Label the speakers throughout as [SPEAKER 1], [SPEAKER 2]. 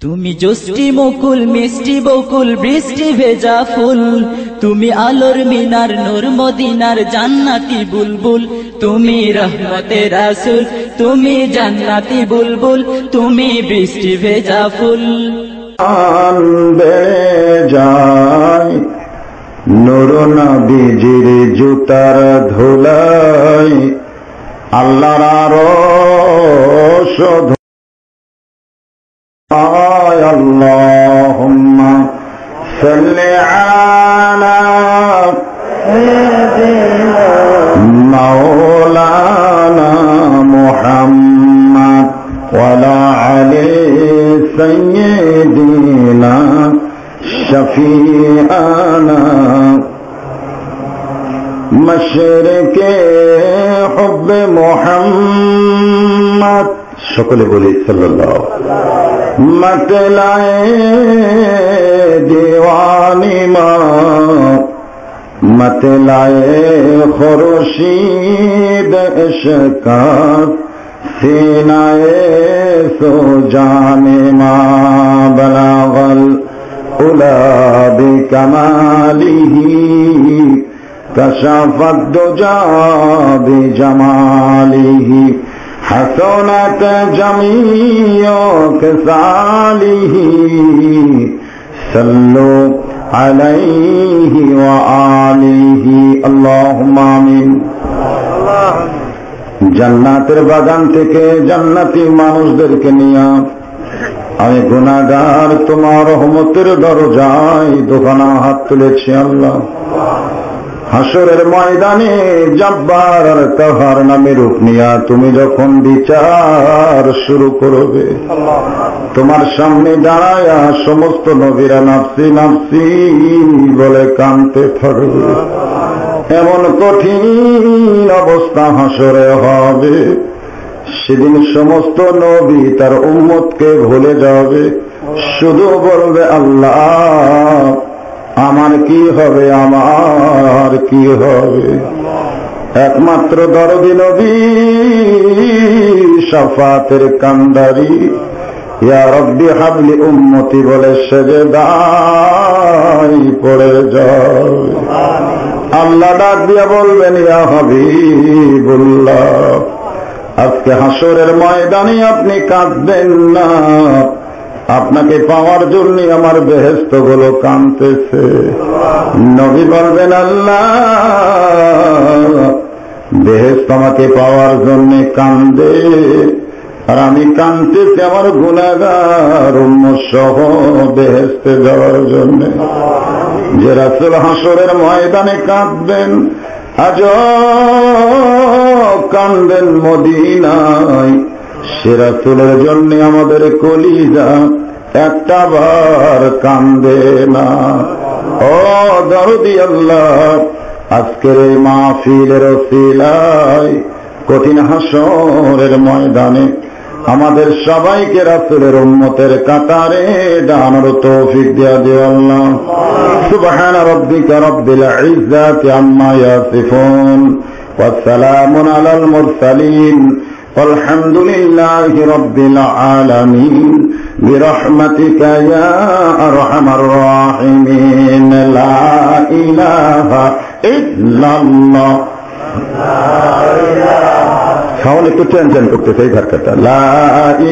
[SPEAKER 1] তুমি জোষ্ঠী মুকুল মিষ্টি বকুল বৃষ্টি ভেজা ফুল, তুমি আলোর মিনার নূর মদিনার জান্নাতি বুলবুল, তুমি রহমতে রাসূল, তুমি জান্নাতি বুলবুল, তুমি বৃষ্টি ভেজা ফুল।
[SPEAKER 2] বেড়ে যায় নূর নবীজির জুতার ধুলাই, আল্লাহর আরশ আল্লাহুম্মা সাল্লি আলা মাওলানা মুহাম্মদ ওয়া আলা আলি সাইয়্যিদিনা শফিআনা মশরিকে হুব্বে মুহাম্মদ। সকলে বলি সাল্লাল্লাহু मतलाए दीवानी माँ, मतलाए खुर्शीद इश्क़ात, सीनाए सो जाने माँ, बलागल उला बिकमालिही, कशफत दुजा बिजमालिही, हसनत जमीओ खसालिही, सल्लु अलैहि व आलिही, अल्लाहुम्मा आमीन। জান্নাতের বাগান থেকে জান্নাতি মানুষদেরকে নিয়ে আমি গুনাহগার তোমার রহমতের দরজায় দুখানা হাত তুলেছি আল্লাহ। হাসরের ময়দানে জব্বার আর কাহার নামে রূপ নিয়া তুমি যখন বিচার শুরু করবে, তোমার সামনে দাঁড়ায়া সমস্ত নবীরা নাফসি নাফসি বলে কাঁদতে থাকবে। এমন কঠিন অবস্থা হাসরে হবে, সেদিন সমস্ত নবী তার উম্মতকে ভুলে যাবে, শুধু বলবে আল্লাহ আমার কি হবে, আমার কি হবে। একমাত্র দরদি নবী শাফাতের কান্দারি ইয়া রব্বি হাবলি উম্মতি বলে সেজদায় পড়ে যাবে। আল্লাহ ডাক দিয়া বলবেন ইয়া হাবিবুল্লাহ, আজকে হাসরের ময়দানে আপনি কাঁদবেন না, আপনাকে পাওয়ার জন্য আমার বেহেশত গুলো কাঁদতেছে। নবী বলবেন আল্লাহ বেহেশত আমাকে পাওয়ার জন্য কান্দে, আর আমি কাঁদতেছি আমার গুনাহগার উম্মত সহ বেহেশতে যাওয়ার জন্য। যে রাসূল হাসরের ময়দানে কাঁদবেন, আজ কান্দেন মদিনায়, সে রাসূলের জন্য আমাদের কলিজা একটা বার কান্দে না। ও দরদি আল্লাহ, আজকের এই মাহফিলের ওসিলায় কঠিন হাসরের ময়দানে আমাদের সবাইকে রাসূলের উম্মতের কাতারে দানের তৌফিক দিয়া দিও আল্লাহ। সুবহানা রাব্বিকা রাব্বিল ইজ্জাতি আম্মা ইয়াসিফুন ওয়া সালামুন আলাল মুরসালিন والحمد لله رب العالمين برحمتك يا أرحم الراحمين لا إله إلا الله সাউন্ড একটু টেনশন করতেছে এই ঘরটা। লা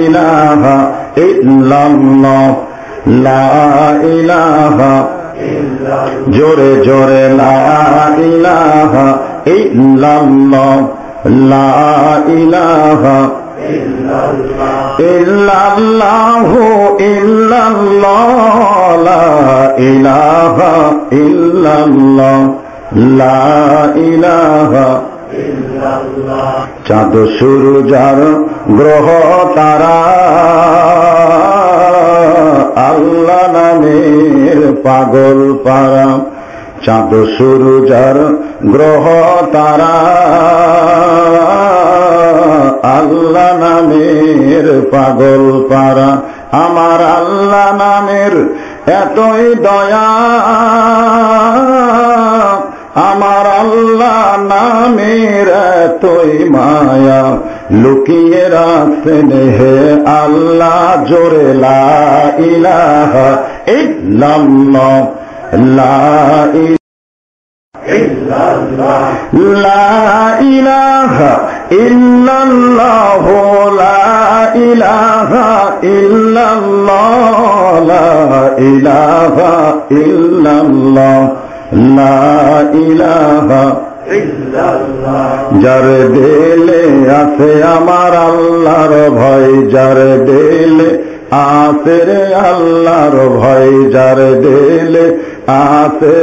[SPEAKER 2] ইলাহা ইল্লাল্লাহ, লা ইলাহা জোরে জোরে লা ইলাহা ইল্লাল্লাহ, লা ইলাহা ইল্লাল্লাহু ইল্লাল্লাহ, লা ইলাহা ইল্লাল্লাহ, লা ইলাহা ইল্লাল্লাহ। চাঁদ সূরজার গ্রহ তারা আল্লাহ নামের পাগল পারা, চাঁদ সূরজার গ্রহ তারা আল্লাহ নামের পাগল পারা। আমার আল্লাহ নামের এতই দয়া, আমার আল্লাহ নামের এতই মায়া লুকিয়ে রাখছেন হে আল্লাহ জোরে লা ইলাহা ইল্লাল্লাহ লা ইলাহা ইল্লাল্লাহ লা ইলাহা ইল্লাল্লাহ লা ইলাহা ইল্লাল্লাহ লা ইলাহা ইল্লাল্লাহ যার দিলে আছে আমার আল্লাহর ভয় যার দিলে আছে রে আল্লাহর ভয় যার দিলে আছে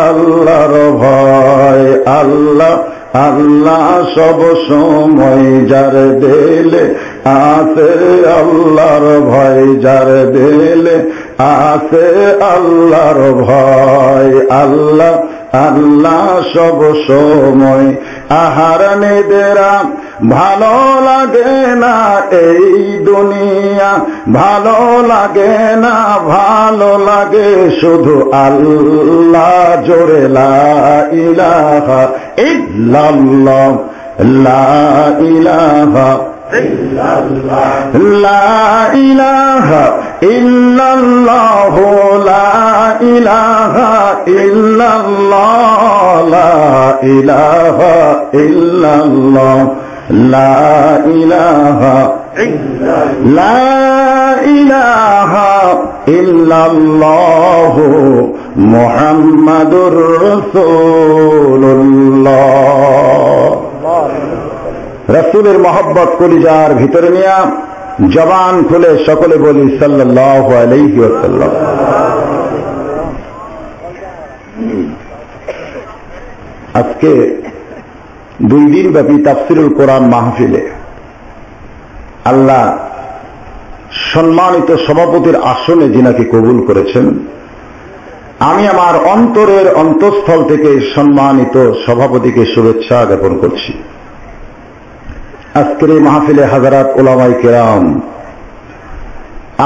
[SPEAKER 2] আল্লাহর ভয় আল্লাহ আল্লাহ সব সময় যার দিলে আছে আল্লাহর ভয় যার দিলে আছে আল্লাহর ভয় আল্লাহ আল্লাহ সব সময় আহার নেদেরা ভালো লাগে না এই দুনিয়া ভালো লাগে না ভালো লাগে শুধু আল্লাহ জোরে লা ইলাহা ইল্লাল্লাহ লা ইলাহা লা ইলাহা ইল্লাল্লাহ লা ইলাহা ইল্লাল্লাহ লা ইলাহা ইল্লাল্লাহ লা ইলাহা লা ইলাহা ইল্লাল্লাহ মুহাম্মাদুর রাসূলুল্লাহ রাসূলের মহব্বত কলিজার ভিতরে নিয়ে জবান খুলে সকলে বলি সাল্লাল্লাহু আলাইহি ওয়াসাল্লাম। আজকে 2 দিন ব্যাপী তাফসীরুল কোরআন মাহফিলে আল্লাহ সম্মানিত সভাপতির আসনে যিনাকে কবুল করেছেন, আমি আমার অন্তরের অন্তঃস্থল থেকে সম্মানিত সভাপতিকে শুভেচ্ছা জ্ঞাপন করছি। আজকের এই মাহফিলে হাজারাত ওলামায়ে কেরাম,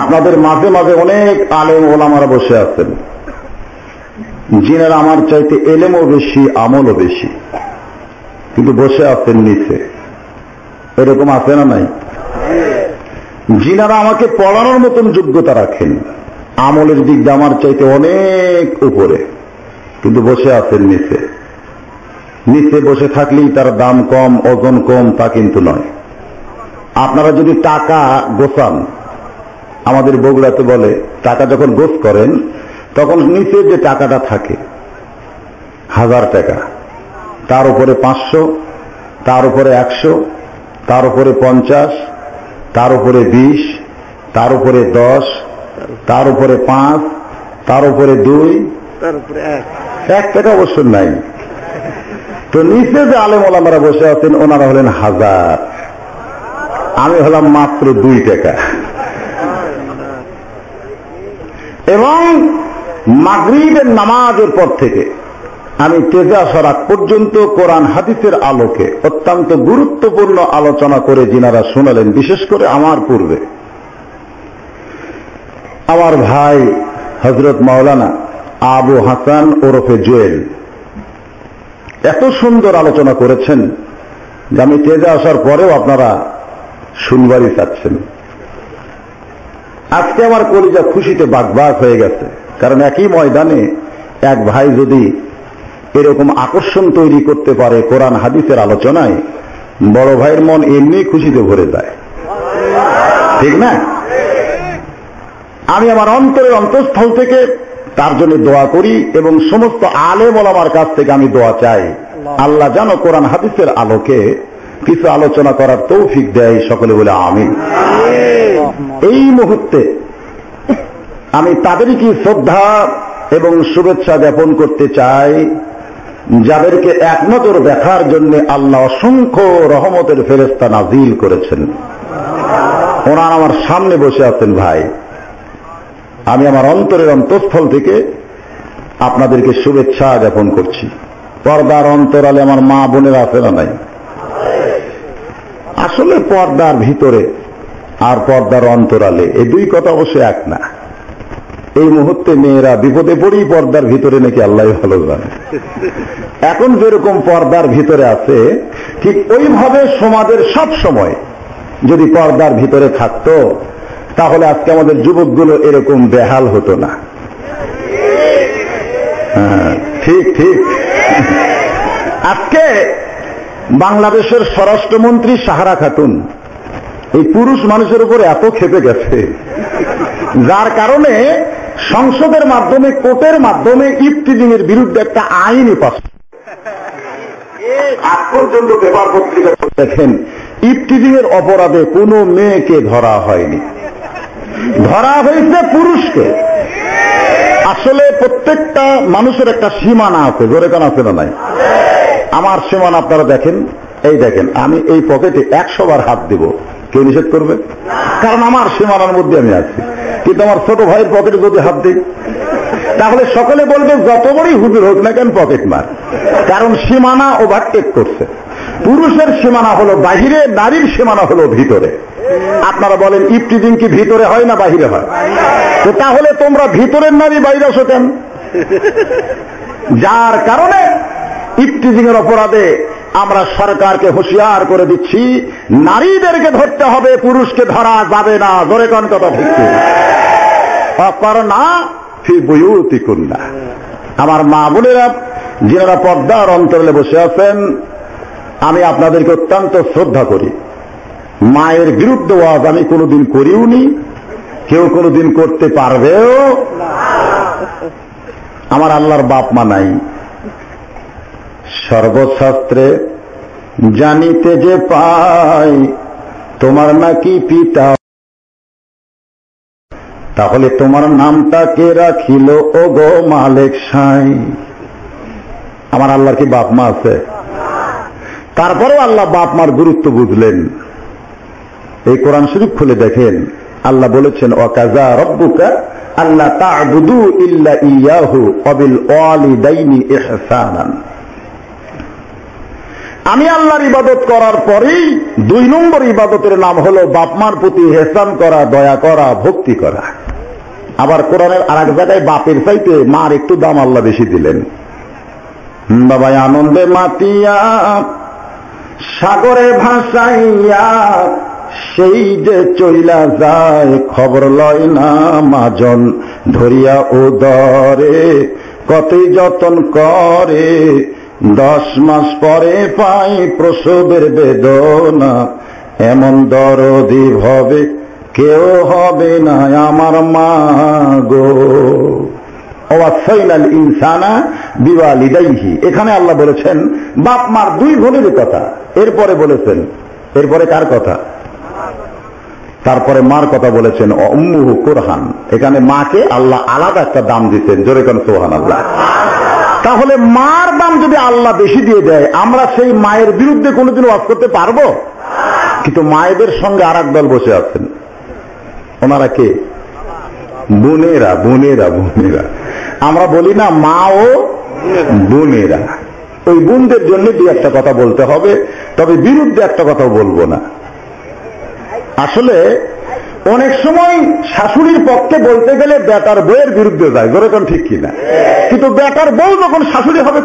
[SPEAKER 2] আপনাদের মাঝে মাঝে অনেক আলেম ওলামারা বসে আছেন, যিনারা আমার চাইতে এলেমও বেশি আমলও বেশি, কিন্তু বসে আছেন নিচে। এরকম আছে না নাই? যিনারা আমাকে পড়ানোর মতন যোগ্যতা রাখেন, আমলের দিক দিয়ে আমার চাইতে অনেক উপরে, কিন্তু বসে আছেন নিচে। নিচে বসে থাকলেই তার দাম কম, ওজন কম, তা কিন্তু নয়। আপনারা যদি টাকা গোছান, আমাদের বগুড়াতে বলে টাকা যখন গোছ করেন তখন নিচে যে টাকাটা থাকে 1000 টাকা, তার উপরে 500, তার উপরে 100, তার উপরে 50, তার উপরে 20, তার উপরে 10, তার উপরে 5, তার উপরে 2, তার উপরে 1 টাকা অবশ্য নাই। তো নিচে যে আলেম ওলামারা বসে আছেন ওনারা হলেন 1000, আমি হলাম মাত্র 2 টাকা। এবং মাগরিবের নামাজের পর থেকে আমি তেজা আসার আগ পর্যন্ত কোরআন হাদিসের আলোকে অত্যন্ত গুরুত্বপূর্ণ আলোচনা করে যিনারা শোনালেন, বিশেষ করে আমার পূর্বে আমার ভাই হযরত মাওলানা আবু হাসান ওরফে জুয়েল এত সুন্দর আলোচনা করেছেন যে আমি তেজা আসার পরেও আপনারা শুনবারই চাচ্ছেন। আজকে আমার কলিজা খুশিতে বাগবাগ হয়ে গেছে, কারণ একই ময়দানে এক ভাই যদি এরকম আকর্ষণ তৈরি করতে পারে কোরআন হাদিসের আলোচনায়, বড় ভাইয়ের মন এমনি খুশিতে ভরে যায়, ঠিক না? আমি আমার অন্তরের অন্তঃস্থল থেকে তার জন্য দোয়া করি এবং সমস্ত আলেম ওলামার কাছ থেকে আমি দোয়া চাই, আল্লাহ যেন কোরআন হাদিসের আলোকে কিছু আলোচনা করার তৌফিক দেয়। সকলে বলে আমিন। এই মুহূর্তে আমি তাদেরকে শ্রদ্ধা এবং শুভেচ্ছা জ্ঞাপন করতে চাই যাদেরকে এক নজর দেখার জন্য আল্লাহ অসংখ্য রহমতের ফেরেশতা নাজিল করেছেন। ওনারা আমার সামনে বসে আছেন। ভাই, আমি আমার অন্তরের অন্তঃস্থল থেকে আপনাদেরকে শুভেচ্ছা জ্ঞাপন করছি। পর্দার অন্তরালে আমার মা বোনেরা আছে না নাই? আসলে পর্দার ভিতরে আর পর্দার অন্তরালে এই দুই কথা অবশ্য এক না। এই মুহূর্তে মেয়েরা বিপদে পড়েই পর্দার ভিতরে নাকি আল্লাহ ভালো জানে। এখন যেরকম পর্দার ভিতরে আছে ঠিক ওইভাবে সমাজের সব সময় যদি পর্দার ভিতরে থাকতো তাহলে আজকে আমাদের যুবকগুলো এরকম বেহাল হতো না। ঠিক ঠিক। আজকে বাংলাদেশের স্বরাষ্ট্রমন্ত্রী সাহারা খাতুন এই পুরুষ মানুষের উপর এত ক্ষেপে গেছে, যার কারণে সংসদের মাধ্যমে কোর্টের মাধ্যমে ইফতিজিং এর বিরুদ্ধে একটা আইনই পাস। আজ পর্যন্ত পেপার পত্রিকা দেখেন ইফতিজিং এর অপরাধে কোনো মেয়েকে ধরা হয়নি, ধরা হয়েছে পুরুষকে। আসলে প্রত্যেকটা মানুষের একটা সীমানা আছে, জোরে কান আছে না নাই? আমার সীমানা আপনারা দেখেন, এই দেখেন আমি এই পকেটে 100 বার হাত দিব, কেউ নিষেধ করবে? কারণ আমার সীমানার মধ্যে আমি আছি। কিন্তু আমার ছোট ভাইয়ের পকেটে যদি হাত দিই তাহলে সকলে বলবে যত বড়ই হুজুর হোক না কেন পকেট মার, কারণ সীমানা ওভারটেক করছে। পুরুষের সীমানা হলো বাহিরে, নারীর সীমানা হলো ভিতরে। আপনারা বলেন ইফতিজিং কি ভিতরে হয় না বাহিরে হয়? তো তাহলে তোমরা ভিতরের নারী বাইরে আসো কেন? যার কারণে ইফতিজিং এর অপরাধে আমরা সরকারকে হুঁশিয়ার করে দিচ্ছি, নারীদেরকে ধরতে হবে, পুরুষকে ধরা যাবে না। জোরে কোন কথা ঠিক অপরনা ফি বুয়ুতিকুন্না। আমার মা বোনেরা যারা পর্দার অন্তরালে বসে আছেন, আমি আপনাদেরকে অত্যন্ত শ্রদ্ধা করি। মায়ের বিরুদ্ধে ওয়াজ আমি কোনোদিন করিওনি, কেউ কোনোদিন করতে পারবেও। আমার আল্লাহর বাপ মা নাই। সর্বশাস্ত্রে জানিতে যে পাই তোমার নাকি পিতা, তাহলে তোমার নামটা কে রাখিল ও গো মালিক সাই? আমার আল্লাহর কি বাপ মা আছে? তারপরেও আল্লাহ বাপ মার গুরুত্ব বুঝলেন। এই কোরআন শরীফ খুলে দেখেন, আল্লাহ বলেছেন ওয়াকাযা রাব্বুকা আল্লা তা'বুদু ইল্লা ইয়াহু ওয়া বিল ওয়ালিদাইনি ইহসানান। আমি আল্লাহর ইবাদত করার পরেই 2 নম্বর ইবাদতের নাম হলো বাপ মার প্রতি ইহসান করা, দয়া করা, ভক্তি করা। আবার কোরআনের আরেক জায়গায় বাপের চাইতে মার একটু দাম আল্লাহ বেশি দিলেন। বাবাই আনন্দে মাতিয়া সাগরে ভাসাইয়া সেই যে চইলা যায়, খবর লয় না মাজন ধরিয়া উদরে, কতই যতন করে 10 মাস পরে পাই প্রসবের বেদনা, এমন দরদি হবে কেউ হবে না আমার মা গো। ওয়াসাইনাল ইনসানা বিওয়ালিদাইহি। এখানে আল্লাহ বলেছেন বাপ মার 2 বোনের কথা, এরপরে বলেছেন, এরপরে কার কথা? তারপরে মার কথা বলেছেন উম্মুহু কুরহান। এখানে মাকে আল্লাহ আলাদা একটা দাম দিতেন, জোরে কোন সুবহানাল্লাহ। তাহলে মার দাম যদি আল্লাহ বেশি দিয়ে দেয়, আমরা সেই মায়ের বিরুদ্ধে কোনোদিন ওয়াজ করতে পারবো? কিন্তু মায়েদের সঙ্গে আরেক দল বসে আছেন, ওনারা কে? বোনেরা। বোনেরা বোনেরা আমরা বলি না মা ও বোনেরা। ওই বোনদের জন্য 2-1 কথা বলতে হবে, তবে বিরুদ্ধে একটা কথা বলবো না। আসলে অনেক সময় শাশুড়ির পক্ষে বলতে গেলে বেটার বউয়ের বিরুদ্ধে যায়, যেরকম ঠিক কিনা? কিন্তু বেটার বউ যখন শাশুড়ি হবে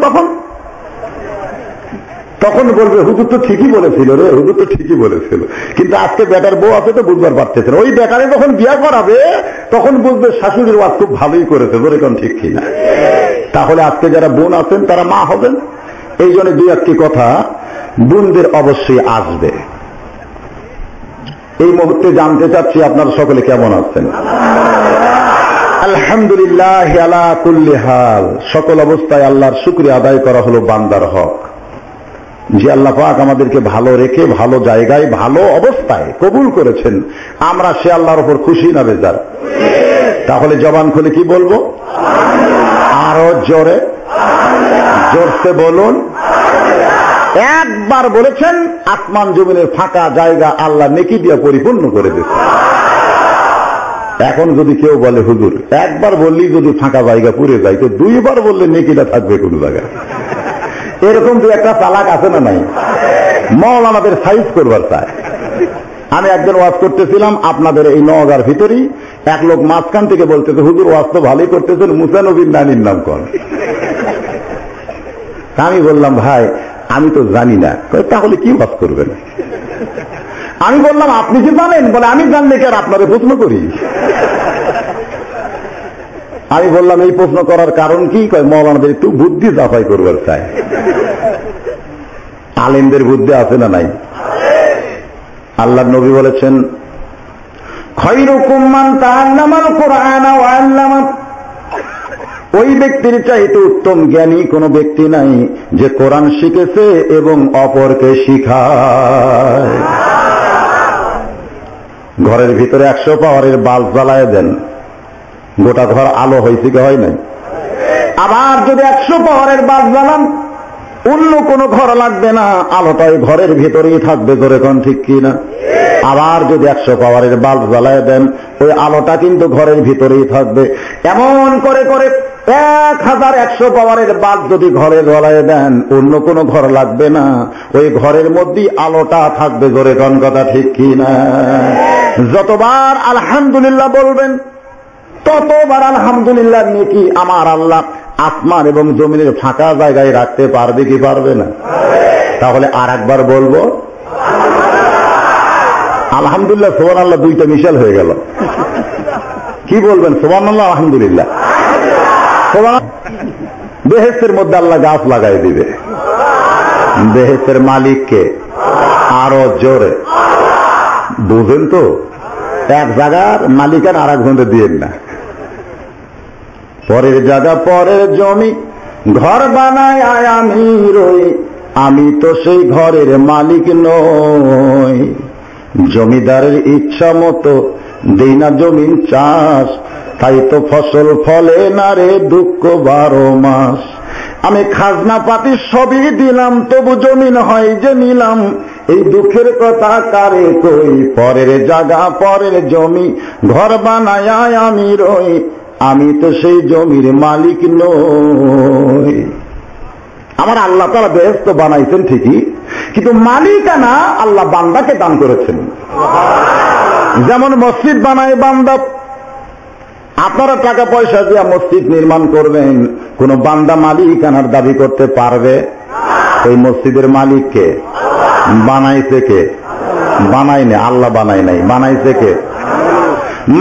[SPEAKER 2] তখন বলবে হুজুর তো ঠিকই বলেছিল রে, হুজুর তো ঠিকই বলেছিল। কিন্তু আজকে বেটার বউ আছে তো বুঝবার পারতেছে না। ওই বেটারে যখন বিয়া করাবে তখন বুঝবে শাশুড়ির ওয়াজ খুব ভালোই করেছে, যেরকম ঠিক কিনা? তাহলে আজকে যারা বোন আছেন তারা মা হবেন। এই জন্য 2-1 কথা বোনদের অবশ্যই আসবে। এই মুহূর্তে জানতে চাচ্ছি আপনারা সকলে কেমন আছেন? আলহামদুলিল্লাহ আলা কুল্লি হাল। সকল অবস্থায় আল্লাহর শুকরিয়া আদায় করা হলো বান্দার হক। যে আল্লাহ পাক আমাদেরকে ভালো রেখে ভালো জায়গায় ভালো অবস্থায় কবুল করেছেন, আমরা সে আল্লাহর উপর খুশি না বেজার? তাহলে জবান খুলে কি বলবো? আরো জোরে, জোরসে বলুন। একবার বলেছেন আসমান জমিনের ফাঁকা জায়গা আল্লাহ নেকি দিয়ে পরিপূর্ণ করে দিয়েছে। এখন যদি কেউ বলে হুজুর একবার বললেই যদি ফাঁকা জায়গা পুড়ে যায়, তো 2 বার বললে নেকিটা থাকবে কোন জায়গায়? এরকম 2-1 চালাক আছে না নাই? মৌলানাদের সাইজ করবার চায়। আমি একজন ওয়াজ করতেছিলাম আপনাদের এই নওগাঁর ভিতরেই, এক লোক মাঝখান থেকে বলতেছে, হুজুর ওয়াজ তো ভালোই করতেছেন, মুসা নবীর নানির নাম কোন? আমি বললাম, ভাই আমি তো জানি না। তাহলে কি ওয়াজ করবেন? আমি বললাম, আপনি কি জানেন? বলে, আমি জানলে কি আর আপনারে প্রশ্ন করি? আমি বললাম, এই প্রশ্ন করার কারণ কি? কয়, মৌলানাদের একটু বুদ্ধি যাচাই করবার চাই। আলেমদের বুদ্ধি আছে না নাই? আল্লাহর নবী বলেছেন, খায়রুকুম মান তাআল্লামাল কুরআন ওয়া আল্লামা। ওই ব্যক্তির চাইতে উত্তম জ্ঞানী কোন ব্যক্তি নাই যে কোরআন শিখেছে এবং অপরকে শিখায়। ঘরের ভিতরে 100 পাওয়ারের বাল্ব জ্বালায় দেন, গোটা ঘর আলো হয়েছে কি হয় নাই? আবার যদি 100 পাওয়ারের বাল্ব জ্বালান, অন্য কোন ঘর লাগবে না, আলোটাই ঘরের ভিতরেই থাকবে। জোরে কোন ঠিক কিনা? আবার যদি 100 পাওয়ারের বাল্ব জ্বালায় দেন, ওই আলোটা কিন্তু ঘরের ভিতরেই থাকবে। এমন করে করে 1100 পাওয়ারের বাল্ব যদি ঘরে জ্বালায় দেন, অন্য কোন ঘর লাগবে না, ওই ঘরের মধ্যেই আলোটা থাকবে। জোরে কোন কথা ঠিক কিনা? যতবার আলহামদুলিল্লাহ বলবেন, ততবার আলহামদুলিল্লাহ নেকি আমার আল্লাহ আসমান এবং জমিনের ফাঁকা জায়গায় রাখতে পারবে কি পারবে না? তাহলে আর একবার বলবো আলহামদুলিল্লাহ সুবহানাল্লাহ, দুইটা মিশাল হয়ে গেল। কি বলবেন? সুবহানাল্লাহ আলহামদুলিল্লাহ। বেহেশতের মধ্যে আল্লাহ গাছ লাগাই দিবে। বেহেশতের মালিককে আরো জোরে বুঝেন তো? এক জায়গার মালিকের আর এক জনকে দিয়েন না। পরের জায়গা পরের জমি ঘর বানায় আমি রই, আমি তো সেই ঘরের মালিক নই। জমিদারের ইচ্ছা মতো দেই না জমিন চাষ, তাই তো ফসল ফলে না রে দুঃখ 12 মাস। আমি খাজনা পাতি সবই দিলাম, তবু জমিন হয় যে নিলাম, এই দুঃখের কথা কারে কই। পরের জায়গা পরের জমি ঘর বানায় আমি রই, আমি তো সেই জমির মালিক নই। আমার আল্লাহ তাআলা বেহেশত বানাইছেন ঠিকই, কিন্তু মালিকানা আল্লাহ বান্দাকে দান করেছেন। যেমন মসজিদ বানায় বান্দা। আপনারা টাকা পয়সা দিয়ে মসজিদ নির্মাণ করবেন, কোন বান্দা মালিকানার দাবি করতে পারবে? ওই মসজিদের মালিককে বানাইছে কে? বানায়নি, আল্লাহ বানায় নাই। বানাইছে কে?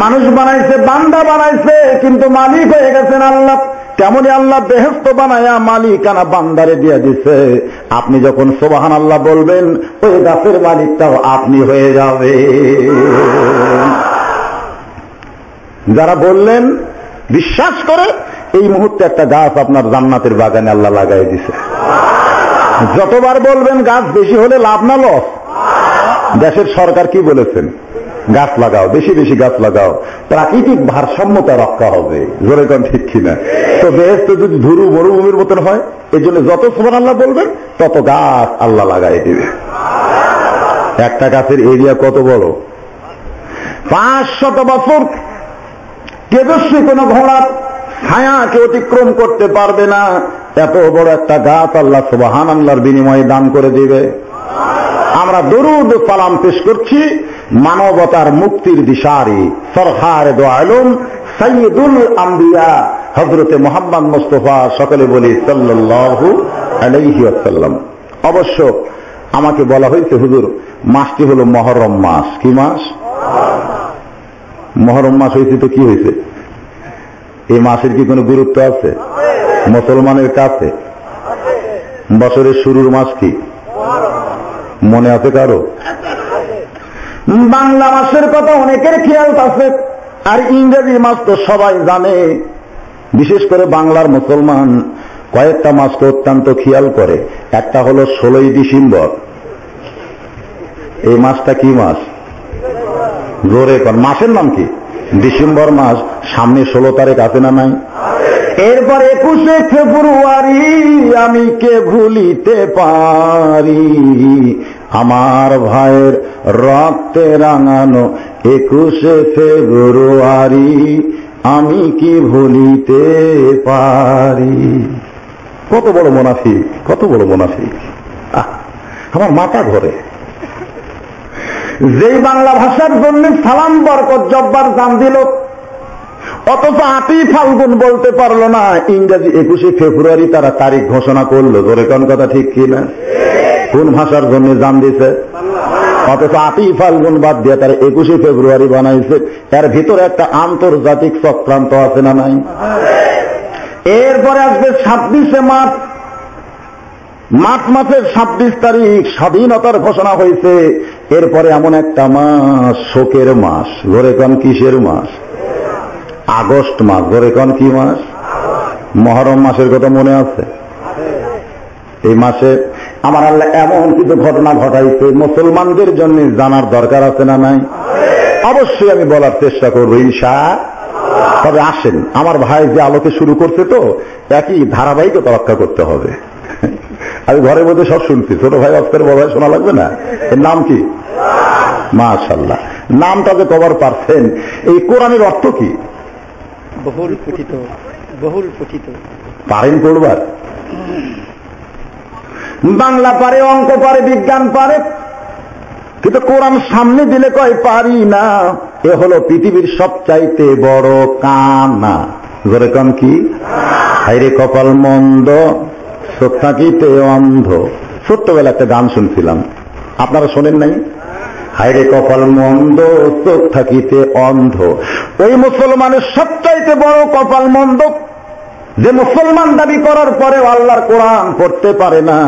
[SPEAKER 2] মানুষ বানাইছে, বান্দা বানাইছে, কিন্তু মালিক হয়ে গেছেন আল্লাহ। তেমনি আল্লাহ বেহেশত বানায়া মালিকানা বান্দারে দিয়ে দিছে। আপনি যখন সুবহানাল্লাহ বলবেন, ওই গাছের মালিকটাও আপনি হয়ে যাবে। যারা বললেন বিশ্বাস করে, এই মুহূর্তে একটা গাছ আপনার জান্নাতের বাগানে আল্লাহ লাগাই দিছে। যতবার বলবেন গাছ বেশি হলে লাভ না লস? দেশের সরকার কি বলেছেন? গাছ লাগাও, বেশি বেশি গাছ লাগাও, প্রাকৃতিক ভারসাম্যতা রক্ষা হবে। জোরে কোন ঠিক কিনা? তো বেহেশত যদি ধুরু মরুভূমির মতন হয়, এই জন্য যত সুবহানাল্লাহ বলবেন তত গাছ আল্লাহ লাগাই দিবে। একটা গাছের এরিয়া কত বড়? 500 বছর তেজস্বী কোন ঘোড়ার ছায়াকে অতিক্রম করতে পারবে না, এত বড় একটা গাছ আল্লাহ সুবহানাল্লাহর বিনিময়ে দান করে দিবে। আমরা দরুদ সালাম পেশ করছি মানবতার মুক্তির দিশারি সরকারে দো আলম সাইয়্যিদুল আম্বিয়া হযরতে মুহাম্মদ মুস্তাফা, সকলে বলি সাল্লাল্লাহু আলাইহি ওয়াসাল্লাম। অবশ্য আমাকে বলা হয়েছে, হুজুর মাসটি হলো মুহররম মাস। কি মাস? মুহররম মাস হয়েছে তো কি হয়েছে? এই মাসের কি কোনো গুরুত্ব আছে মুসলমানের কাছে? বছরের শুরুর মাস কি মনে আছে কারো? বাংলা মাসের কথা অনেকের খেয়াল আছে, আর ইংরেজি মাস তো সবাই জানে। বিশেষ করে বাংলার মুসলমান কয়েকটা মাসকে অত্যন্ত খেয়াল করে। একটা হলো 16ই ডিসেম্বর। এই মাসটা কি মাস? জোরে কোন? মাসের নাম কি? ডিসেম্বর মাস। সামনে 16 তারিখ আছে না নাই? এরপর 21শে ফেব্রুয়ারি, আমি কে ভুলিতে পারি আমার ভাইয়ের রক্তে রাঙানো 21শে ফেব্রুয়ারি, আমি কি ভুলিতে পারি। কত বড় মুনাফিক, কত বড় মুনাফিক! আমার মাথা ঘরে। যেই বাংলা ভাষার জন্য সালাম বরকত জব্বার জান দিল, অথচ 8ই ফাল্গুন বলতে পারলো না, ইংরেজি 21শে ফেব্রুয়ারি তারা তারিখ ঘোষণা করলো। ধরে কোন কথা ঠিক কিনা? কোন ভাষার জন্য জান দিছে? অথচ 8ই ফাল্গুন বাদ দিয়ে তারা 21শে ফেব্রুয়ারি বানাইছে। এর ভিতরে একটা আন্তর্জাতিক চক্রান্ত আছে না নাই? এরপরে আসবে 26শে মার্চ। মার্চ মাসের 26 তারিখ স্বাধীনতার ঘোষণা হয়েছে। এরপরে এমন একটা মাস, শোকের মাস। ধরে কোন কিসের মাস? আগস্ট মাস। ধরে কোন কি মাস? মহরম মাসের কথা মনে আছে? এই মাসে আমার আল্লাহ এমন কিছু ঘটনা ঘটাইছে, মুসলমানদের জন্য জানার দরকার আছে না নাই? অবশ্যই আমি বলার চেষ্টা করবো ইনশাআল্লাহ। তবে আসেন, আমার ভাই যে আলোকে শুরু করছে তো একই ধারাবাহিকতা রক্ষা করতে হবে। আমি ঘরের মধ্যে সব শুনছি, ছোট ভাই অস্তের বড় ভাই শোনা লাগবে না? এর নাম কি? মাশাআল্লাহ। নামটা যে কবার পারছেন। এই কোরআনের অর্থ কি?
[SPEAKER 3] বহুল পঠিত, বহুল পঠিত।
[SPEAKER 2] পারেন করবার? বাংলা পারে, অঙ্ক পারে, বিজ্ঞান পারে, কিন্তু কোরআন সামনে দিলে কয় পারি না। এ হলো পৃথিবীর সবচাইতে বড় কানা। জোরে কন কি? হাইরে কপাল মন্দ, চোখ থাকিতে অন্ধ। ছোট্টবেলা একটা গান শুনছিলাম, আপনারা শোনেন নাই? হাইরে কপাল মন্দ, চোখ থাকিতে অন্ধ। ওই মুসলমানের সবচাইতে বড় কপাল মন্দ যে মুসলমান দাবি করার পরে আল্লাহর কোরআন পড়তে পারে না।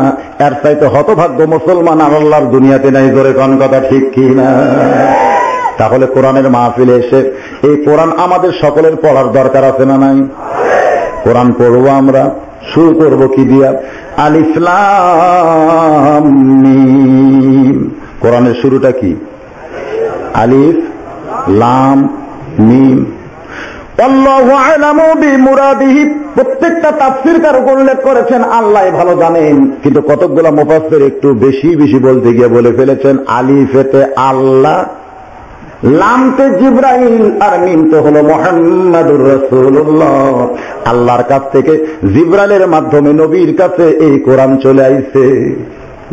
[SPEAKER 2] এর চাইতে হতভাগ্য মুসলমান আর আল্লাহর দুনিয়াতে নাই। জোরে কোন কথা ঠিক কি না? তাহলে কোরআনের মাহফিলে এসে এই কোরআন আমাদের সকলের পড়ার দরকার আছে না নাই? কোরআন পড়বো আমরা। শুরু করবো কি দিয়া? আলিফ লাম মিম। কোরআনের শুরুটা কি? আলিফ লাম মিম। আল্লাহু আ'লামু বিমুরাদিহি। প্রত্যেকটা তাফসীরকার উল্লেখ করেছেন আল্লাহ ভালো জানেন, কিন্তু কতকগুলা মুফাসসির একটু বেশি বেশি বলতে গিয়ে বলে ফেলেছেন আলিফেতে আল্লাহ, লামতে জিবরাইল, আর মিমতে হলো মুহাম্মাদুর রাসূলুল্লাহ। আল্লাহর কাছ থেকে জিবরাইলের মাধ্যমে নবীর কাছে এই কোরআন চলে আইছে।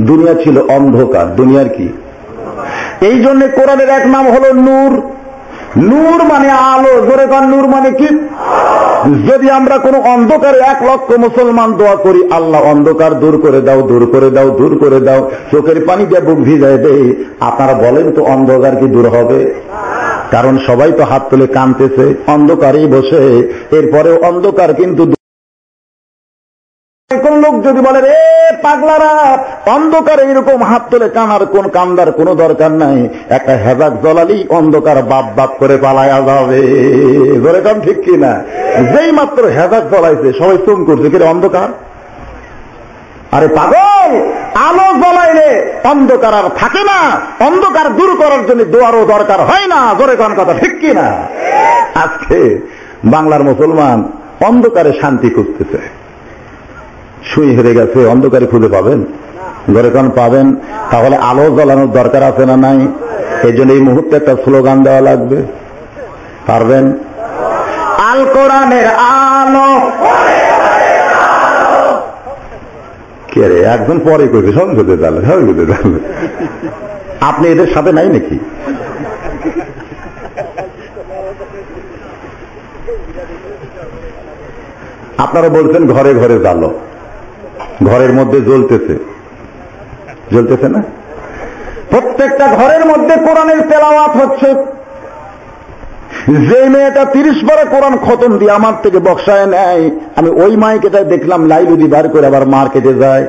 [SPEAKER 2] দুনিয়া ছিল অন্ধকার। দুনিয়ার কি? এই জন্য কোরআনের এক নাম হলো নূর। নূর মানে আলো। জোরে কান, নূর মানে কি? যদি আমরা কোন অন্ধকারে 1 লক্ষ মুসলমান দোয়া করি, আল্লাহ অন্ধকার দূর করে দাও, দূর করে দাও, দূর করে দাও, চোখের পানি দিয়ে বুক ভিজায় দেয়, আপনারা বলেন তো অন্ধকার কি দূর হবে? কারণ সবাই তো হাত তুলে কাঁদতেছে অন্ধকারেই বসে। এরপরে অন্ধকার কিন্তু কোন লোক যদি বলে রে পাগলারা, অন্ধকারে এরকম হাত তুলে কান্দার কোন দরকার নাই, একটা হেজাক জ্বলালি অন্ধকার বাপ বাপ করে পালায়া যাবে। ধরে কাম ঠিক কিনা? যেই মাত্র হেজাক জ্বলাইছে সবাই চুম করছে, কি অন্ধকার? আরে পাগল, আলো জ্বলাইলে অন্ধকার আর থাকে না। অন্ধকার দূর করার জন্য দোয়ারও দরকার হয় না। জোরে কোন কথা ঠিক কিনা? আজকে বাংলার মুসলমান অন্ধকারে শান্তি খুঁজতেছে। শুই হেরে গেছে, অন্ধকারে খুঁজে পাবেন? ঘরে কোন পাবেন? তাহলে আলো জ্বালানোর দরকার আছে না নাই? এই জন্য এই মুহূর্তে একটা স্লোগান দেওয়া লাগবে। পারবেন? আল কোরআনের আলো। কে রে একজন পরে করবে, সংসদে যাবে, সংসদে যাবে। আপনি এদের সাথে নাই নাকি? আপনারা বলছেন ঘরে ঘরে জ্বালো, ঘরের মধ্যে জ্বলতেছে, জ্বলতেছে না? প্রত্যেকটা ঘরের মধ্যে কোরআনের তেলাওয়াত হচ্ছে। যে মেয়েটা 30 বার কোরআন খতম দিয়ে আমার থেকে বক্সায় নেয়, আমি ওই মাইকেটাই দেখলাম লাইলুদি বার করে আবার মার্কেটে যায়।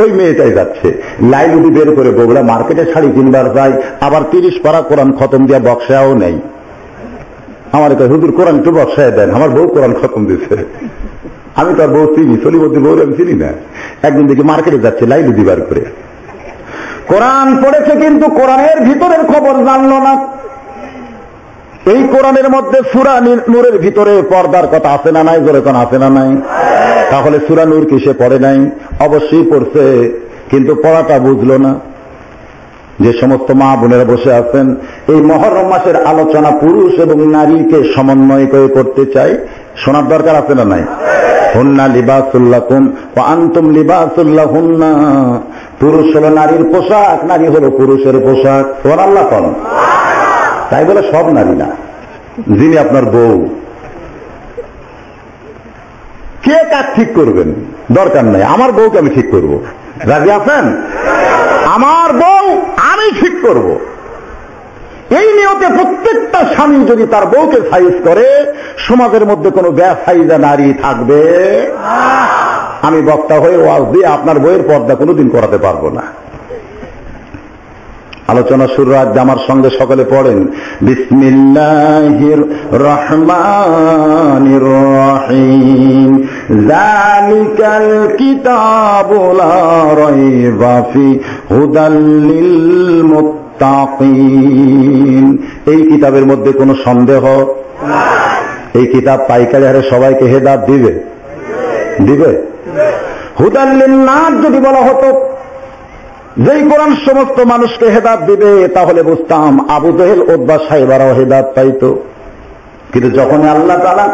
[SPEAKER 2] ওই মেয়েটাই যাচ্ছে লাইলুদি বের করে বগুড়া মার্কেটে 3.5 বার যায়, আবার 30 পারা কোরআন খতম দিয়ে বক্সায়ও নেই। আমার কাছে হুজুর কোরআন একটু বক্সায় দেন, আমার বউ কোরআন খতম দিচ্ছে। আমি তার বউ চিনি, সলিমদ্দি বউ আমি চিনি না। একদিন দেখি মার্কেটে যাচ্ছে লাইলুদি বার করে, কোরআন পড়েছে কিন্তু কোরআনের ভিতরের খবর জানলো না। এই কোরআনের মধ্যে সূরা নূরের ভিতরে পর্দার কথা আছে না নাই? জোরে কোন আছে না নাই? তাহলে সূরা নূর কি সে পড়ে নাই? অবশ্যই পড়ছে, কিন্তু পড়াটা বুঝলো না। যে সমস্ত মা বোনেরা বসে আছেন, এই মুহররম মাসের আলোচনা পুরুষ এবং নারীকে সমন্বয় করে করতে চাই, শোনার দরকার আছে না নাই? হুন্না লিবাসুল লাকুম ওয়া আনতুম লিবাসুল লাহুন্না। পুরুষ হলো নারীর পোশাক, নারী হলো পুরুষের পোশাক। সুবহানাল্লাহ কোন? তাই বলে সব নারী না, যিনি আপনার বউ। কে কাজ ঠিক করবেন দরকার নাই, আমার বউকে আমি ঠিক করব। রাজি আছেন? আমার বউ আমি ঠিক করব। এই নিয়তে প্রত্যেকটা স্বামী যদি তার বউকে সাইজ করে, সমাজের মধ্যে কোনো বেসাইজা নারী থাকবে। আমি বক্তা হয়ে ওয়াজ দিয়ে আপনার বইয়ের পর্দা কোনোদিন করাতে পারবো না। আলোচনা শুরু আজ আমার সঙ্গে সকলে পড়েন, বিসমিল্লাহির রহমানির রহিম, যালিকাল কিতাবু লা রাইবা ফি হুদাল লিল মুত্তাকিন। এই কিতাবের মধ্যে কোনো সন্দেহ নাই। এই কিতাব পাইকারি হারে সবাইকে হেদায়েত দিবে, দিবে। হুদাল লিন নাস যদি বলা হতো যেই কোরআন সমস্ত মানুষকে হেদায়েত দিবে, তাহলে বুঝতাম আবু জেহেল উতবা সাহেবারাও হেদায়েত পাইতো। কিন্তু যখন আল্লাহ তাআলা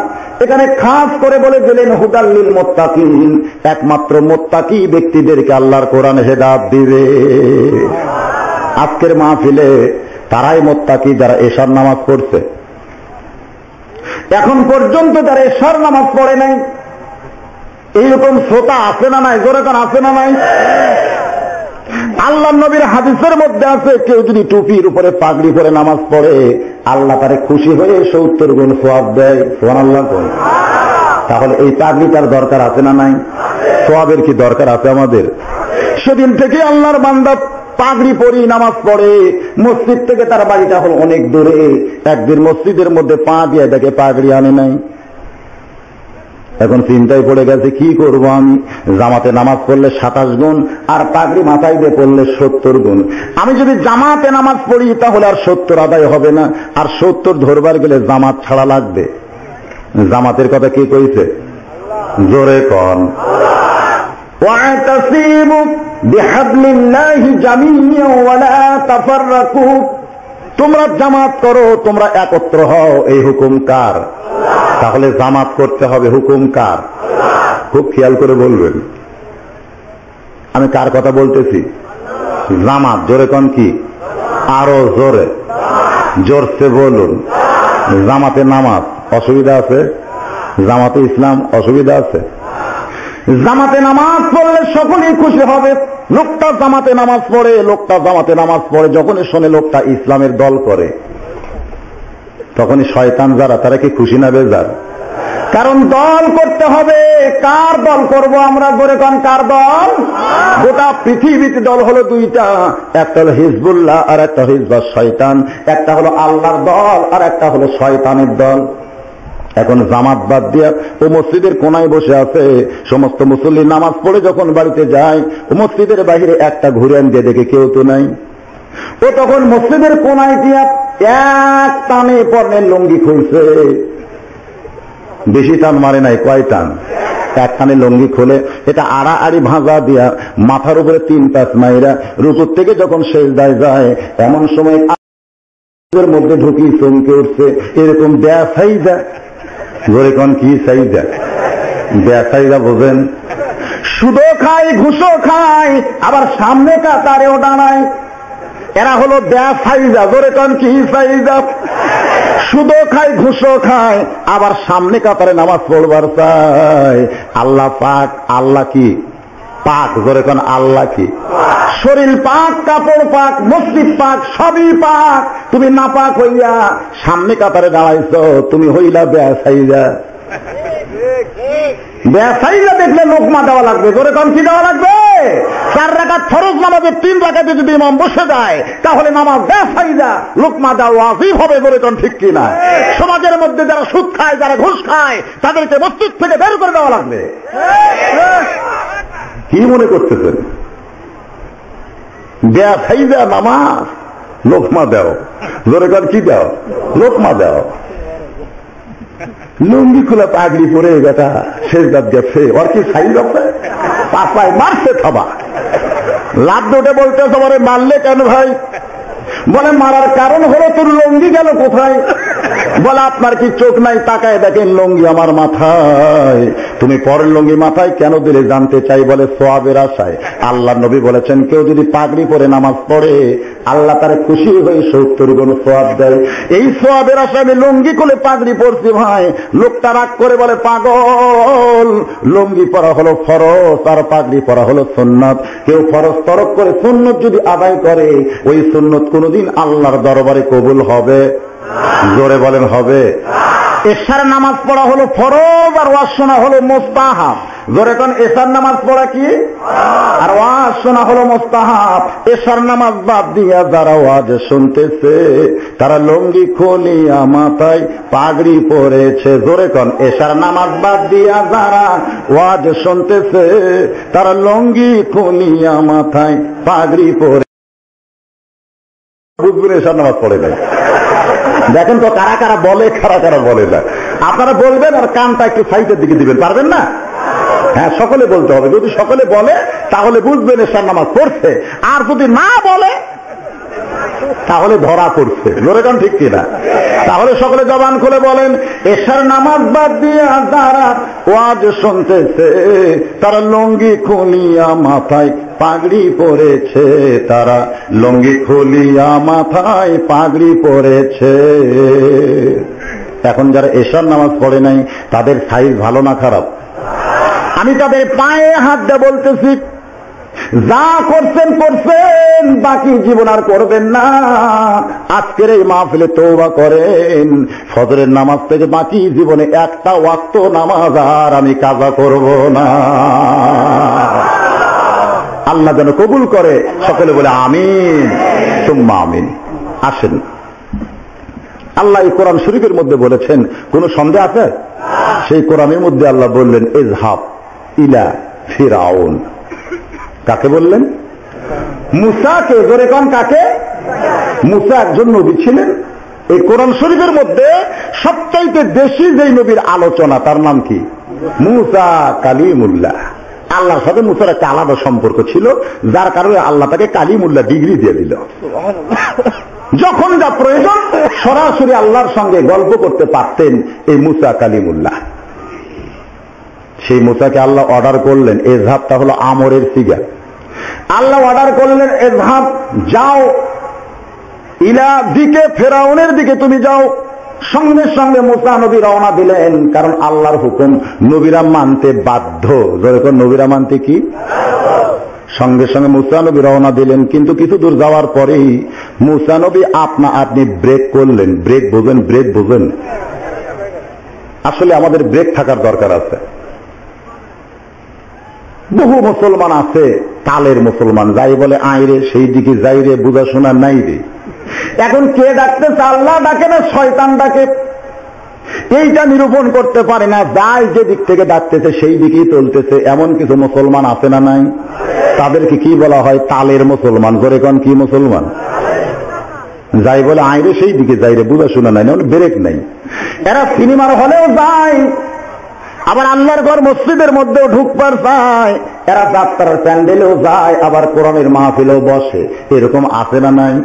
[SPEAKER 2] এখানে খাস করে বলে দিলেন হুদাল লিল মুত্তাকিন, একমাত্র মুত্তাকি ব্যক্তিদেরকে আল্লাহর কোরআন হেদায়েত দিবে। আজকের মাহফিলে তারাই মুত্তাকি যারা এশার নামাজ পড়ছে। এখন পর্যন্ত যারা এশার নামাজ পড়ে নাই, এইরকম শ্রোতা আছে না নাই? জোরে কোন আছে না নাই? আল্লাহ নবীর হাদিসের মধ্যে আছে, কেউ যদি টুপির উপরে পাগড়ি পরে নামাজ পড়ে, আল্লাহ তারে খুশি হয়ে 70 গুণ সওয়াব দেয়। সুবহানাল্লাহ। তাহলে এই পাগড়িটার দরকার আছে না নাই? সওয়াবের কি দরকার আছে আমাদের? সেদিন থেকে আল্লাহর বান্দা পাগড়ি পরি নামাজ পড়ে। মসজিদ থেকে তার বাড়িটা হল অনেক দূরে। একদিন মসজিদের মধ্যে পা দিয়ে দেখে পাগড়ি আনে নাই। এখন চিন্তায় পড়ে গেছে, কি করব আমি? জামাতে নামাজ পড়লে 27 গুণ, আর পাগড়ি মাথায় দিয়ে পড়লে 70 গুণ। আমি যদি জামাতে নামাজ পড়ি তাহলে আর 70 আদায় হবে না, আর 70 ধরবার গেলে জামাত ছাড়া লাগবে। জামাতের কথা কে কইছে? জোরে কন। ওয়াতাসিমু বিহাবলিল্লাহি জামিআন ওয়া লা তাফাররাকু। তোমরা জামাত করো, তোমরা একত্র হও। এই হুকুম কার? তাহলে জামাত করতে হবে, হুকুম কার? খুব খেয়াল করে বলবেন। আমি কার কথা বলতেছি? জামাত। জোরে কোন কি? আরো জোরে, জোরসে বলুন। জামাতে নামাজ অসুবিধা আছে? জামাতে ইসলাম অসুবিধা আছে? জামাতে নামাজ পড়লে সকলেই খুশি হবে। লোকটা জামাতে নামাজ পড়ে, লোকটা জামাতে নামাজ পড়ে যখনই শোনে লোকটা ইসলামের দল করে, তখনই শয়তান যারা, তারা কি খুশি না বেজার? কারণ দল করতে হবে। কার দল করব আমরা? বলে কোন কার দল? গোটা পৃথিবীতে দল হলো দুইটা, একটা হলো হিজবুল্লাহ আর একটা হিজবুস শয়তান। একটা হলো আল্লাহর দল আর একটা হলো শয়তানের দল। এখন জামাত বাদ দিয়া ও মসজিদের কোনায় বসে আছে। সমস্ত মুসল্লি নামাজ পড়ে যখন বাড়িতে যায়, ও মসজিদের বাইরে একটা ঘুরেন দিয়ে দেখে কেউ তো নাই। ও তখন মসজিদের কোনায় দিয়া এক টানে পর্নের লুঙ্গি খুলছে। বেশি টান মারে নাই, কয় টান? এক টানে লুঙ্গি খুলে এটা আড়াআড়ি ভাঁজা দিয়া মাথার উপরে 3 পাঁচ মাইরা রুকুর থেকে যখন সেজদায় যায়, এমন সময় মধ্যে ঢুকি চমকে উঠছে। এরকম বেসাইজা। জোরে কোন কি সাইজা? বেসাইজা বোঝেন? সুদও খায়, ঘুষও খায়, আবার সামনে কাতারেও দাঁড়ায়। এরা হলো বেসাইজা। জোরে কোন কি সাইজা? সুদও খায়, ঘুষও খায়, আবার সামনে কাতারে নামাজ পড়বার চায়। আল্লাহ পাক। আল্লাহ কি? পাক। জোরে কোন আল্লাহ কি? শরীর পাক, কাপড় পাক, মসজিদ পাক, সবই পাক। তুমি না পাক হইয়া সামনে কাতারে দাঁড়াইছো, তুমি হইলা বেসাইজা। বেসাইজা দেখলে লোকমা দেওয়া লাগবে। জোরে কোন কি দেওয়া লাগবে? 4 রাকাত ফরজ নামাজে 3 রাকাতে যদি ইমাম বসে যায়, তাহলে নামাজ বেসাইজা, লোকমা দেওয়া ওয়াজিব হবে। জোরে কোন ঠিক কি না? সমাজের মধ্যে যারা সুদ খায়, যারা ঘুষ খায়, তাদেরকে মসজিদ থেকে বের করে দেওয়া লাগবে। কি মনে করতেছেন? বেসাইজা নামাজ, লোকমা দাও। জোরে কর কি দাও? লোকমা দাও। লুঙ্গি খোলা পাগড়ি পরে বেটা সেজদাত গেছে, ওর কি সাইজ আছে? পাপায় মারছে থাবা। লাভ দোটে বলতে সবারে মারলে কেন ভাই? বলে মারার কারণ হলো তোর লুঙ্গি গেল কোথায়? বলে আপনার কি চোখ নাই? তাকায় দেখেন লুঙ্গি আমার মাথায়। তুমি পরের লুঙ্গি মাথায় কেন দিলে জানতে চাই? বলে সোয়াবের আশায়। আল্লাহ নবী বলেছেন কেউ যদি পাগড়ি পরে নামাজ পড়ে আল্লাহ তার খুশি হয়ে 70 গুণ সোয়াব দেয়। এই সোয়াবের আশায় আমি লুঙ্গি খুলে পাগড়ি পরছি ভাই। লোকটা রাগ করে বলে পাগল, লুঙ্গি পরা হলো ফরজ আর পাগড়ি পরা হলো সুন্নাত। কেউ ফরজ তরক করে সুন্নত যদি আদায় করে ওই সুন্নত কোনদিন আল্লাহর দরবারে কবুল হবে? জোরে বলেন হবে? এশার নামাজ পড়া হলো ফরজ আর ওয়াজ শোনা হলো মুস্তাহাব। জোরে কোন এশার নামাজ পড়া কি আর ওয়াজ শোনা হলো মুস্তাহাব। এশার নামাজ বাদ দিয়া যারা ওয়াজ শুনতেছে তারা লুঙ্গি খুলিয়া মাথায় পাগড়ি পরেছে। জোরে কোন এশার নামাজ বাদ দিয়া যারা ওয়াজ শুনতেছে তারা লুঙ্গি খুলিয়া মাথায় পাগড়ি পরে। বুঝবেন এশার নামাজ পড়ে নাই। দেখেন তো কারা কারা বলে কারা কারা বলে না। আপনারা বলবেন আর কানটা একটু সাইডের দিকে দিবেন, পারবেন না? হ্যাঁ, সকলে বলতে হবে। যদি সকলে বলে তাহলে বুঝবেন এশার নামাজ পড়ছে, আর যদি না বলে তাহলে ধরা পড়ছে। লোরেগান ঠিক কিনা? তাহলে সকলে জবান খুলে বলেন এশার নামাজ বাদ দিয়া যারা ওয়াজ শুনতেছে তারা লুঙ্গি খুলিয়া মাথায় পাগড়ি পরেছে, তারা লুঙ্গি খুলিয়া মাথায় পাগড়ি পরেছে। এখন যারা এশার নামাজ পড়ে নাই তাদের সাইজ ভালো না খারাপ? আমি তাদের পায়ে হাত দিয়ে বলতেছি যা করছেন করছেন, বাকি জীবন আর করবেন না। আজকের এই মাহফিলে তওবা করেন, ফজরের নামাজ থেকে বাকি জীবনে একটা ওয়াক্ত নামাজ আর আমি কাজা করব না। আল্লাহ যেন কবুল করে। সকলে বলে আমিন সুম্মা আমিন। আসেন, আল্লাহ এই কোরআন শরীফের মধ্যে বলেছেন, কোন সন্দেহ আছে? সেই কোরআনের মধ্যে আল্লাহ বললেন ইযহাব ইলা ফিরাউন। কাকে বললেন? মুসাকে। জোরে কোন কাকে? মুসা একজন নবী ছিলেন। এই কোরআন শরীফের মধ্যে সবচাইতে বেশি যেই নবীর আলোচনা তার নাম কি? মুসা কালিমুল্লাহ। আল্লাহর সাথে মুসার একটা আলাদা সম্পর্ক ছিল, যার কারণে আল্লাহ তাকে কালিমুল্লাহ ডিগ্রি দিয়ে দিল। যখন যা প্রয়োজন সরাসরি আল্লাহর সঙ্গে গল্প করতে পারতেন এই মুসা কালিমুল্লাহ। সেই মুসাকে আল্লাহ অর্ডার করলেন, এজহাবটা হলো আমরের সিগা। আল্লাহ অর্ডার করলেন এজহাব, যাও ইলা দিকে ফেরাউনের দিকে তুমি যাও। সঙ্গে সঙ্গে মুসা নবী রওনা দিলেন, কারণ আল্লাহর হুকুম নবীরা মানতে বাধ্য। যেরকম নবীরা মানতে কি? সঙ্গে সঙ্গে মুসা নবী রওনা দিলেন। কিন্তু কিছু দূর যাওয়ার পরেই মুসা নবী আপনি ব্রেক করলেন। ব্রেক বোঝেন? ব্রেক বোঝেন? আসলে আমাদের ব্রেক থাকার দরকার আছে। বহু মুসলমান আছে কালের মুসলমান, যাই বলে আইরে সেই দিকে যাই রে, বুঝা শোনা নাই রে। এখন কে ডাকতেছে? আল্লাহ ডাকে না শয়তান ডাকে? এইটা নিরূপণ করতে পারে না। যাই যে দিক থেকে ডাকতেছে সেই দিকেই চলতেছে। এমন কিছু মুসলমান আছে না নাই? তাদেরকে কি বলা হয়? তালের মুসলমান। করে কোন কি মুসলমান? যাই বলে আইরে সেই দিকে যাই রে, বুঝা শোনা নাই, ব্রেক নাই। এরা সিনেমার হলেও যায়, আবার আল্লাহর ঘর মসজিদের মধ্যেও ঢুকবার চায়। এরা যাত্রার প্যান্ডেলেও যায়, আবার কোরআনের মাহফিলেও বসে। এরকম আছে না নাই?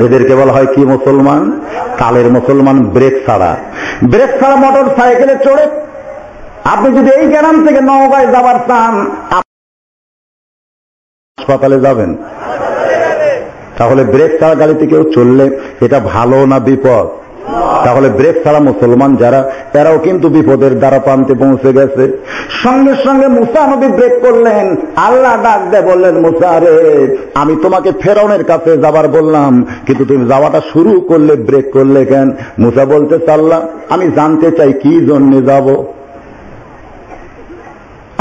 [SPEAKER 2] এদেরকে বলা হয় কি মুসলমান? কালের মুসলমান। ব্রেক ছাড়া মোটর সাইকেলে চড়ে আপনি যদি এই গ্রাম থেকে নওগাঁয় যাবার চান, হাসপাতালে যাবেন, তাহলে ব্রেক ছাড়া গাড়িতে কেউ চললে এটা ভালো না বিপদ? তাহলে ব্রেক ছাড়া মুসলমান যারা, এরাও কিন্তু বিপদের দ্বারা প্রান্তে পৌঁছে গেছে। সঙ্গে সঙ্গে মুসা নবী ব্রেক করলেন। আল্লাহ ডাক দিয়ে বললেন, মুসা রে, আমি তোমাকে ফেরাউনের কাছে যাবার বললাম, কিন্তু তুমি যাওয়াটা শুরু করলে, ব্রেক করলে কেন? মুসা বলতে আল্লাহ, আমি জানতে চাই কি জন্য যাব।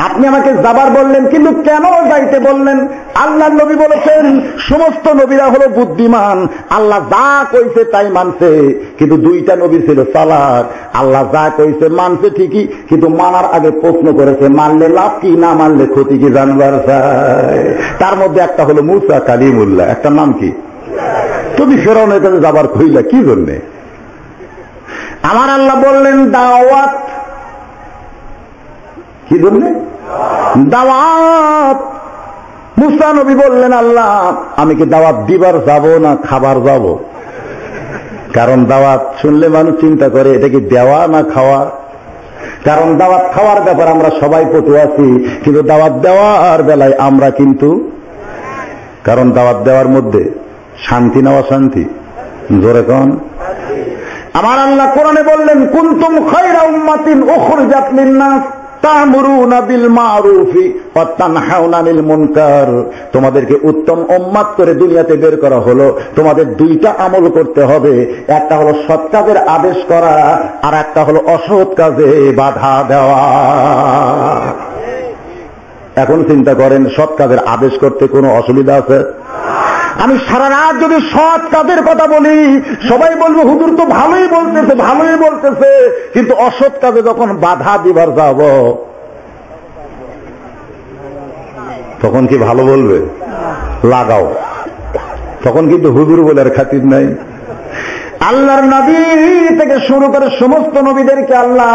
[SPEAKER 2] আপনি আমাকে যাবার বললেন, কিন্তু কেন যাইতে বললেন? আল্লাহ নবী বলেছেন সমস্ত নবীরা হলো বুদ্ধিমান, আল্লাহ যা কইছে তাই মানছে। কিন্তু দুইটা নবী ছিল চালাক। আল্লাহ যা কইছে মানছে ঠিকই, কিন্তু মানার আগে প্রশ্ন করেছে মানলে লাভ কি, না মানলে ক্ষতি কি জানবার চায়। তার মধ্যে একটা হলো মুসা কালিমুল্লাহ। একটা নাম কি? তুমি ফেরাউনের কাছে যাবার কইলা কি জন্যে? আমার আল্লাহ বললেন দাওয়াত। কি জন্য? দাওয়াত। মুসা নবী বললেন, আল্লাহ আমি কি দাওয়াত দিবার যাব না খাবার যাব? কারণ দাওয়াত শুনলে মানুষ চিন্তা করে এটা কি দেওয়া না খাওয়া। কারণ দাওয়াত খাওয়ার ব্যাপার আমরা সবাই পটু আছি, কিন্তু দাওয়াত দেওয়ার বেলায় আমরা কিন্তু, কারণ দাওয়াত দেওয়ার মধ্যে শান্তি না অশান্তি, জোরে কোন। আমার আল্লাহ কোরআনে বললেন, কুনতুম খায়রা উম্মাতিন উখরিজাত লিন-নাস তা'মুরুনা বিল মা'রুফি ওয়া তানহাউনা আনিল মুনকার। তোমাদেরকে উত্তম উম্মত করে দুনিয়াতে বের করা হলো, তোমাদের দুইটা আমল করতে হবে, একটা হলো সৎ কাজের আদেশ করা, আর একটা হলো অসৎ কাজে বাধা দেওয়া। এখন চিন্তা করেন, সৎ কাজের আদেশ করতে কোনো অসুবিধা আছে? আমি সারা রাত যদি সৎ কাজের কথা বলি, সবাই বলবো হুজুর তো ভালোই বলতেছে, ভালোই বলতেছে, কিন্তু অসৎ কাজে যখন বাধা দিবার যাব, তখন কি ভালো বলবে? লাগাও। তখন কিন্তু হুজুর বলে আর খাতির নাই। আল্লাহর নবী থেকে শুরু করে সমস্ত নবীদেরকে আল্লাহ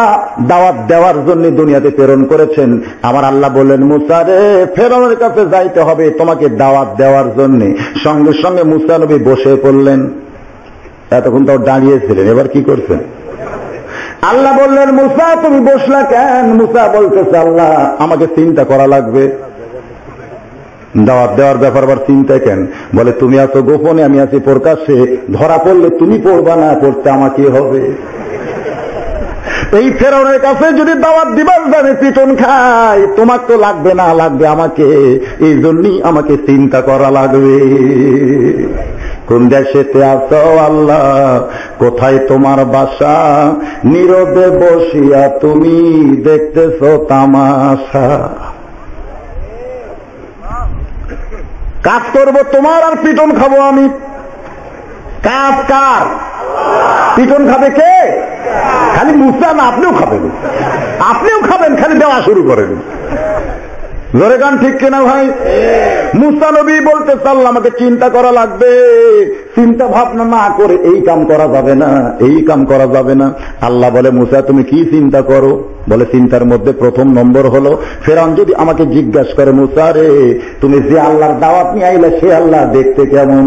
[SPEAKER 2] দাওয়াত দেওয়ার জন্য দুনিয়াতে প্রেরণ করেছেন। আমার আল্লাহ বললেন, মুসা রে, ফেরাউনের কাছে যাইতে হবে তোমাকে দাওয়াত দেওয়ার জন্য। সঙ্গে সঙ্গে মুসা নবী বসে পড়লেন। এতক্ষণ তাও দাঁড়িয়েছিলেন, এবার কি করছেন? আল্লাহ বললেন, মুসা তুমি বসলা কেন? মুসা বলতেছে, আল্লাহ আমাকে চিন্তা করা লাগবে। দাওয়াত দেওয়ার ব্যাপার আবার চিন্তা কেন? বলে, তুমি আছো গোপনে, আমি আছি প্রকাশ্যে, ধরা পড়লে তুমি পড়বা না, পড়তে আমাকে হবে। এই ফেরাউনের কাছে যদি দাওয়াত দিবার জানে পিটন খাই, তোমার তো লাগবে না, লাগবে আমাকে। এই জন্যই আমাকে চিন্তা করা লাগবে। কোন দেশেতে আছো আল্লাহ, কোথায় তোমার বাসা? নীরবে বসিয়া তুমি দেখতেছো তামাশা। কাজ করবো তোমার, আর পিটন খাবো আমি। কাজ কার? পিটন খাবে কে? খালি মুসা না, আপনিও খাবেন, আপনিও খাবেন, খালি দেওয়া শুরু করেন। জোরে গান ঠিক কিনা ভাই? মুসা নবী বলতে আল্লাহ আমাকে চিন্তা করা লাগবে। চিন্তা ভাবনা না করে এই কাম করা যাবে না, এই কাম করা যাবে না। আল্লাহ বলে, মুসা তুমি কি চিন্তা করো? বলে, চিন্তার মধ্যে প্রথম নম্বর হলো, ফেরাউন যদি আমাকে জিজ্ঞাসা করে, মুসা রে তুমি যে আল্লাহর দাওয়াত নিয়ে আইলে সে আল্লাহ দেখতে কেমন?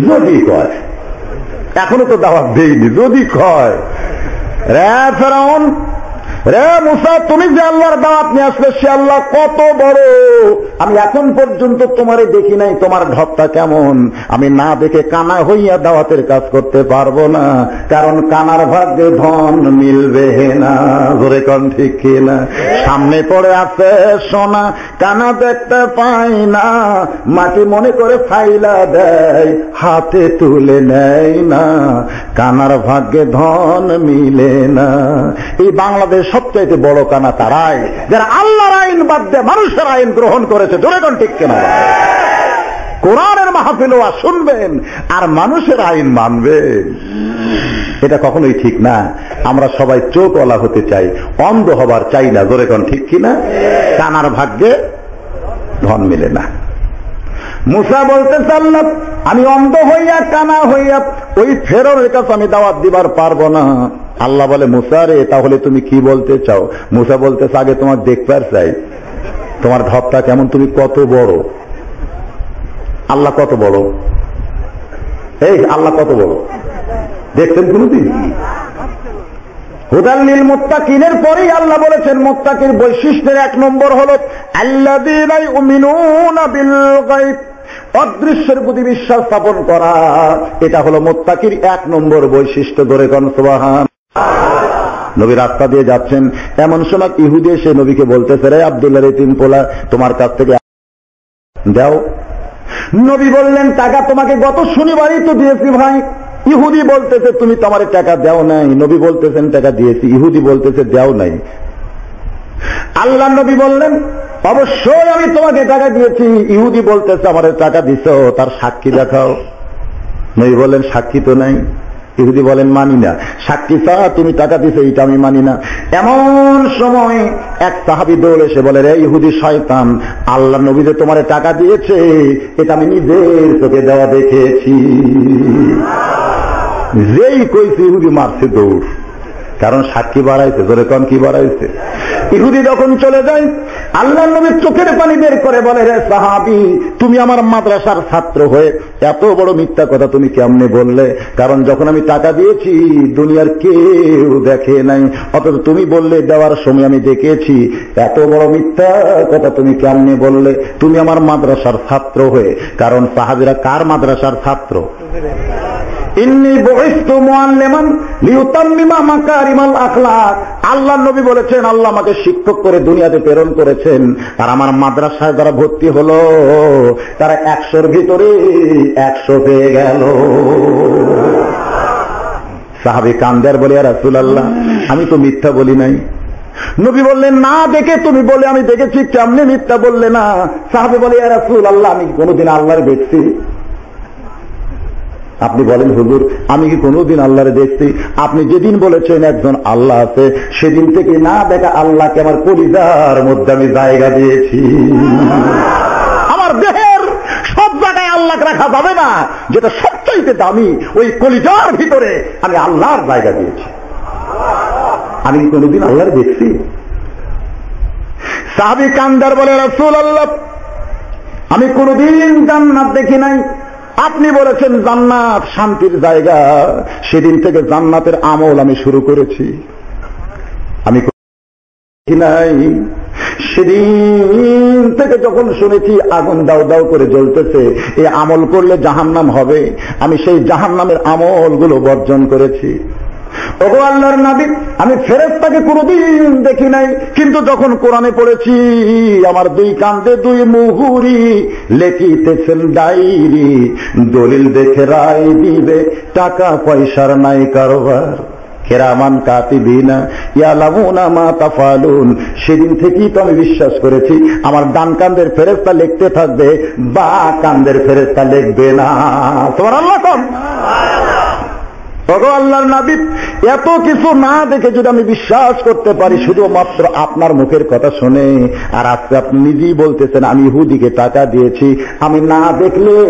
[SPEAKER 2] যদি কয়, এখনো তো দাওয়াত দেইনি, যদি কয়, রে ফেরাউন, রে মুসা তুমি যে আল্লাহর দাওয়াত নিয়ে আসলে সে আল্লাহ কত বড়, আমি এখন পর্যন্ত তোমারে দেখি নাই, তোমার ঢপটা কেমন? আমি না দেখে কানা হইয়া দাওয়াতের কাজ করতে পারবো না, কারণ কানার ভাগ্যে ধন মিলবে না। জোরে কোন ঠিক কিনা? সামনে পড়ে আছে সোনা, কানা দেখতে পাই না, মাটি মনে করে ফাইলা দেয়, হাতে তুলে নেয় না, কানার ভাগ্যে ধন মিলে না। এই বাংলাদেশ সবচাইতে বড় কানা তারাই যারা আল্লাহর আইন বাদ দিয়ে মানুষের আইন গ্রহণ করেছে। জোরে কোন ঠিক কিনা? কোরআনের মাহফিলও শুনবেন আর মানুষের আইন মানবেন, এটা কখনোই ঠিক না। আমরা সবাই চোখওয়ালা হতে চাই, অন্ধ হবার চাই না। জোরে কোন ঠিক কিনা? কানার ভাগ্যে ধন মিলে না। মুসা বলতে চাল্লাম, আমি অন্ধ হইয়া কানা হইয়া ওই ফেরাউনের কাছে আমি দাওয়াত দিবার পারবো না। আল্লাহ বলে, মুসা রে তাহলে তুমি কি বলতে চাও? মুসা বলতেছে, আগে তোমার দেখবার চাই, তোমার ঢপটা কেমন, তুমি কত বড়। আল্লাহ কত বড়? এই আল্লাহ কত বড় দেখছেন কোনদিন? হুদাল লিল মুত্তাকিনের পরেই আল্লাহ বলেছেন মুত্তাকির বৈশিষ্ট্যের এক নম্বর হল আল্লাযীনা ইউমিনুনা বিল গায়ব, অদৃশ্যের প্রতি বিশ্বাস স্থাপন করা। এটা হলো মুত্তাকির এক নম্বর বৈশিষ্ট্য। ধরে কোন সুবহান। নবী রাস্তা দিয়ে যাচ্ছেন, এমন সময় ইহুদি এসে নবীকে বলতেছে, রে আব্দুল্লাহর এতিম পোলা তোমার কাছ থেকে দাও। নবী বললেন, টাকা তোমাকে গত শনিবারই তো দিয়েছি ভাই। ইহুদি বলতেছে, তুমি তো আমার টাকা দেও নাই। নবী বলতেছেন, টাকা দিয়েছি। ইহুদি বলতেছে, দেও নাই। আল্লাহ নবী বললেন, অবশ্যই আমি তোমাকে টাকা দিয়েছি। ইহুদি বলতেছে, আমার টাকা দিছো, তার সাক্ষী দেখাও। নবী বললেন, সাক্ষী তো নাই। ইহুদি বলেন, মানি না। সাক্ষী ছাড়া তুমি টাকা দিছো, এটা আমি মানি না। এমন সময় এক সাহাবী দৌড়ে এসে বলে, রে ইহুদি শয়তান, আল্লাহ নবী যে তোমার টাকা দিয়েছে এটা আমি নিজের চোখে দেওয়া দেখেছি। যেই কইছে ইহুদি মারছে দৌড়। কারণ সাক্ষী বাড়াইছে, জোরে কোন কি বাড়াইছে? ইহুদি যখন চলে যায়, আল্লাহর নবী চোখের পানি বের করে বলে, রে সাহাবী, তুমি আমার মাদ্রাসার ছাত্র হয়ে এত বড় মিথ্যা কথা তুমি কেমনে বললে? কারণ যখন আমি টাকা দিয়েছি দুনিয়ার কেউ দেখে নাই, অথচ তুমি বললে দেওয়ার সময় আমি দেখেছি। এত বড় মিথ্যা কথা তুমি কেমনে বললে? তুমি আমার মাদ্রাসার ছাত্র হয়ে। কারণ সাহাবীরা কার মাদ্রাসার ছাত্র? ইন্নী বুইসতু মুআল্লিমান লিউতাম্মিমা মাকারিমাল আখলাক। আল্লাহর নবী বলেছেন, আল্লাহ আমাকে শিক্ষক করে দুনিয়াতে প্রেরণ করেছেন। আর আমার মাদ্রাসায় যারা ভর্তি হলো তারা 100-র ভিতরে 100 পেয়ে গেল। সাহাবী কান্দার বলে, ইয়া রাসূলুল্লাহ, আমি তো মিথ্যা বলি নাই। নবী বললেন, না দেখে তুমি বলে আমি দেখেছি, কেমনে মিথ্যা বললে না? সাহাবী বলে, ইয়া রাসূলুল্লাহ, আমি কোনোদিন আল্লাহর দেখছি? আপনি বলেন, হুজুর, আমি কি কোনোদিন আল্লাহরে দেখছি? আপনি যেদিন বলেছেন একজন আল্লাহ আছে, সেদিন থেকে না দেখা আল্লাহকে আমার কলিজার মধ্যে আমি জায়গা দিয়েছি। আমার দেহের সব জায়গায় আল্লাহকে রাখা যাবে না, যেটা সবচাইতে দামি ওই কলিজার ভিতরে আমি আল্লাহর জায়গা দিয়েছি। আমি কি কোনোদিন আল্লাহরে দেখছি? সাহাবী কান্দার বলে, রাসূলুল্লাহ, আমি কোনোদিন জান্নাত দেখি নাই। আপনি বলেছেন জান্নাত শান্তির জায়গা, সেদিন থেকে জান্নাতের আমল আমি শুরু করেছি। আমি দেখি নাই, সেদিন থেকে যখন শুনেছি আগুন দাও দাও করে জ্বলতেছে, এই আমল করলে জাহান্নাম হবে, আমি সেই জাহান্নামের আমলগুলো বর্জন করেছি। ওগো আল্লাহর নবী, আমি ফেরেশতাকে কোনোদিন দেখি নাই, কিন্তু যখন কোরআনে পড়েছি আমার দুই কান্দে দুই মুহুরি লেখিতেছেন ডায়েরি, দলিল দেখে রায় দিবে, টাকা পয়সার নাই কারবার, কিরামান কাতিবিনা ইয়ালামুনা মা তাফালুন। সেদিন থেকেই তো আমি বিশ্বাস করেছি আমার ডান কান্দের ফেরেশতা লিখতে থাকবে, বা কান্দের ফেরেশতা লিখবে না। সুবহানাল্লাহ। কোন ওগো আল্লাহর নবী, এত কিছু না দেখে যদি আমি বিশ্বাস করতে পারি শুধুমাত্র আপনার মুখের কথা শুনে, আর আজকে আপনি নিজেই বলতেছেন আমি ইহুদিকে টাকা দিয়েছি, আমি না দেখলেও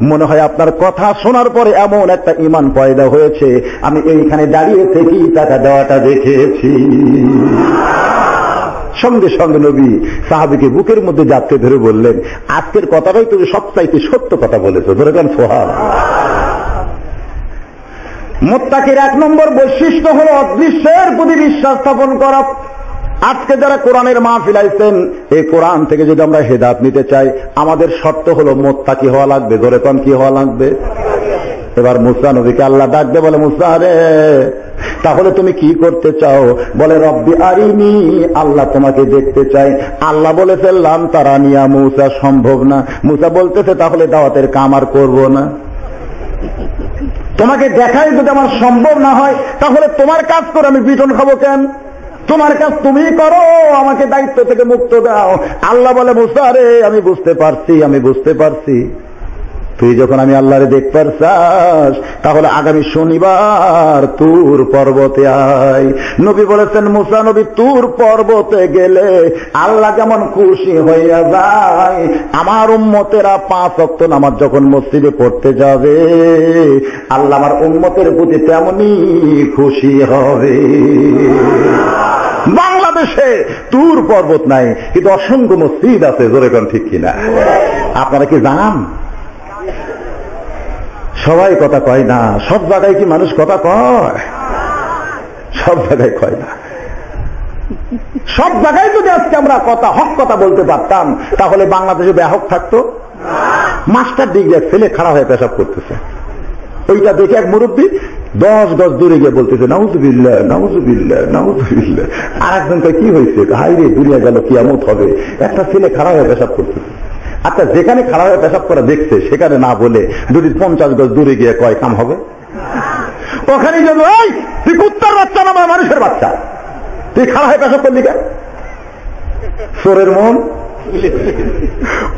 [SPEAKER 2] মনে হয় আপনার কথা শোনার পরে এমন একটা ঈমান পয়দা হয়েছে, আমি এইখানে দাঁড়িয়ে থেকেই টাকা দেওয়াটা দেখেছি। সঙ্গে সঙ্গে নবী সাহাবীকে বুকের মধ্যে জাপটে ধরে বললেন, আজকের কথাটাই তুমি সবচাইতে সত্য কথা বলেছো। ধরে গেল সোহান। মুত্তাকির 1 নম্বর বৈশিষ্ট্য হলো অদৃশ্যের প্রতি বিশ্বাস স্থাপন করা। আজকে যারা কোরআনের মাহফিল আইছেন, এই কোরআন থেকে যদি আমরা হেদায়েত নিতে চাই, আমাদের শর্ত হলো মুত্তাকি হওয়া লাগবে। জোরে কোন কি হওয়া লাগবে? এবার মুসা নবীকে আল্লাহ ডাকবে, বলে, মুসা রে, তাহলে তুমি কি করতে চাও? বলে, রব্বি আরিনি, আল্লাহ তোমাকে দেখতে চাই। আল্লাহ বলে ফেললাম তারানিয়া মুসা, সম্ভব না। মুসা বলতেছে, তাহলে দাওয়াতের কাম আর করবো না। তোমাকে দেখাই যদি আমার সম্ভব না হয়, তাহলে তোমার কাজ করে আমি বিটন খাবো কেন? তোমার কাজ তুমি করো, আমাকে দায়িত্ব থেকে মুক্ত দাও। আল্লাহ বলে, মুসা রে, আমি বুঝতে পারছি। তুই যখন আমি আল্লাহরে দেখতে চাস, তাহলে আগামী শনিবার তুর পর্বতে আয়। নবী বলেছেন, মুসা নবী তুর পর্বতে গেলে আল্লাহ যেমন খুশি হইয়া যায়, আমার উম্মতেরা 5 ওয়াক্ত নামাজ যখন মসজিদে পড়তে যাবে, আল্লাহ আমার উম্মতের প্রতি তেমনি খুশি হবে। বাংলাদেশে তুর পর্বত নাই, কিন্তু অসংখ্য মসজিদ আছে। জোরে কোন ঠিক কিনা? আপনারা কি জানান? সবাই কথা কয় না। সব জায়গায় কি মানুষ কথা কয়? সব জায়গায় কয় না। সব জায়গায় যদি আজকে আমরা হক কথা বলতে পারতাম, তাহলে বাংলাদেশে ব্যাহক থাকতো। মাস্টার ডিগ্রি এক ছেলে খাড়া হয়ে পেশাব করতেছে, ওইটা দেখে এক মুরব্বী 10 গজ দূরে গিয়ে বলতেছে, নাউজুবিল্লাহ নাউজুবিল্লাহ নাউজুবিল্লাহ। আর একজন কি হয়েছে? হাই রে, দুনিয়া গেল, কিয়ামত হবে। একটা ছেলে খাড়া হয়ে পেশাব করতেছে। আচ্ছা, যেখানে খাড়া হয়ে পেশাব করা দেখছে সেখানে না বলে যদি 50 গজ দূরে গিয়ে কয়, কাম হবে? ওখানে যদি, ওই তুই কুত্তার বাচ্চা না মানুষের বাচ্চা, তুই খাড়া হয়ে পেশাব করলি কেন? চোরের মন।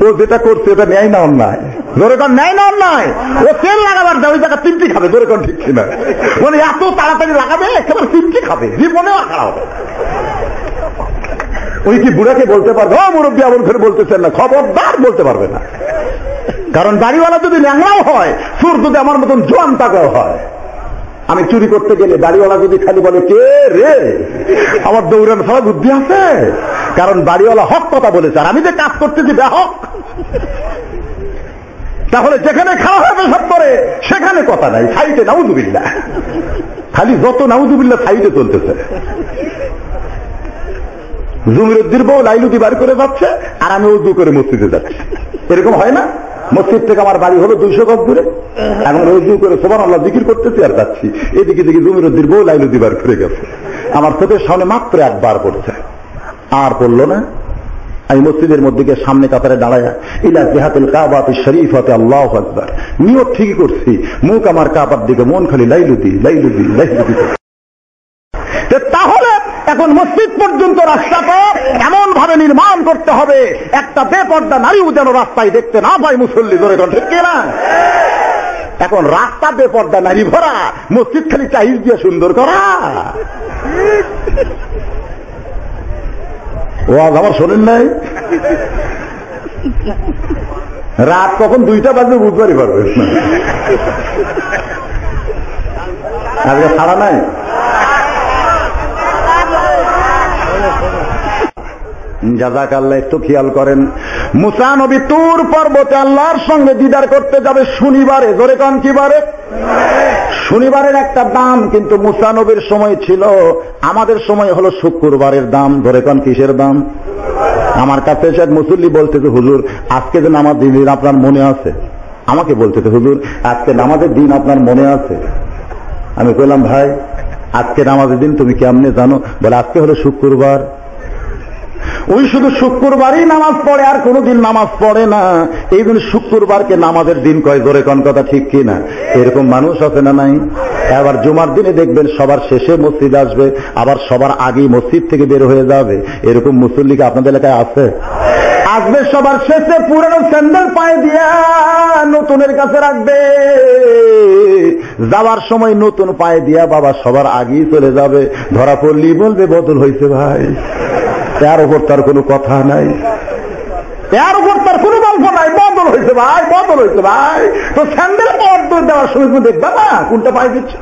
[SPEAKER 2] ও যেটা করছে ওটা ন্যায় না অন্যায়? জোরে কোন ন্যায় না অন্যায়? ও তেল লাগাবার দেয়, ওই জায়গা 3টি খাবে। জোরে কোন ঠিক কিনা? মানে এত তাড়াতাড়ি লাগাবে, একেবারে 3টি খাবে, জীবনেও খাড়া হবে। ওই কি বুড়াকে বলতে পারবে, ও মুরব্বী এমন করে বলতেছেন না? খবরদার বলতে পারবে না। কারণ দাড়িওয়ালা যদি ল্যাংড়াও হয়, সুর যদি আমার মতন জোয়ান তাকাও হয়, আমি চুরি করতে গেলে বাড়িওয়ালা যদি খালি বলে কে রে, আমার দৌড়ানো ছাড়া বুদ্ধি আছে, কারণ বাড়িওয়ালা হক কথা বলেছে আর আমি যে কাজ করতেছি বেহক। তাহলে যেখানে খাওয়া হয় পেশাব করে সেখানে কথা নাই, সাইডে নাউজুবিল্লাহ, খালি যত নাউজুবিল্লাহ সাইডে চলতেছে। জমিরুদ্দির বউ লাইলুদি বার করে যাচ্ছে আর আমি উজু করে মসজিদে যাচ্ছি, এরকম হয় না? মসজিদ থেকে আমার বাড়ি হলো 200 গজ দূরে, এখন উজু করে সুবহানাল্লাহ জিকির করতেছি আর যাচ্ছি, এদিকে দিকে জমিরুদ্দির বউ লাইলুদি বার করে গেছে, আমার চোখের সামনে মাত্র একবার পড়ছে, আর পড়লো না। আমি মসজিদের মধ্যে গিয়ে সামনে কাতারে দাঁড়ায় ইলা জিহাতুল কাবাতুশ শরীফাতে আল্লাহু আকবার, নিয়ত ঠিকই করছি, মুখ আমার কাবার দিকে, মন খালি লাইলুদি লাইলুদি লাইলুদি। তাহলে এখন মসজিদ পর্যন্ত রাস্তাটা এমন ভাবে নির্মাণ করতে হবে একটা বেপর্দা নারীও যেন রাস্তায় দেখতে না পায় মুসল্লি, ধরে ঠিক না? এখন রাস্তা বেপর্দা নারী ভরা, মসজিদ খালি চাহিজ দিয়ে সুন্দর করা। ও আজ আমার শোনেন নাই? রাত কখন 2টা বাজবে বুঝবারই পারবে আজকে ছাড়া নাই। জাযাকাল্লাহ, একটু খেয়াল করেন, মুসা নবী তুর পর্বতে আল্লাহর সঙ্গে দিদার করতে যাবে শনিবারে, জোরে কান কি বারে? শনিবারের একটা দাম, কিন্তু মুসা নবীর সময় ছিল, আমাদের সময় হলো শুক্রবারের দাম, জোরে কান কিসের দাম? আমার কাছে এসে মুসল্লি বলতেছে হুজুর আজকে যে নামাজ দিন আপনার মনে আছে? আমাকে বলতেছে হুজুর আজকে নামাজের দিন আপনার মনে আছে? আমি বললাম ভাই আজকে নামাজের দিন তুমি কেমনে জানো? বলে আজকে হলো শুক্রবার। ওই শুধু শুক্রবারই নামাজ পড়ে আর কোনদিন নামাজ পড়ে না, এই দিন শুক্রবারকে নামাজের দিন কয়, জোরে কোন কথা ঠিক কিনা? এরকম মানুষ আছে না নাই? আবার জুমার দিনে দেখবেন সবার শেষে মসজিদ আসবে, আবার সবার আগেই মসজিদ থেকে বের হয়ে যাবে, এরকম মুসল্লি কি আপনাদের এলাকায় আছে? আসবে সবার শেষে, পুরানো স্যান্ডেল পায়ে দিয়া নতুনের কাছে রাখবে, যাওয়ার সময় নতুন পায়ে দিয়া বাবা সবার আগেই চলে যাবে, ধরা পড়লি বলবে বদল হয়েছে ভাই, এর উপর তার কোনো কথা নাই, এর উপর তার কোনো গল্প নাই, বদল হয়েছে ভাই, বদল হয়েছে ভাই। তো স্যান্ডেল অর্ডার দেওয়ার সময় তুমি দেখবা না কোনটা পায়ে দিচ্ছে?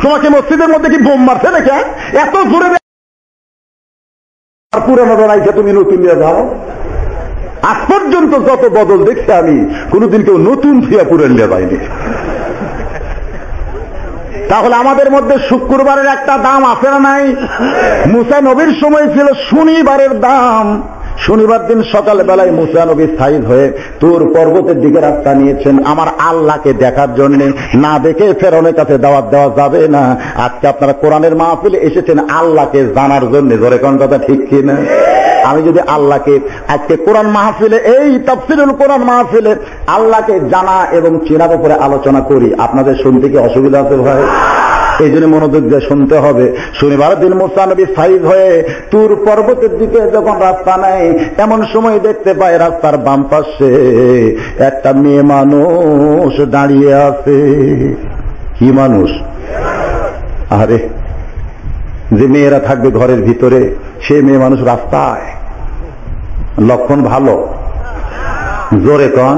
[SPEAKER 2] তোমাকে মসজিদের মধ্যে কি বোম মারছে দেখে এত জোরে পুরানো রাইছে তুমি নতুন নিয়ে যাও? আজ পর্যন্ত যত বদল দেখছি আমি, কোনদিন কেউ নতুন ফিয়া পুরান নিয়ে যায়নি। তাহলে আমাদের মধ্যে শুক্রবারের একটা দাম আছে না নাই? মুসা নবীর সময় ছিল শনিবারের দাম। শনিবার দিন সকাল বেলায় মুসা নবী সাইদ হয়ে তুর পর্বতের দিকে রাস্তা নিয়েছেন আমার আল্লাহকে দেখার জন্য, না দেখে ফেরাউনের কাছে দাওয়াত দেওয়া যাবে না। আজকে আপনারা কোরআনের মাহফিলে এসেছেন আল্লাহকে জানার জন্য, ধরে কোন কথা ঠিক কিনা? আমি যদি আল্লাহকে আজকে কোরআন মাহফিলে, এই তাফসীরুল কোরআন মাহফিলে আল্লাহকে জানা এবং চেনার উপরে আলোচনা করি, আপনাদের শুনতে কি অসুবিধা আছে ভাই? এই জন্য মনোযোগ দিয়ে শুনতে হবে। শনিবার দিন মুসা নবী সাইদ হয়ে তুর পর্বতের দিকে যখন রাস্তা নেয়, এমন সময় দেখতে পায় রাস্তার বাম পাশে একটা মেয়ে মানুষ দাঁড়িয়ে আছে। কি মানুষ? আরে যে মেয়েরা থাকবে ঘরের ভিতরে, সে মেয়ে মানুষ রাস্তায়, লক্ষণ ভালো, জোরে কন।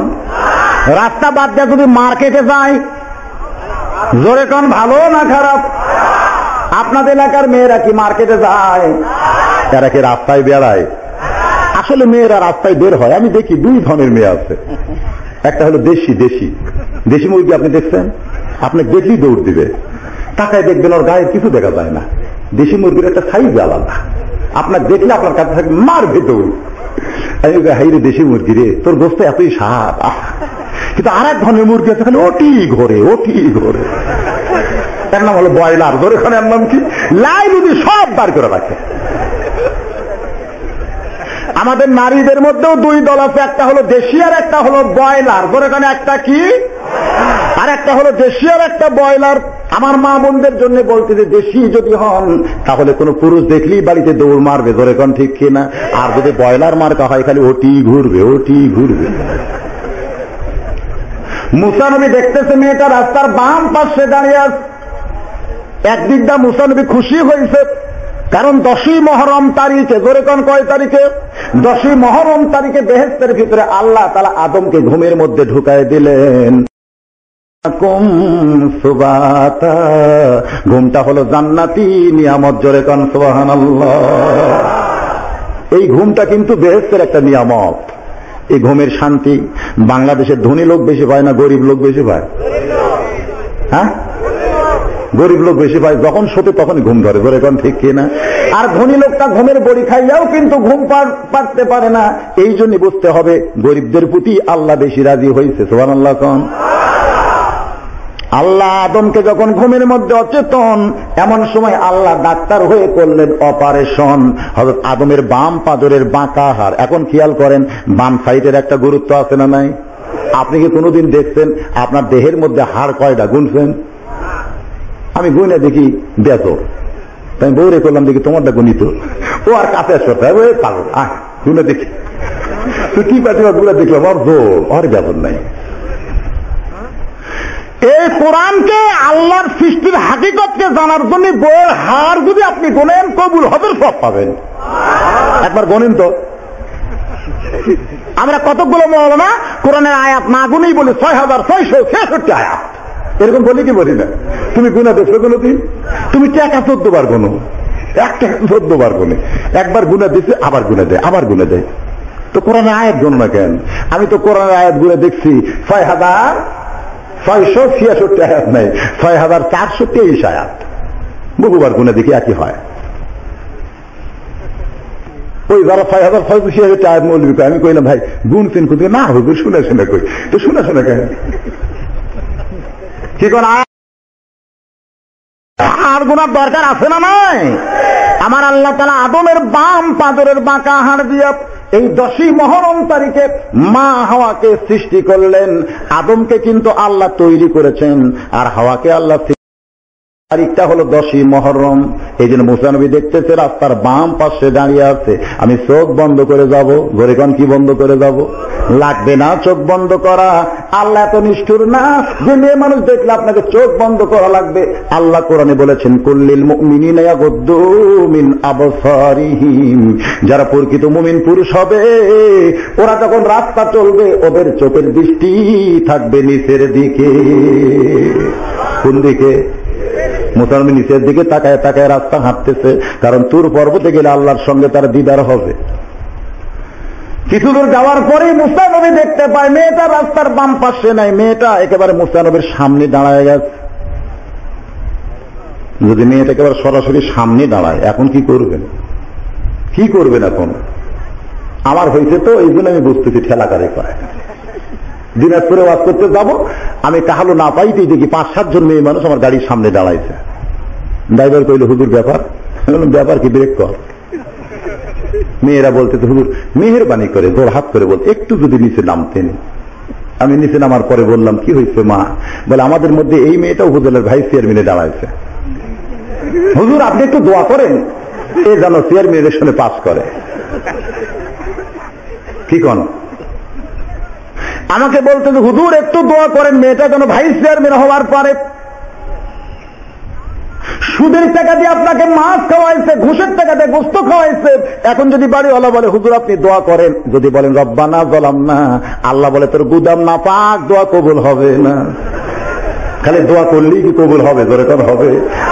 [SPEAKER 2] রাস্তা বাদ দিয়ে যদি মার্কেটে যায়, জোরে কন ভালো না খারাপ? আপনাদের এলাকার মেয়েরা কি মার্কেটে যায়? এরা কি রাস্তায় বেড়ায়? আসলে মেয়েরা রাস্তায় বের হয়, আমি দেখি 2 ধরনের মেয়ে আছে। একটা হলো দেশি দেশি দেশি মুরগি, আপনি দেখছেন? আপনি দেখলেই দৌড় দিবে, তাকায় দেখবেন ওর গায়ে কিছু দেখা যায় না। দেশি মুরগির একটা সাইজ আলাদা, আপনার দেখলে আপনার কাছে থাকবে মারবে দৌড়। হাই রে দেশি মুরগি রে, তোর গোস্ত এতই স্বাদ। কিন্তু আর এক ধরনের মুরগি আছে, খালি ওটি ঘরে ওটি ঘরে, এর নাম হলো ব্রয়লার। ধরে এখানে এর নাম কি? লাইলুদি সব বার করে রাখে। আমাদের নারীদের মধ্যেও 2 দল আছে, একটা হলো দেশি আর একটা হলো ব্রয়লার। ধরে এখানে একটা কি আর একটা হলো দেশি আর একটা ব্রয়লার। আমার মা বোনদের জন্য বলতে যে দেশি যদি হন তাহলে কোন পুরুষ দেখলেই বাড়িতে দৌড় মারবে, ধরে কোন ঠিক কিনা? আর যদি ব্রয়লার মার্কা হয় খালি ওটি ঘুরবে ওটি ঘুরবে। মুসা নবী দেখতেছে মেয়েটা রাস্তার বাম পাশে দাঁড়িয়ে আছে। একদিক দা মুসা নবী খুশি হয়েছে, কারণ 10ই মুহররম তারিখে, জোরে কোন কয় তারিখে? 10ই মুহররম তারিখে বেহেশতের ভিতরে আল্লাহ তাআলা আদমকে ঘুমের মধ্যে ঢুকায় দিলেন। সুবাতা, ঘুমটা হলো জান্নাতি নিয়ামত, জোরে কান সুবহানাল্লাহ। এই ঘুমটা কিন্তু বেহেশতের একটা নিয়ামত। এই ঘুমের শান্তি বাংলাদেশের ধনী লোক বেশি পায় না গরিব লোক বেশি পায়? হ্যাঁ, গরিব লোক বেশি পায়। যখন শোতে তখনই ঘুম ধরে, ধরে এখন ঠিক কিনা? আর ধনী লোকটা ঘুমের বড়ি খাইয়াও কিন্তু ঘুম পাড়তে পারে না। এই জন্য বুঝতে হবে গরিবদের প্রতি আল্লাহ বেশি রাজি হয়েছে। সুবহানাল্লাহ কোন? আল্লাহ আদমকে যখন ঘুমের মধ্যে অচেতন, এমন সময় আল্লাহ ডাক্তার হয়ে করলেন অপারেশন। হযরত আদমের বাম পাঁজরের বাঁকা হাড়। এখন খেয়াল করেন, বাম সাইডের একটা গুরুত্ব আছে না নাই? আপনি কি কোনোদিন দেখছেন আপনার দেহের মধ্যে হাড় কয়টা? গুনছেন? আমি গুনে দেখি বেত। তাই বউরে করলাম, দেখি তোমারটা গণিত। ও আর কাছে পাগল, গুনে দেখি তুই কি পাচ্ছি, গুলা দেখলাম আর জোর আর বেতন নাই। এই কোরআনকে, আল্লাহর সৃষ্টির হাকিকতকে জানার জন্য বইয়ের হার যদি আপনি গোনেন, কবুল হবে, সব পাবেন। একবার গোনেন তো। আমরা কতগুলো মওলানা কোরআনের আয়াত না গুনেই বলি 6666 আয়াত। এরকম বলি কি বলি না? তুমি গুনা দেখছো কোনদিন? তুমি টাকা 14 বার গুনো, একটা 14 বার গুনে। একবার গুনা দিচ্ছে, আবার গুনে দেয়, আবার গুনে দেয়। তো কোরআনের আয়াত গুনো না কেন? আমি তো কোরআনের আয়াত গুনে দেখছি 6666 আয়াত নাই, 6423 আয়াত। বহুবার গুনে দেখি একই হয়। ওই যারা 6666 আয়াত মৌলবী কয়, আমি কইলাম ভাই গুনছেন কোথায়? না হুজুর শুনে শুনে কই। তো শুনে শুনে কেন? কি কোন আর গুনার দরকার আছে না নাই? আমার আল্লাহ তাআলা আদমের বাম পাঁজরের বাঁকা হাড় দিয়া এই 10ই মুহররম তারিখে মা হাওয়াকে সৃষ্টি করলেন। আদমকে কিন্তু আল্লাহ তৈরি করেছেন, আর হাওয়াকে আল্লাহ তারিখটা হলো 10ই মুহররম। এই জন্য মুসা নবী দেখতেছে রাস্তার বাম পাশে দাঁড়িয়ে আছে, আমি চোখ বন্ধ করে যাব। গরিকন কি বন্ধ করে যাব? লাগবে না চোখ বন্ধ করা। আল্লাহ এত নিষ্ঠুর না যে মেয়ে মানুষ দেখলে আপনাকে চোখ বন্ধ করা লাগবে। আল্লাহ কোরআনে বলেছেন, কুল্লিল মুমিনিনা ইয়াগুদ্দু মিন আবসারিহিম, যারা প্রকৃত মুমিন পুরুষ হবে ওরা যখন রাস্তা চলবে ওদের চোখের দৃষ্টি থাকবে নিচের দিকে। কোন দিকে? মুসলমান নিচের দিকে তাকায় তাকায় রাস্তা হাঁটতেছে, কারণ তুর পর্বতে গেলে আল্লাহর সঙ্গে তার দিদার হবে। কিছু দূর যাওয়ার পরেই মুসা নবী দেখতে পায় মেয়েটা রাস্তার বাম পাশে নাই, মেয়েটা একেবারে মুসা নবীর সামনে দাঁড়ায় গেছে। যদি মেয়েটা একেবারে সরাসরি সামনে দাঁড়ায়, এখন কি করবেন? কি করবেন এখন? আমার হয়েছে তো, এই জন্য আমি বুঝতেছি ঠেলাকারে পায়। দিনাজপুরে ওয়াজ করতে যাব, আমি কাহালো না পাইতেই দেখি 5-7 জন মেয়ে মানুষ আমার গাড়ির সামনে দাঁড়াইছে। ড্রাইভার কইল, হুজুর ব্যাপার? ব্যাপার কি? ব্রেক কর। মেয়েরা বলতে, হুজুর মেহেরবানি করে জোর হাত করে বল একটু যদি নিচে নামতেন। আমি নিচে নামার পরে বললাম, কি হয়েছে মা? বলে, আমাদের মধ্যে এই মেয়েটা উপজেলার ভাইস চেয়ারম্যানে দাঁড়াইছে। হুজুর আপনি একটু দোয়া করেন এ যেন চেয়ারম্যান ইলেকশনে পাস করে। কি কন? আমাকে বলতে, হুজুর একটু দোয়া করেন মেয়েটা যেন ভাইস চেয়ারম্যান হওয়ার পরে। সুদের টাকা দিয়ে আপনাকে মাছ খাওয়াইছে, ঘুষের টাকা দিয়ে গোস্ত খাওয়াইছে। এখন যদি বাড়িওয়ালা বলে, হুজুর আপনি দোয়া করেন, যদি বলেন রব্বানা যালামনা, আল্লাহ বলে তোর গুদাম না পাক, দোয়া কবুল হবে না। খালি দোয়া করলেই কি কবুল হবে? জোরে কথা হবে।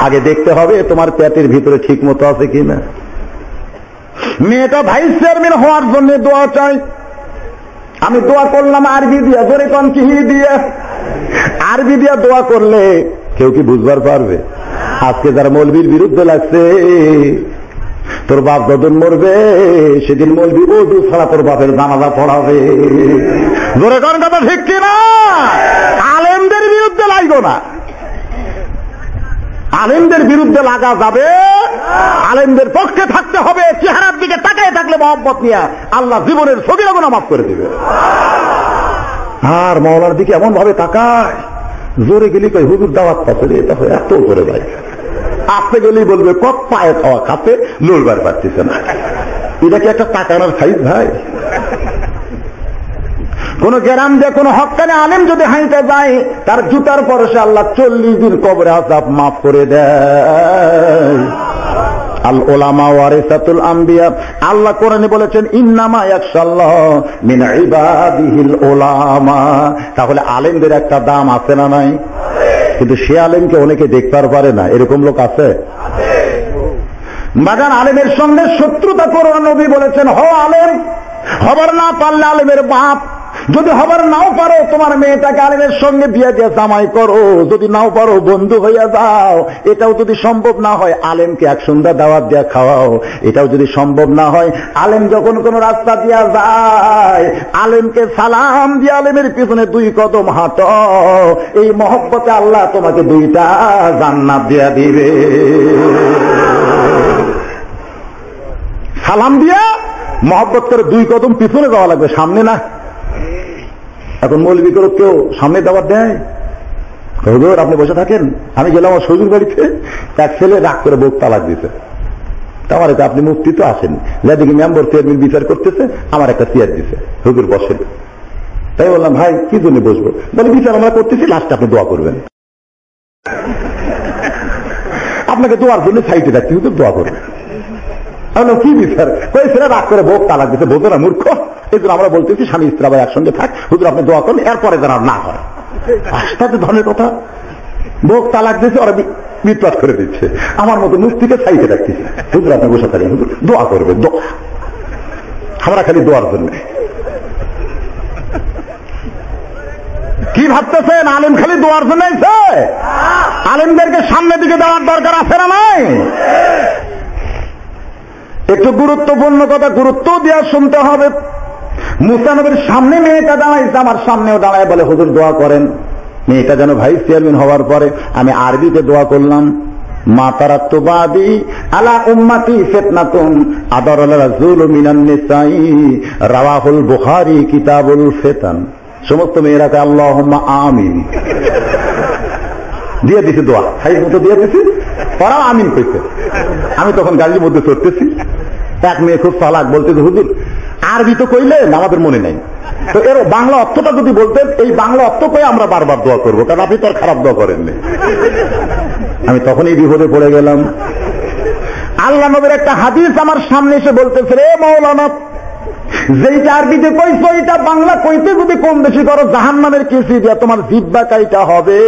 [SPEAKER 2] আগে দেখতে হবে তোমার পেটের ভিতরে ঠিক মতো আছে কিনা। মেয়েটা ভাইস চেয়ারম্যান হওয়ার জন্য দোয়া চাই। আমি দোয়া করলাম আরবি দিয়া, জোরে কন কি দিয়ে? আরবি দিয়া দোয়া করলে কেউ কি বুঝবার পারবে? আজকে যারা মৌলবীর বিরুদ্ধে লাগছে, তোর বাপ যখন মরবে সেদিন মৌলবী ওযু ছাড়া তোর বাপের জানাজা পড়াবে। জোরে কন কথা ঠিক কিনা? আলেমদের বিরুদ্ধে লাগবো না। আলেমদের বিরুদ্ধে লাগা যাবে, আলেমদের পক্ষে থাকতে হবে। চেহারার দিকে তাকায় থাকলে মহব্বত নিয়ে আল্লাহ জীবনের সগীরা গুনাহ মাফ করে দিবে। আর মাওলার দিকে এমন ভাবে তাকায়, জোরে গেলি কই হুজুর দাওয়াত পাচ্ছে, এটা এত করে ভাই। আসতে গেলেই বলবে কত পায়ে খাওয়া খাতে লড়বার পারতেছে না। এটা কি একটা তাকানোর সাইজ ভাই? কোন গ্রাম যে কোন হক্কানে আলেম যদি হাইতে যায়, তার জুতার পরশে আল্লাহ 40 দিন কবরে আযাব মাফ করে দেয়। আল উলামা ওয়ারিসাতুল আম্বিয়া। আল্লাহ কোরআনে বলেছেন ইন্নামা ইয়াখশাল্লাহ মিন ইবাদিহিল উলামা। তাহলে আলেমদের একটা দাম আছে না নাই? কিন্তু সে আলেমকে অনেকে দেখতে পারে না, এরকম লোক আছে? বাগান আলেমের সঙ্গে শত্রুতা করো না। নবী বলেছেন হ আলেম, হবার না পারলে আলেমের বাপ, যদি হবার নাও পারো তোমার মেয়েটাকে আলেমের সঙ্গে বিয়ে দিয়ে জামাই করো, যদি নাও পারো বন্ধু হইয়া যাও, এটাও যদি সম্ভব না হয় আলেমকে এক সন্ধ্যা দাওয়াত দিয়ে খাওয়াও, এটাও যদি সম্ভব না হয় আলেম যখন কোন রাস্তা দিয়া যায় আলেমকে সালাম দিয়ে আলেমের পিছনে 2 কদম হাঁটো, এই মহব্বতে আল্লাহ তোমাকে 2টা জান্নাত দিয়া দিবে। সালাম দিয়া মহব্বত করে 2 কদম পিছনে যাওয়া লাগবে, সামনে না। এখন মৌলবি করে কেউ সামনে দাওয়াত দেয়, হুজুর আপনি বসে থাকেন। আমি গেলাম আমার শ্বশুর বাড়িতে, এক ছেলে রাগ করে বউ তালাক দিতে। আমার এটা আপনি মুফতি তো আসেন, যেদিকে মেম্বার চেয়ারম্যান বিচার করতেছে আমার একটা চেয়ার দিছে, হুজুর বসেন। তাই বললাম ভাই কি জন্য বসবো? বলে বিচার আমরা করতেছি, লাস্টে আপনি দোয়া করবেন। আপনাকে দোয়ার জন্য সাইটে রাখছি, হুজুর দোয়া করবেন। কি বিচার? কই ছেলে রাগ করে বউ তালাক দিতে, বোঝো না মূর্খ? এই জন্য আমরা বলতেছি স্বামী স্ত্রী আবার একসঙ্গে থাক, হুজুর আপনি দোয়া করুন, এরপরে যেন না হয়। আস্তে ধরনের কথা, বউ তালাক দিচ্ছে, ওরা বিপ্লব করে দিচ্ছে, আমার মতো মুফতিকে সাইটে রাখতেছে, হুজুর আপনি বসে থাকেন, হুজুর দোয়া করবেন। দোয়া আমরা খালি দোয়ার জন্য। কি ভাবতেছেন আলেম খালি দোয়ার জন্য আইছে? আলেমদেরকে সামনের দিকে দেওয়ার দরকার আছে না নাই? একটু গুরুত্বপূর্ণ কথা গুরুত্ব দিয়ে শুনতে হবে। মুসা নবীর সামনে মেয়েটা দাঁড়াইছে, আমার সামনেও দাঁড়ায় বলে হুজুর দোয়া করেন। মেয়েটা যেন ভাইস চেয়ারম্যান হওয়ার পরে আমি আরবিতে দোয়া করলাম, মা তারাক্তু বাদি আলা উম্মতি ফিতনাতুন আদারাল রাসূল মিনান নিসাই, রাওয়াহুল বুখারী কিতাবুল ফিতান। সমস্ত মেয়েরাকে আল্লাহুম্মা আমিন দিয়ে দিছে, দোয়া সাইজ মতো দিয়ে দিছি, ওরাও আমিন কইছে। আমি তখন গাড়ির মধ্যে চড়তেছি, এক মেয়ে খুব চালাক বলতেছে হুজুর আরবি তো কইলেন আমাদের মনে নাই, তো এর বাংলা অর্থটা যদি বলতেন, এই বাংলা অর্থ কয়ে আমরা বারবার দোয়া করবো, কারণ আপনি তো আর খারাপ দোয়া করেননি। আমি তখনই বিপদে পড়ে গেলাম। আল্লাহ নবীর একটা হাদিস আমার সামনে এসে বলতেছে, রে মাওলানা যেইটা আরবিতে কইছো এটা বাংলা কইতে যদি কম বেশি করো জাহান্নামের কেসি দিয়া তোমার জিহ্বা কাইটা হবে।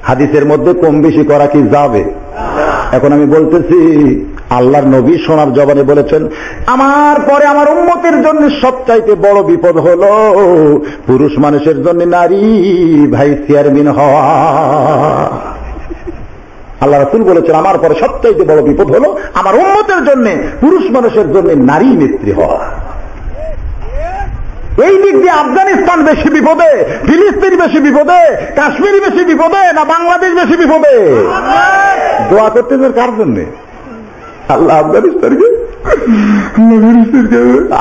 [SPEAKER 2] হাদিসের মধ্যে কম বেশি করা কি যাবে? এখন আমি বলতেছি আল্লাহর নবী সোনার জবানে বলেছেন, আমার পরে আমার উম্মতের জন্য সবচাইতে বড় বিপদ হলো পুরুষ মানুষের জন্য নারী ভাইস চেয়ারম্যান হওয়া। আল্লাহ রাসূল বলেছেন আমার পরে সবচাইতে বড় বিপদ হলো আমার উম্মতের জন্য পুরুষ মানুষের জন্য নারী নেত্রী হওয়া। এই দিক দিয়ে আফগানিস্তান বেশি বিপদে, ফিলিস্তিন বেশি বিপদে, কাশ্মীর বেশি বিপদে, না বাংলাদেশ বেশি বিপদে? দোয়া করতেছেন কার জন্য? আল্লাহ আফগানিস্তানকে,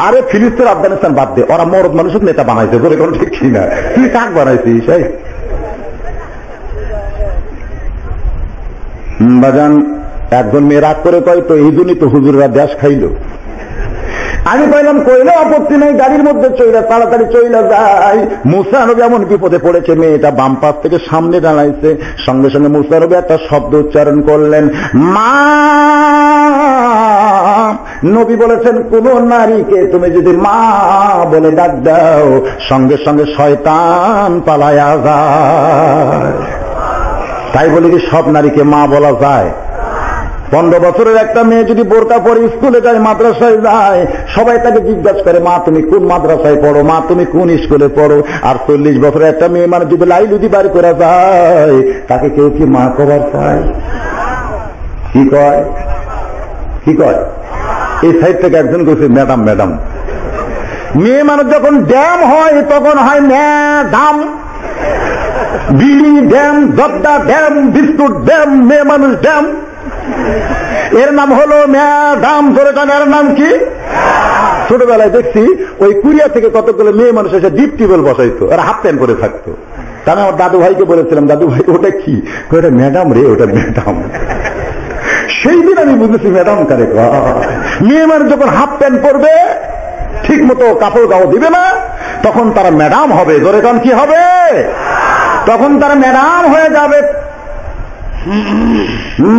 [SPEAKER 2] আরে ফিলিস্তিন আফগানিস্তান বাদ দে, ওরা মরদ মানুষের নেতা বানাইছে, তোর এখন ঠিক না, তুই কাক বানাইছিস? বাজান একজন মেয়ে রাগ করে কয় তো এই জন্যই তো হুজুররা দেশ খাইল। আমি কইলাম কইলেও আপত্তি নাই, গাড়ির মধ্যে চইলা তাড়াতাড়ি চইলা যায়। মুসা নবী এমন বিপদে পড়েছে, মেয়েটা বাম পাশ থেকে সামনে দাঁড়াইছে, সঙ্গে সঙ্গে মুসা নবী একটা শব্দ উচ্চারণ করলেন, মা। নবী বলেছেন কোন নারীকে তুমি যদি মা বলে ডাক দাও সঙ্গে সঙ্গে শয়তান পালায়া যায়। তাই বলে কি সব নারীকে মা বলা যায়? 15 বছরের একটা মেয়ে যদি বোরকা পরে স্কুলে যায়, মাদ্রাসায় যায়, সবাই তাকে জিজ্ঞাসা করে মা তুমি কোন মাদ্রাসায় পড়ো, মা তুমি কোন স্কুলে পড়ো। আর 40 বছরের একটা মেয়ে মানে যদি লাইলুদি বাড়ি করে যায়, তাকে কেউ কি মা কবার চায়? কি কয়? কি কয়? এই সাইড থেকে একজন কইছে ম্যাডাম ম্যাডাম। মেয়ে মানুষ যখন ড্যাম হয় তখন হয় ম্যাডাম। বিড়ি ড্যাম, জর্দা ড্যাম, বিস্কুট ড্যাম, মেয়ে মানুষ ড্যাম। এর নাম হলো ম্যাডাম। ধরে যান, এর নাম কি? ছোটবেলায় দেখছি ওই কুরিয়া থেকে কতগুলো মেয়ে মানুষ এসে ডিপ টিউবওয়েল বসাইতো, এরা হাফ প্যান্ট পরে থাকতো। তাহলে আমার দাদু ভাইকে বলেছিলাম, দাদু ভাই ওটা কি? ওটা ম্যাডাম রে, ওটা ম্যাডাম। সেই দিন আমি বুঝেছি ম্যাডাম কারে। মেয়ে মানুষ যখন হাফ প্যান্ট পরবে, ঠিক মতো কাপড় গাও দিবে না, তখন তারা ম্যাডাম হবে। ধরে যান কি হবে? তখন তারা ম্যাডাম হয়ে যাবে।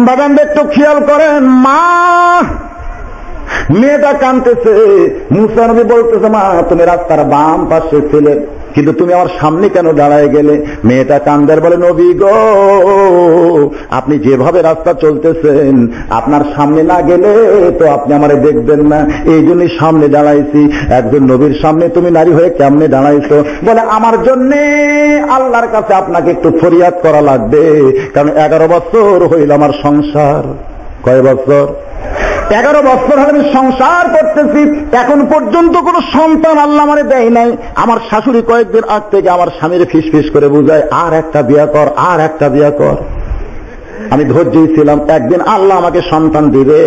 [SPEAKER 2] বাগান একটু খেয়াল করেন, মা মেয়েটা কাঁদতেছে। মুসা নবী বলতেছে, মা তুমি রাস্তার বাম পাশে ছিলে, কিন্তু তুমি আমার সামনে কেন দাঁড়ায় গেলে? মেয়েটা কান্দার বলে, নবী গো, আপনি যেভাবে রাস্তা চলতেছেন, আপনার সামনে না গেলে তো আপনি আমারে দেখবেন না, এই জন্যই সামনে দাঁড়াইছি। একজন নবীর সামনে তুমি নারী হয়ে কেমনে দাঁড়াইছো? বলে, আমার জন্যে আল্লাহর কাছে আপনাকে একটু ফরিয়াদ করা লাগবে, কারণ 11 বছর হইল আমার সংসার। কয় বছর? 11 বছর হলে আমি সংসার করতেছি, এখন পর্যন্ত কোন সন্তান আল্লাহ আমারে দেয় নাই। আমার শাশুড়ি কয়েকদিন আগ থেকে আমার স্বামীর ফিস করে বুঝায়, আর একটা বিয়া কর, আর একটা বিয়া কর। আমি ধৈর্যই ছিলাম, একদিন আল্লাহ আমাকে সন্তান দিবে।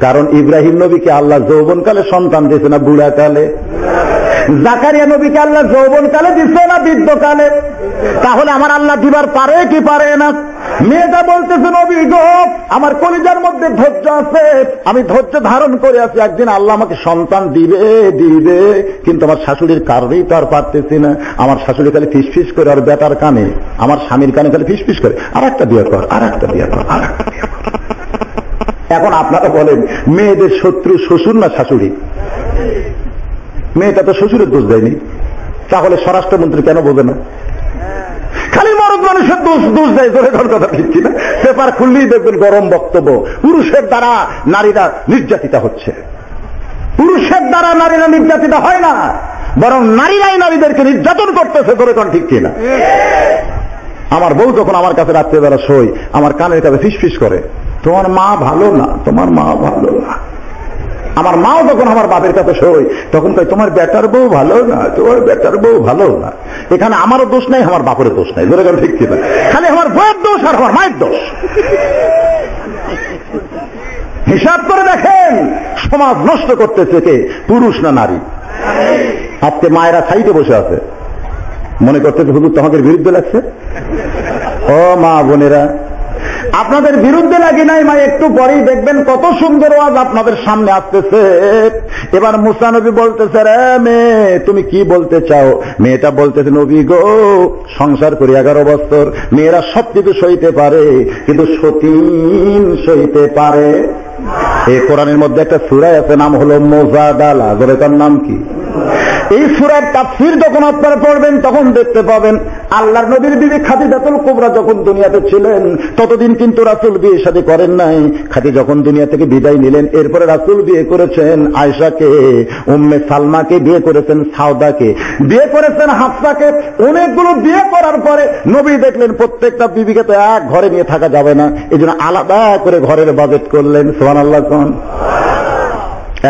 [SPEAKER 2] কারণ ইব্রাহিম নবীকে আল্লাহ যৌবনকালে সন্তান দিয়েছে না বুড়াকালে? জাকারিয়া নবীকে আল্লাহ যৌবনকালে দিচ্ছে না বৃদ্ধকালে? তাহলে আমার আল্লাহ দিবার পারে কি পারে না? মেয়েটা বলতেছে, নবী গো, আমার কলিজার মধ্যে ধৈর্য আছে, আমি ধৈর্য ধারণ করে আছি, একদিন আল্লাহ আমাকে সন্তান দিবে দিবে, কিন্তু আমার শাশুড়ির কারণেই তো আর পারতেছি না। আমার শাশুড়ি খালি ফিস করে, আর বেটার কানে, আমার স্বামীর কানে খালি ফিস করে, আর একটা বিয়ে কর, আর একটা বিয়ে কর, আর একটা বিয়ে কর। এখন আপনারা বলেন, মেয়েদের শত্রু শ্বশুর না শাশুড়ি? মেয়েটা তো শ্বশুরের দোষ দেয়নি, তাহলে স্বরাষ্ট্রমন্ত্রী কেন বোঝে না? খালি মরদ মানুষের দোষ দেয়। জোরে কথা ঠিক কিনা? পেপার খুললেই দেখবেন গরম বক্তব্য, পুরুষের দ্বারা নারীরা নির্যাতিত হচ্ছে। পুরুষের দ্বারা নারীরা নির্যাতিত হয় না, বরং নারীরাই নারীদেরকে নির্যাতন করতেছে। জোরে কথা ঠিক কিনা? আমার বউ যখন আমার কাছে রাত্রেবেলা শোয়, আমার কানের কাছে ফিস করে, তোমার মা ভালো না, তোমার মা ভালো না। আমার মাও যখন আমার বাপের কাছে শোয়, তখন কই, তোমার বেটার বউ ভালো না, তোমার বেটার বউ ভালো না। এখানে আমারও দোষ নাই, আমার বাপের দোষ নাই। জোরে ঠিক কিনা? খালি আমার বউয়ের দোষ আর আমার মায়ের দোষ। হিসাব করে দেখেন, সমাজ নষ্ট করতেছে কে, পুরুষ না নারী? আজকে মায়েরা সাইডে বসে আছে, মনে করতেছে হুজুর তোমাদের বিরুদ্ধে লাগছে। ও মা বোনেরা, আপনাদের বিরুদ্ধে লাগে নাই, মা একটু পরেই দেখবেন কত সুন্দর ওয়াজ আপনাদের সামনে আসতেছে। এবার মুসা নবী বলতেছে, রে মেয়ে, তুমি কি বলতে চাও? মেয়েটা বলতেছে, নবী গো, সংসার করি 11 বছর, মেয়েরা সবকিছু সইতে পারে, কিন্তু সতীন সইতে পারে। এই কোরআনের মধ্যে একটা সূরা আছে, নাম হলো মুজাদালা। তার নাম কি? এই সূরার তাফসীর যখন আপনারা পড়বেন, তখন দেখতে পাবেন আল্লাহর নবীর বিবি খাদিজাতুল কুবরা যখন দুনিয়াতে ছিলেন, ততদিন কিন্তু রাসূল বিয়ে শাদী করেন নাই। খাদিজা যখন দুনিয়া থেকে বিদায় নিলেন, এরপরে রাসূল বিয়ে করেছেন আয়েশাকে, উম্মে সালমাকে বিয়ে করেছেন, সাউদাকে বিয়ে করেছেন, হাফসাকে। অনেকগুলো বিয়ে করার পরে নবী দেখলেন প্রত্যেকটা বিবিকে তো এক ঘরে নিয়ে থাকা যাবে না, এজন্য আলাদা করে ঘরের বাজেট করলেন। সুবহানাল্লাহ। কোন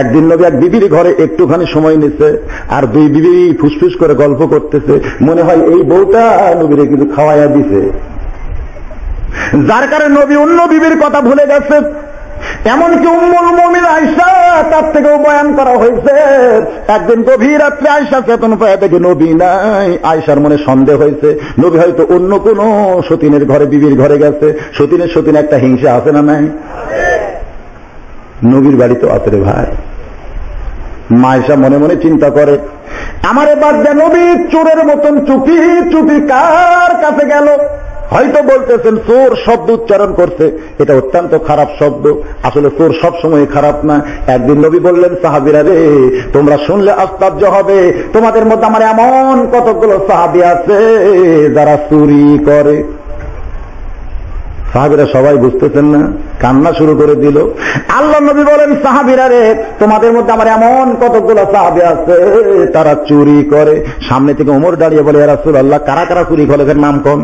[SPEAKER 2] একদিন নবী এক বিবির ঘরে একটুখানি সময় নিচ্ছে, আর দুই বিবি ফুসফুস করে গল্প করতেছে, মনে হয় এই বউটা নবীরে কিছু খাওয়াইয়া দিছে, যার কারণে নবী অন্য বিবির কথা ভুলে গেছে। এমনকি উম্মুল মুমিন আয়েশা, তার থেকেও বয়ান করা হয়েছে, একদিন গভীর রাত্রে আয়েশা চেতন পায় দেখে নবী নাই। আয়েশার মনে সন্দেহ হয়েছে, নবী হয়তো অন্য কোন সতীনের ঘরে, বিবির ঘরে গেছে। সতীন একটা হিংসা আছে না নাই? নবীর বাড়ি তো আছে রে ভাই। মায়েশা মনে মনে চিন্তা করে, আমার এবার যে নবী চোরের মতন চুপি চুপি কার কাছে গেল? হয়তো বলতেছেন চোর শব্দ উচ্চারণ করছে, এটা অত্যন্ত খারাপ শব্দ। আসলে চোর সব সময় খারাপ না। একদিন নবী বললেন, সাহাবীরা রে, তোমরা শুনলে আশ্চর্য হবে, তোমাদের মধ্যে আমার এমন কতগুলো সাহাবী আছে যারা চুরি করে। সাহাবীরা সবাই বুঝতেছেন না, কান্না শুরু করে দিল। আল্লাহ নবী বলেন, সাহাবীরা রে, তোমাদের মধ্যে আমার এমন কতগুলো সাহাবী আছে তারা চুরি করে। সামনে থেকে ওমর দাঁড়িয়ে বলে, ইয়া রাসূলুল্লাহ, কারা কারা চুরি করে, নাম কোন?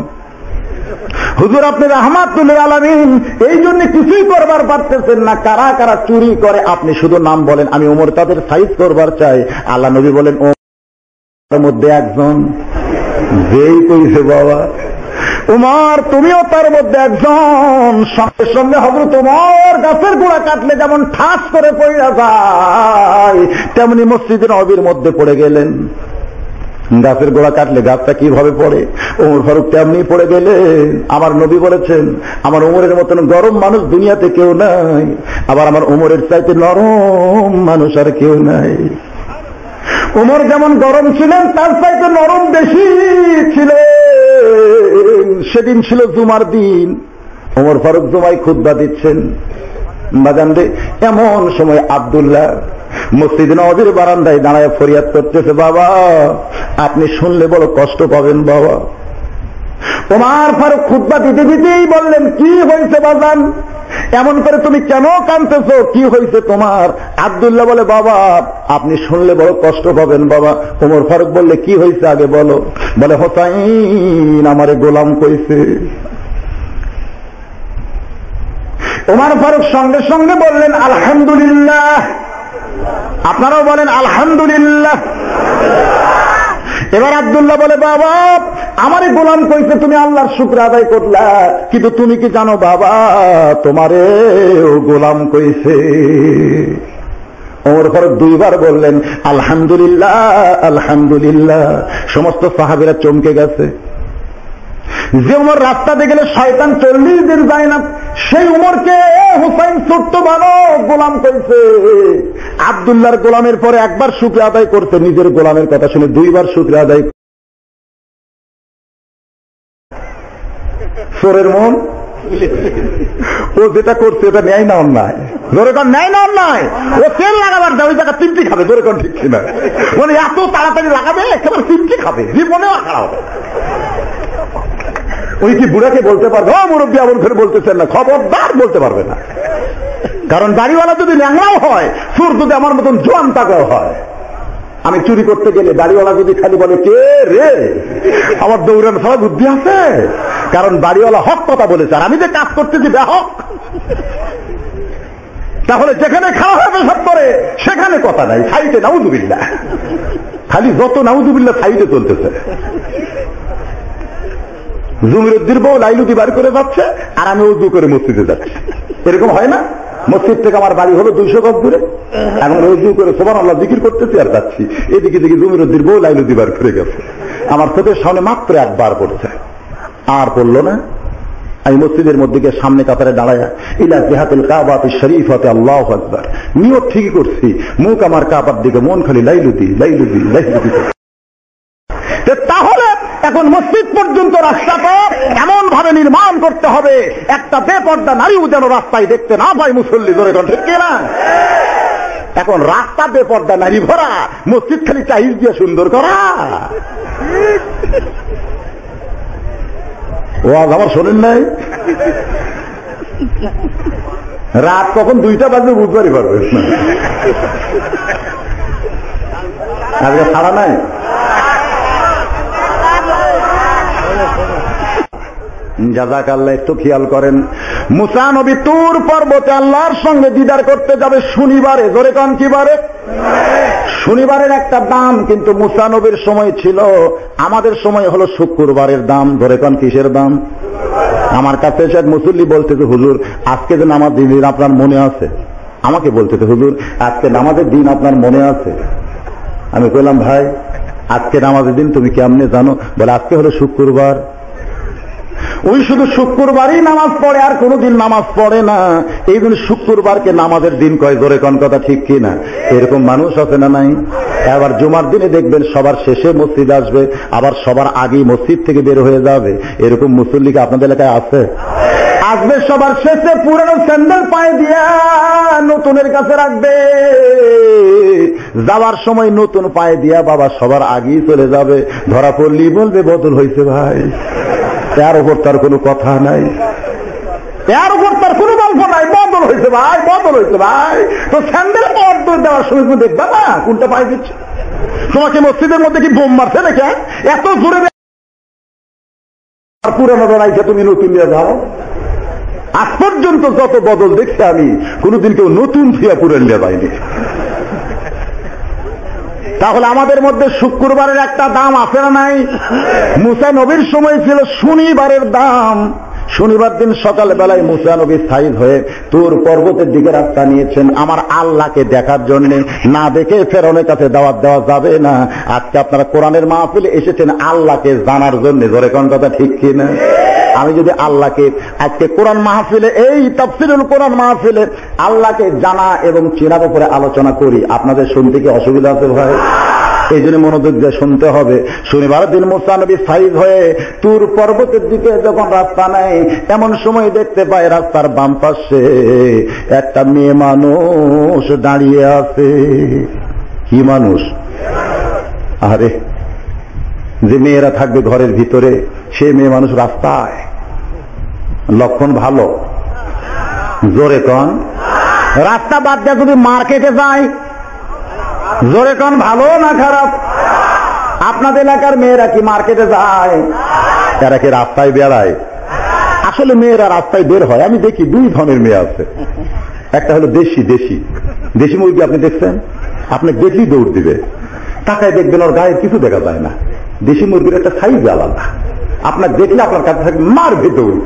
[SPEAKER 2] হুজুর, আপনি রাহমাতুল লিল আলামিন, এই জন্য কিছুই করবার পারতেছেন না, কারা কারা চুরি করে আপনি শুধু নাম বলেন, আমি ওমর তাদের সাইজ করবার চাই। আল্লাহ নবী বলেন, ওর মধ্যে একজন। যেই কইছে বাবা উমর, তুমিও তার মধ্যে একজন। সঙ্গে সঙ্গে হযরত ওমর গাছের গোড়া কাটলে যেমন ঠাস করে পড়ে যায়, তেমনি মসজিদের নববীর মধ্যে পড়ে গেলেন। গাছের গোড়া কাটলে গাছটা কিভাবে পড়ে, ওমর ফারুক তেমনি পড়ে গেলেন। আমার নবী বলেছেন, আমার ওমরের মতন গরম মানুষ দুনিয়াতে কেউ নাই, আবার আমার ওমরের চাইতে নরম মানুষ আর কেউ নাই। ওমর যেমন গরম ছিলেন, তার চাইতে নরম বেশি ছিলেন। সেদিন ছিল জুমার দিন, ওমর ফারুক জুমায় খুতবা দিচ্ছেন, বাজান রে, এমন সময় আব্দুল্লাহ মসজিদ নববীর বারান্দায় দাঁড়ায় ফরিয়াদ করতেছে, বাবা আপনি শুনলে বড় কষ্ট পাবেন বাবা। ওমর ফারুক খুতবা দিতে দিতেই বললেন, কি হয়েছে বাজান, এমন করে তুমি কেন কাঁদতেছো, কি হয়েছে তোমার? আব্দুল্লাহ বলে, বাবা আপনি শুনলে বড় কষ্ট পাবেন বাবা। ওমর ফারুক বললে, কি হয়েছে আগে বলো। বলে, হোসাইন আমারে গোলাম কইছে। ওমর ফারুক সঙ্গে সঙ্গে বললেন, আলহামদুলিল্লাহ। আপনারাও বলেন আলহামদুলিল্লাহ। এবার আব্দুল্লাহ বলে, বাবা আমারে গোলাম কইছে, তুমি আল্লাহর শুকর আদায় করলা, কিন্তু তুমি কি জানো বাবা তোমারে গোলাম কইছে। ওমর ফারুক দুইবার বললেন আলহামদুলিল্লাহ আলহামদুলিল্লাহ। সমস্ত সাহাবীরা চমকে গেছে। যে উমর রাস্তাতে গেলে শয়তান 40 দিন যায় না, সেই উমরকে হুসাইন ছোট্ট বালক গোলাম করেছে। আব্দুল্লাহর গোলামের পরে একবার শুকরিয়া আদায় করতে, নিজের গোলামের কথা শুনে দুইবার শুকরিয়া আদায়। চোরের মন, ও যেটা করছে এটা ন্যায় না অন্যায়? জোরে কর, ন্যায় না অন্যায়? ও তেল লাগাবার দেয়, ওই জায়গা তিনটি খাবে। জোরে কর, ঠিক কিনা? মানে এত তাড়াতাড়ি লাগাবে, একেবারে তিনটি খাবে, জীবনেও আঁকড়া হবে। ওই কি বুড়াকে বলতে পারবে, ও মুরব্বী এমন করে বলতেছেন না? খবরদার বলতে পারবে না। কারণ দাড়িওয়ালা যদি ল্যাংড়াও হয়, চোর যদি আমার মতন জোয়ান তাকাও হয়, আমি চুরি করতে গেলে দাড়িওয়ালা যদি খালি বলে, কে রে, আমার দৌড়ানো সবাই বুদ্ধি আছে। কারণ দাড়িওয়ালা হক কথা বলেছে, আর আমি যে কাজ করতেছি বেহক। তাহলে যেখানে খাওয়া হবে সব করে, সেখানে কথা নাই, সাইডে নাউজুবিল্লাহ। খালি যত নাউজুবিল্লাহ সাইডে চলতেছে। জমিরুদ্দির বউ লাইলুদি বার করে যাচ্ছে, আর আমি উজু করে মসজিদে যাচ্ছি। এরকম হয় না? মসজিদ থেকে আমার বাড়ি হলো 200 গজ দূরে, এখন উজু করে সুবহানাল্লাহ জিকির করতেছি আর যাচ্ছি। এদিকে দিকে জমিরুদ্দির বউ লাইলুদি বার করে গেছে, আমার চোখের সামনে মাত্র একবার পড়ছে, আর পড়লো না। আমি মসজিদের মধ্যে গিয়ে সামনে কাতারে দাঁড়ায়, ইলা জিহাতুল কাবাতি শরীফাতে আল্লাহু আকবার, নিয়ত ঠিকই করছি, মুখ আমার কাবার দিকে, মন খালি লাইলুদি লাইলুদি লাইলুদি। তাহলে এখন মসজিদ পর্যন্ত রাস্তাটা এমন ভাবে নির্মাণ করতে হবে, একটা বেপর্দা নারীও যেন রাস্তায় দেখতে না পায় মুসল্লি। জোরে কোন ঠিক কিনা? এখন রাস্তা বেপর্দা নারী ভরা, মসজিদ খালি চাহিজ দিয়ে সুন্দর করা। ও আজ আমার শোনেন নাই? রাত কখন 2টা বাজবে বুঝবারই পারবেন না। আজকে ছাড়া নাই। জাযাকাল্লাহ। একটু খেয়াল করেন, মুসা নবী তুর পর্বতে আল্লাহর সঙ্গে দিদার করতে যাবে শনিবারে। জোরে কান, কি বারে? শনিবারের একটা দাম, কিন্তু মুসা নবীর সময় ছিল, আমাদের সময় হলো শুক্রবারের দাম। ধরে কান, কিসের দাম? আমার কাছে এসে এক মুসল্লি বলতেছে, হুজুর আজকে যে নামাজ দিন আপনার মনে আছে? আমাকে বলতেছে, হুজুর আজকে নামাজের দিন আপনার মনে আছে? আমি বললাম, ভাই আজকে নামাজের দিন তুমি কেমনে জানো? বলে, আজকে হলো শুক্রবার। ওই শুধু শুক্রবারই নামাজ পড়ে, আর কোনদিন নামাজ পড়ে না। এই দিন শুক্রবারকে নামাজের দিন কয়। জোরে কোন কথা ঠিক কিনা? এরকম মানুষ আছে না নাই? এবার জুমার দিনে দেখবেন সবার শেষে মসজিদ আসবে, আবার সবার আগেই মসজিদ থেকে বের হয়ে যাবে। এরকম মুসল্লিকে আপনাদের এলাকায় আছে? আসবে সবার শেষে, পুরানো স্যান্ডেল পায়ে দিয়া নতুনের কাছে রাখবে, যাওয়ার সময় নতুন পায়ে দিয়া বাবা সবার আগেই চলে যাবে। ধরা পড়লি বলবে বদল হয়েছে ভাই। এর উপর তার কোনো কথা নাই, এর উপর তার কোনো গল্প নাই। বদল হয়েছে ভাই, বদল হয়েছে ভাই। তো স্যান্ডেল পাওয়ার দেওয়ার সময় তুমি দেখবা না কোনটা পায়ে দিচ্ছে। তোমাকে মসজিদের মধ্যে কি বোম মারছে দেখে এত জোরে, আর পুরানো লড়াইকে তুমি নতুন নিয়ে যাও। আজ পর্যন্ত যত বদল দেখছি আমি, কোনদিন কেউ নতুন ফিয়া পুরান নিয়ে যায়নি। তাহলে আমাদের মধ্যে শুক্রবারের একটা দাম আছে না নাই? মুসা নবীর সময় ছিল শনিবারের দাম। শনিবার দিন সকাল বেলায় মুসা নবী সাইদ হয়ে তুর পর্বতের দিকে রাস্তা নিয়েছেন আমার আল্লাহকে দেখার জন্য। না দেখে ফেরাউনের কাছে দাওয়াত দেওয়া যাবে না। আজকে আপনারা কোরআনের মাহফিলে এসেছেন আল্লাহকে জানার জন্য। ধরে কোন কথা ঠিক কিনা? আমি যদি আল্লাহকে আজকে কোরআন মাহফিলে, এই তাফসীরুল কোরআন মাহফিলে আল্লাহকে জানা এবং চেনার উপরে আলোচনা করি, আপনাদের শুনতে কি অসুবিধা আছে ভাই? এই জন্য মনোযোগ দিয়ে শুনতে হবে। শনিবার দিন মুসা নবী সাইজ হয়ে তুর পর্বতের দিকে যখন রাস্তা নেয়, এমন সময় দেখতে পায় রাস্তার বাম পাশে একটা মেয়ে মানুষ দাঁড়িয়ে আছে। কি মানুষ? আরে যে মেয়েরা থাকবে ঘরের ভিতরে, সে মেয়ে মানুষ রাস্তায়, লক্ষণ ভালো? জোরে কন। রাস্তা বাদ দিয়ে যদি মার্কেটে যায়, জোরে কন, ভালো না খারাপ? আপনাদের এলাকার মেয়েরা কি মার্কেটে যায়? এরা কি রাস্তায় বেড়ায়? আসলে মেয়েরা রাস্তায় বের হয়। আমি দেখি দুই ধরনের মেয়ে আছে। একটা হলো দেশি দেশি দেশি মুরগি, আপনি দেখছেন? আপনি দেখলেই দৌড় দিবে, তাকায় দেখবেন ওর গায়ে কিছু দেখা যায় না। দেশি মুরগির একটা সাইজ আলাদা, আপনার দেখলে আপনার কাছে থাকবে, মারবে দৌড়।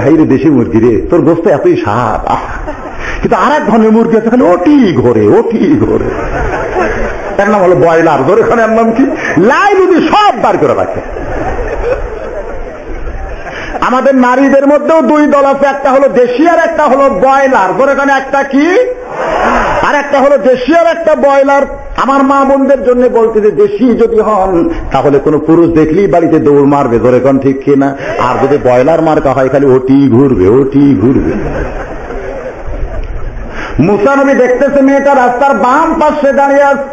[SPEAKER 2] হাই রে দেশি মুরগি রে, তোর গোস্ত এতই স্বাদ। কিন্তু আর এক ধরনের মুরগি আছে, খালি ওটি ঘরে ওটি ঘরে। এর নাম হলো ব্রয়লার। ধরে এখানে এর নাম কি? লাই যদি সব বার করে রাখে। আমাদের নারীদের মধ্যেও দুই দল আছে, একটা হলো দেশি আর একটা হলো ব্রয়লার। ধরে এখানে একটা কি আর একটা হলো দেশি আর একটা ব্রয়লার। আমার মা বোনদের জন্য বলতে যে দেশি যদি হন তাহলে কোন পুরুষ দেখলেই বাড়িতে দৌড় মারবে, ধরে কোন ঠিক কিনা? আর যদি ব্রয়লার মার্কা হয় খালি ওটি ঘুরবে ওটি ঘুরবে। মুসা নবী দেখতেছে মেয়েটা রাস্তার বাম পাশে দাঁড়িয়ে আছে।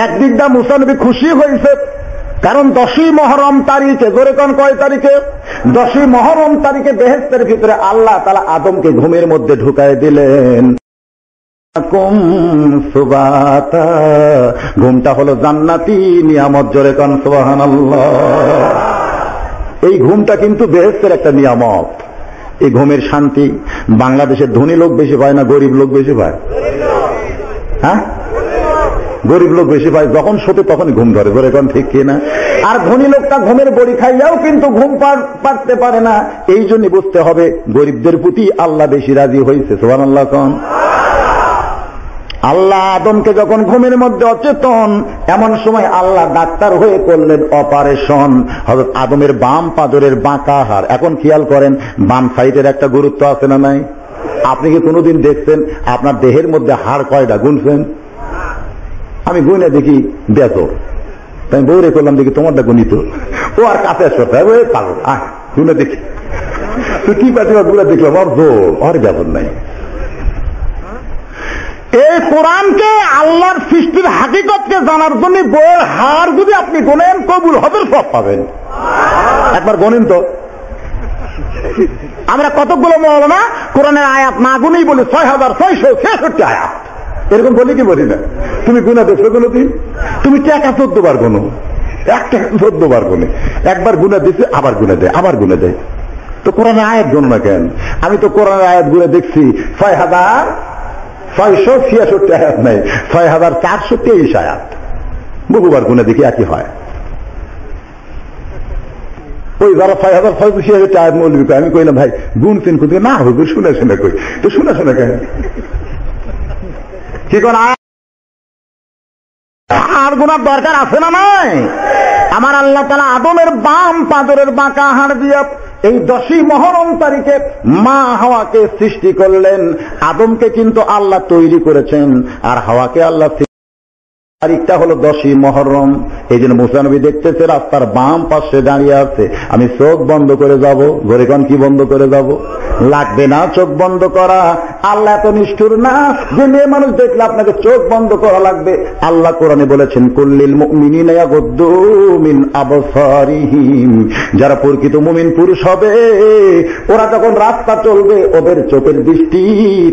[SPEAKER 2] একদিক দিয়ে মুসা নবী খুশি হয়েছে, কারণ 10ই মুহররম তারিখে, জোরে কোন কয় তারিখে? 10ই মুহররম তারিখে বেহেশতের ভিতরে আল্লাহ তাআলা আদমকে ঘুমের মধ্যে ঢুকায় দিলেন। সুবাতা, ঘুমটা হলো জান্নাতি নিয়ামত। জোরে কোন সুবহানাল্লাহ। এই ঘুমটা কিন্তু বেহেশতের একটা নিয়ামত। এই ঘুমের শান্তি বাংলাদেশের ধনী লোক বেশি পায় না গরিব লোক বেশি পায়? হ্যাঁ, গরিব লোক বেশি পায়। যখন শোতে তখনই ঘুম ধরে, ধরে কোন ঠিক কিনা? আর ধনী লোকটা ঘুমের বড়ি খাইয়াও কিন্তু ঘুম পারতে পারে না। এই জন্য বুঝতে হবে গরিবদের প্রতি আল্লাহ বেশি রাজি হয়েছে। সুবহানাল্লাহ কোন। আল্লাহ আদমকে যখন ঘুমের মধ্যে অচেতন, এমন সময় আল্লাহ ডাক্তার হয়ে করলেন অপারেশন। হযরত আদমের বাম পাঁজরের বাঁকা হাড়। এখন খেয়াল করেন, বাম সাইডের একটা গুরুত্ব আছে না নাই? আপনি কি কোনোদিন দেখছেন আপনার দেহের মধ্যে হাড় কয়টা গুনছেন? আমি গুনে দেখি বেতর। তাই বউরে করলাম, দেখি তোমারটা গুনিত। ও আর কাছে আসতে পাগল, গুনে দেখি তুই কি পাচ্ছি, গুলা দেখলাম ওর জোর, ওর বেতন নাই। এই কোরআনকে, আল্লাহর সৃষ্টির হাকিকতকে জানার জন্য বইয়ের হার যদি আপনি গোনেন, কবুল হবে, সব পাবেন। একবার গোনেন তো। আমরা কতগুলো মৌলানা কোরআনের আয়াত না গুনেই বলি 6666 আয়াত। এরকম বলি কি বলি না? তুমি গুনা দেখছো কোনদিন? তুমি টাকা 14 বার গুনো, একটা 14 বার গুনে। একবার গুনা দিচ্ছে, আবার গুনে দেয়, আবার গুনে দেয়। তো কোরআনের আয়াত গুনো না কেন? আমি তো কোরআনের আয়াত গুনে দেখছি 6666 আয়াত নাই, 6423 আয়াত। বহুবার গুনে দেখি একই হয়। ওই যারা 6666 আয়াত মৌলবী, আমি কইলাম ভাই গুনছেন কোথায়? না হবে, শুনে শুনে কই। তো শুনে শুনে কেন কি কোন আর গুনার দরকার আছে না নাই? আমার আল্লাহ তাআলা আদমের বাম পাঁজরের বাঁকা হাড় দিয়া এই 10ই মুহররম তারিখে মা হাওয়াকে সৃষ্টি করলেন। আদমকে কিন্তু আল্লাহ তৈরি করেছেন, আর হাওয়াকে আল্লাহ তারিখটা হলো 10ই মুহররম। এই জন্য মুসা নবী দেখতেছে রাস্তার বাম পাশে দাঁড়িয়ে আছে। আমি চোখ বন্ধ করে যাব, ঘরে কোন কি বন্ধ করে যাব? লাগবে না চোখ বন্ধ করা। আল্লাহ এত নিষ্ঠুর না যে মেয়ে মানুষ দেখলে আপনাকে চোখ বন্ধ করা লাগবে। আল্লাহ কোরআনে বলেছেন, কুল্লিল মুমিনিনা ইয়াগুদ্দু মিন আবসারিহিম। যারা প্রকৃত মুমিন পুরুষ হবে, ওরা যখন রাস্তা চলবে ওদের চোখের দৃষ্টি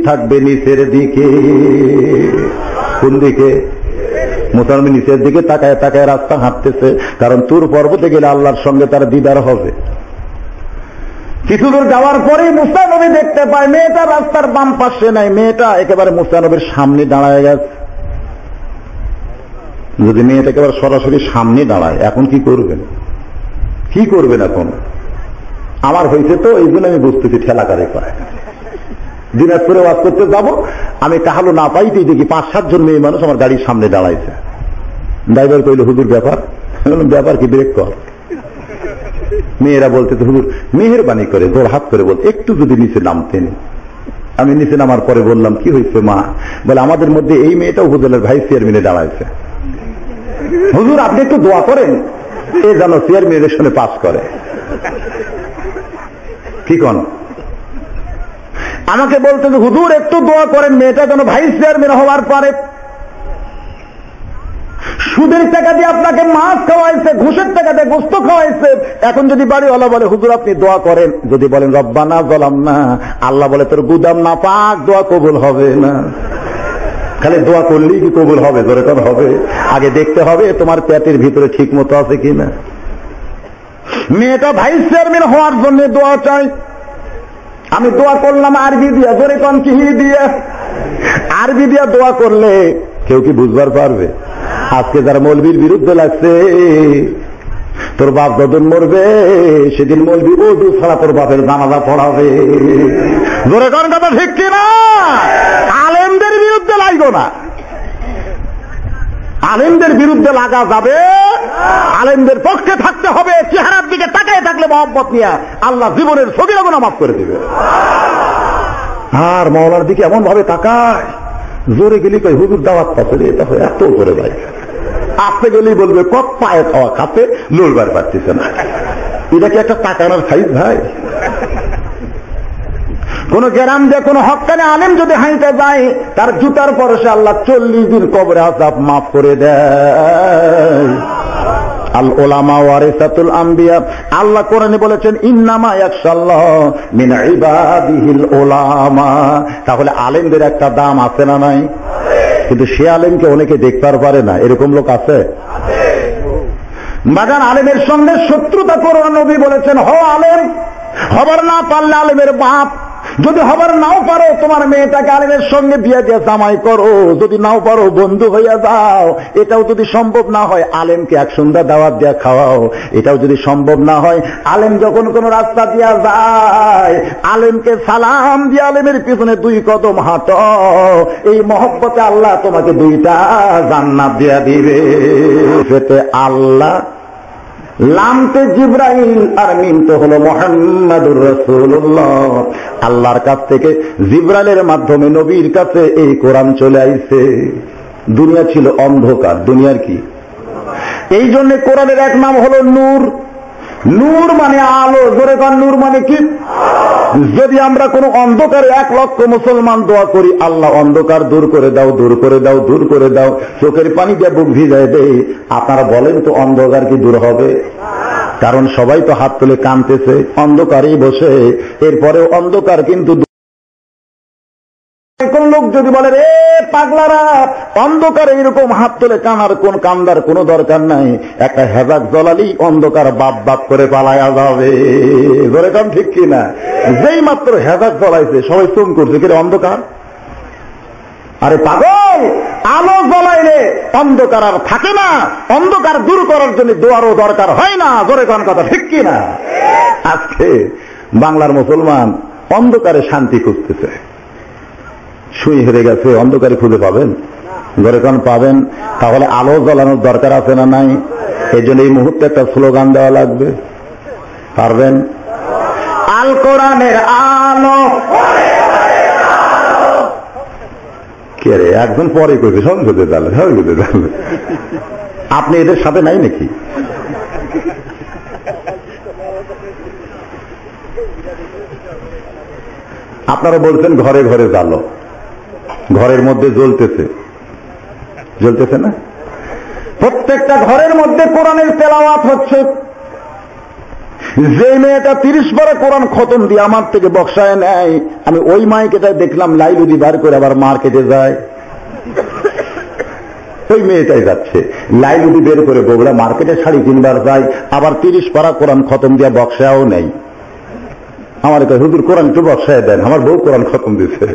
[SPEAKER 2] থাকবে নিচের দিকে। কোন দিকে? মুসা নবী নিচের দিকে তাকায় তাকায় রাস্তা হাঁটতেছে, কারণ তুর পর্বতে গেলে আল্লাহর সঙ্গে তার দিদার হবে। কিছু দূর যাওয়ার পরে মুসা নবী দেখতে পায় মেয়েটা রাস্তার বাম পাশে নাই, মেয়েটা একেবারে মুসা নবীর সামনে দাঁড়ায় গেছে। যদি মেয়েটা একেবারে সরাসরি সামনে দাঁড়ায়, এখন কি করবেন? কি করবেন এখন? আমার হয়েছে তো, এই জন্য আমি বুঝতেছি ঠেলা কারে পায়। দিনাজপুরে ওয়াজ করতে যাব, আমি কাহালো না পাইতেই দেখি 5-7 জন মেয়ে মানুষ আমার গাড়ির সামনে দাঁড়াইছে। ড্রাইভার কইল, হুজুর ব্যাপার? ব্যাপার কি? ব্রেক কর। মেয়েরা বলতে, হুজুর মেহেরবানি করে জোর হাত করে বল, একটু যদি নিচে নামতেন। আমি নিচে নামার পরে বললাম, কি হয়েছে মা? বলে, আমাদের মধ্যে এই মেয়েটা উপজেলার ভাইস চেয়ারম্যানে দাঁড়াইছে। হুজুর আপনি একটু দোয়া করেন এ যেন চেয়ারম্যান ইলেকশনে পাস করে। কি কোন? আমাকে বলতে যে হুজুর একটু দোয়া করেন মেয়েটা যেন ভাইস চেয়ারম্যান হওয়ার পরে। সুদের টাকা দিয়ে আপনাকে মাছ খাওয়াইছে, ঘুষের টাকা দিয়ে গোস্ত খাওয়াইছে, এখন যদি বাড়িওয়ালা বলে হুজুর আপনি দোয়া করেন, যদি বলেন রব্বানা যালামনা, আল্লাহ বলে তোর গুদাম না পাক, দোয়া কবুল হবে না। খালি দোয়া করলেই কি কবুল হবে? জোরে কথা হবে? আগে দেখতে হবে তোমার পেটের ভিতরে ঠিক মতো আছে কিনা। মেয়েটা ভাইস চেয়ারম্যান হওয়ার জন্য দোয়া চাই। আমি দোয়া করলাম আরবি দিয়া, জোরে কোন কি দিয়া? আরবি দিয়া দোয়া করলে কেউ কি বুঝবার পারবে? আজকে যারা মৌলবীর বিরুদ্ধে লাগছে, তোর বাপ যখন মরবে সেদিন মৌলবী ওদু ছাড়া তোর বাপের জানাজা পড়াবে। জোরে কোন কথা ঠিক কিনা? আলেমদের বিরুদ্ধে লাগো না। আলেমদের বিরুদ্ধে লাগা যাবে, আলেমদের পক্ষে থাকতে হবে। চেহারার দিকে তাকায় থাকলে মহব্বত নিয়ে আল্লাহ জীবনের সগীরা গুনাহ মাফ করে দিবে। আর মাওলার দিকে এমন ভাবে তাকায়, জোরে গেলি কই হুজুর দাওয়াত পাচ্ছে রে, এটা এত করে ভাই, আসতে গেলেই বলবে কত পায়ে খাওয়া খাতে লড়বার পারতেছে না। এটা কি একটা তাকানোর সাইজ ভাই? কোন গ্রাম দিয়ে কোন হক্কানে আলেম যদি হাইতে যায়, তার জুতার পরশে আল্লাহ 40 দিন কবরে আযাব মাফ করে দেয়। আল উলামা ওয়ারিসাতুল আম্বিয়া, আল্লাহ কোরআনে বলেছেন ইন্নামা ইয়াখশাল্লাহ মিন ইবাদিহিল উলামা। তাহলে আলেমদের একটা দাম আছে না নাই? কিন্তু সে আলেমকে অনেকে দেখতে পারে না, এরকম লোক আছে। বাগান আলেমের সঙ্গে শত্রুতা করো না। নবী বলেছেন হ আলেম, হবার না পারলে আলেমের বাপ। যদি হবার নাও পারো তোমার মেয়েটাকে আলেমের সঙ্গে বিয়ে দিয়ে জামাই করো, যদি নাও পারো বন্ধু হইয়া যাও। এটাও যদি সম্ভব না হয় আলেমকে এক সন্ধ্যা দাওয়াত দিয়ে খাওয়াও। এটাও যদি সম্ভব না হয় আলেম যখন কোন রাস্তা দিয়া যায় আলেমকে সালাম দিয়ে আলেমের পিছনে 2 কদম হাঁটো। এই মহব্বতে আল্লাহ তোমাকে 2টা জান্নাত দিয়া দিবে। সেতে আল্লাহ লামতে জিব্রাইল আর মিমতে হলো মুহাম্মাদুর রাসূলুল্লাহ। আল্লাহর কাছ থেকে জিব্রাইলের মাধ্যমে নবীর কাছে এই কোরআন চলে আইছে। দুনিয়া ছিল অন্ধকার, দুনিয়ার কি? এই জন্য কোরআনের এক নাম হলো নূর। নূর মানে আলো। জোরে কোন নূর মানে কি? যদি আমরা কোন অন্ধকারে 1 লক্ষ মুসলমান দোয়া করি, আল্লাহ অন্ধকার দূর করে দাও, দূর করে দাও, দূর করে দাও, চোখের পানি দিয়ে বুক ভিজায় দেয়, আপনারা বলেন তো অন্ধকার কি দূর হবে? কারণ সবাই তো হাত তুলে কাঁদতেছে অন্ধকারেই বসে। এরপরেও অন্ধকার কিন্তু কোন লোক যদি বলে রে পাগলারা, অন্ধকারে এরকম হাত তুলে কানার কোন কান্দার কোন দরকার নাই, একটা হেজাক জ্বলালি অন্ধকার বাপ বাপ করে পালায়া যাবে। ধরে কাম ঠিক কিনা? যেই মাত্র হেজাক জ্বলাইছে সবাই চুম করছে, কি অন্ধকার? আরে পাগল, আলো জ্বলাইলে অন্ধকার আর থাকে না। অন্ধকার দূর করার জন্য দোয়ারও দরকার হয় না। জোরে কোন কথা ঠিক কিনা? আজকে বাংলার মুসলমান অন্ধকারে শান্তি খুঁজতেছে, সুই হেরে গেছে, অন্ধকারে খুঁজে পাবেন? ঘরে কোন পাবেন? তাহলে আলো জ্বালানোর দরকার আছে না নাই? এই জন্য এই মুহূর্তে একটা স্লোগান দেওয়া লাগবে। পারবেন? আল কোরআনের আলো। কে রে একজন পরে করবে, সংসদে যাবে, সংসদে যাবে। আপনি এদের সাথে নাই নাকি? আপনারা বলছেন ঘরে ঘরে জ্বালো, ঘরের মধ্যে জ্বলতেছে, জ্বলতেছে না? প্রত্যেকটা ঘরের মধ্যে কোরআনের তেলাওয়াত হচ্ছে। যে মেয়েটা 30 বার কোরআন খতম দিয়ে আমার থেকে বক্সায় নেয়, আমি ওই মাইকেটা দেখলাম লাইলুদি বার করে আবার মার্কেটে যায়। ওই মেয়েটাই যাচ্ছে লাইলুদি বের করে বগুড়া মার্কেটে 3.5 বার যায়, আবার 30 পারা কোরআন খতম দিয়ে বক্সায়ও নেই। আমার কাছে হুজুর কোরআন একটু বক্সায় দেন, আমার বউ কোরআন খতম দিচ্ছে।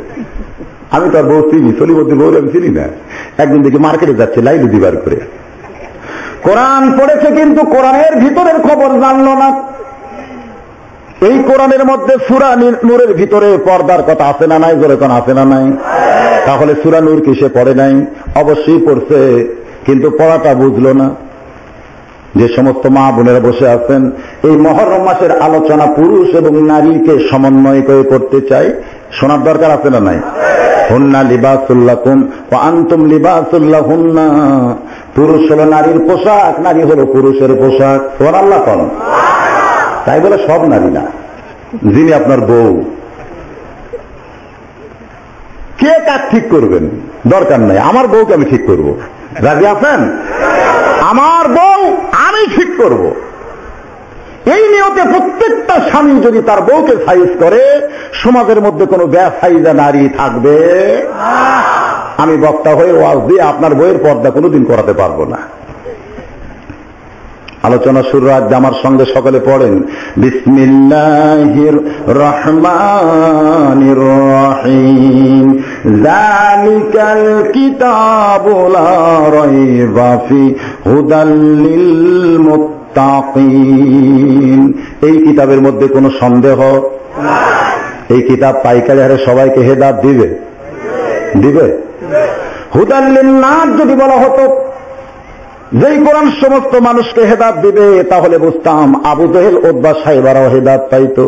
[SPEAKER 2] আমি তার বউ চিনি, সলিমদ্দি বউ আমি চিনি না। একদিন দেখি মার্কেটে যাচ্ছে লাইলুদি বার করে, কোরআন পড়েছে কিন্তু কোরআনের ভিতরের খবর জানলো না। এই কোরআনের মধ্যে সূরা নূরের ভিতরে পর্দার কথা আছে না নাই? জোরে কোন আছে না নাই? তাহলে সূরা নূর কি সে পড়ে নাই? অবশ্যই পড়ছে, কিন্তু পড়াটা বুঝলো না। যে সমস্ত মা বোনেরা বসে আছেন, এই মুহররম মাসের আলোচনা পুরুষ এবং নারীকে সমন্বয় করে করতে চাই, শোনার দরকার আছে না নাই? হুন্না লিবাসুল লাকুম ওয়া আনতুম লিবাসুল লাহুন্না। পুরুষ হলো নারীর পোশাক, নারী হলো পুরুষের পোশাক। সুবহানাল্লাহ কোন? তাই বলে সব নারী না। যিনি আপনার বউ, কে কাজ ঠিক করবেন দরকার নাই, আমার বউকে আমি ঠিক করব। রাজি আছেন? আমার বউ আমি ঠিক করব। এই নিয়তে প্রত্যেকটা স্বামী যদি তার বউকে সাইজ করে, সমাজের মধ্যে কোনো বেসাইজা নারী থাকবে? আমি বক্তা হয়ে ওয়াজ দিয়ে আপনার বইয়ের পর্দা কোনোদিন করাতে পারবো না। আলোচনা শুরু আজ আমার সঙ্গে সকলে পড়েন, বিসমিল্লাহির রহমানির রহিম। যালিকাল কিতাবু লা রাইবা ফি হুদাল লিল মুত্তাকিন। এই কিতাবের মধ্যে কোনো সন্দেহ? এই কিতাব পাইকারি হারে সবাইকে হেদায়েত দিবে? দিবে? হুদাল লিন নাস যদি বলা হতো, যেই কোরআন সমস্ত মানুষকে হেদায়েত দিবে, তাহলে বুঝতাম আবু জেহেল উতবা সাহেবারাও হেদায়েত পাইতো।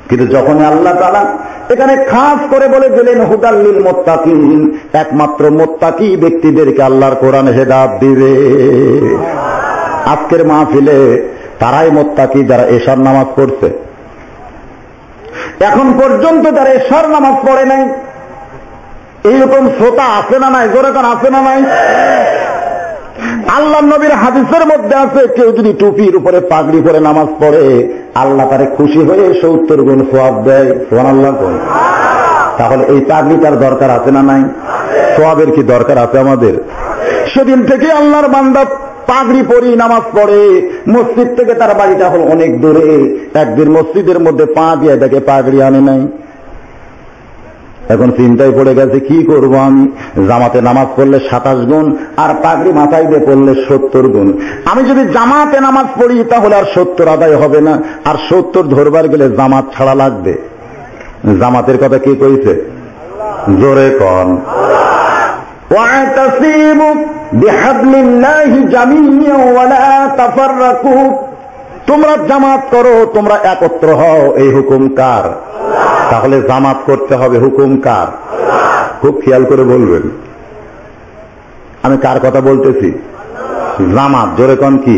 [SPEAKER 2] কিন্তু যখন আল্লাহ তাআলা এখানে খাস করে বলে দিলেন হুদাল লিল মুত্তাকিন, একমাত্র মুত্তাকি ব্যক্তিদেরকে আল্লাহর কোরআন হেদায়েত দিবে। আজকের মাহফিলে তারাই মুত্তাকি যারা এশার নামাজ পড়ছে। এখন পর্যন্ত যারা এশার নামাজ পড়ে নাই, এইরকম শ্রোতা আছে না নাই? জোরে কোন আছে না নাই? আল্লাহ নবীর হাদিসের মধ্যে আছে, কেউ যদি টুপির উপরে পাগড়ি পরে নামাজ পড়ে, আল্লাহ তারে খুশি হয়ে 70 গুণ সওয়াব দেয়। সুবহানাল্লাহ। তাহলে এই পাগড়ি তার দরকার আছে না নাই? সওয়াবের কি দরকার আছে আমাদের? সেদিন থেকে আল্লাহর বান্দা পাগড়ি পরি নামাজ পড়ে। মসজিদ থেকে তার বাড়িটা হল অনেক দূরে। একদিন মসজিদের মধ্যে পা দিয়ে দেখে পাগড়ি আনে নাই। এখন চিন্তায় পড়ে গেছে, কি করব আমি? জামাতে নামাজ পড়লে 27 গুণ, আর পাগড়ি মাথায় দিয়ে পড়লে 70 গুণ। আমি যদি জামাতে নামাজ পড়ি তাহলে আর 70 আদায় হবে না, আর 70 ধরবার গেলে জামাত ছাড়া লাগবে। জামাতের কথা কে কইছে? জোরে কন। ওয়াতাসিমু বিহাবলিল্লাহি জামিআন ওয়া লা তাফাররাকু। তোমরা জামাত করো, তোমরা একত্র হও, এই হুকুম কার? তাহলে জামাত করতে হবে, হুকুম কার? খুব খেয়াল করে বলবেন। আমি কার কথা বলতেছি? জামাত। জোরে কোন? কি?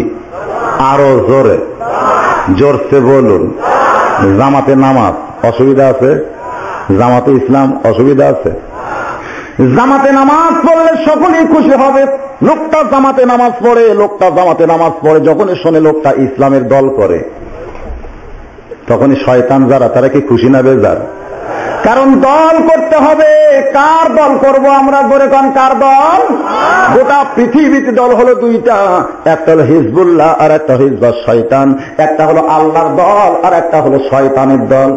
[SPEAKER 2] আরো জোরে, জোরসে বলুন। জামাতে নামাজ অসুবিধা আছে? জামাতে ইসলাম অসুবিধা আছে? জামাতে নামাজ পড়লে সকলেই খুশি হবে। লোকটা জামাতে নামাজ পড়ে, লোকটা জামাতে নামাজ পড়ে যখনই শোনে লোকটা ইসলামের দল করে, তখনই শয়তান যারা, তারা কি খুশি না বেজার? কারণ দল করতে হবে। কার দল করব আমরা? বলে কোন কার দল? গোটা পৃথিবীতে দল হলো দুইটা, একটা হলো হিজবুল্লাহ আর একটা হিজবুস শয়তান। একটা হলো আল্লাহর দল আর একটা হলো শয়তানের দল।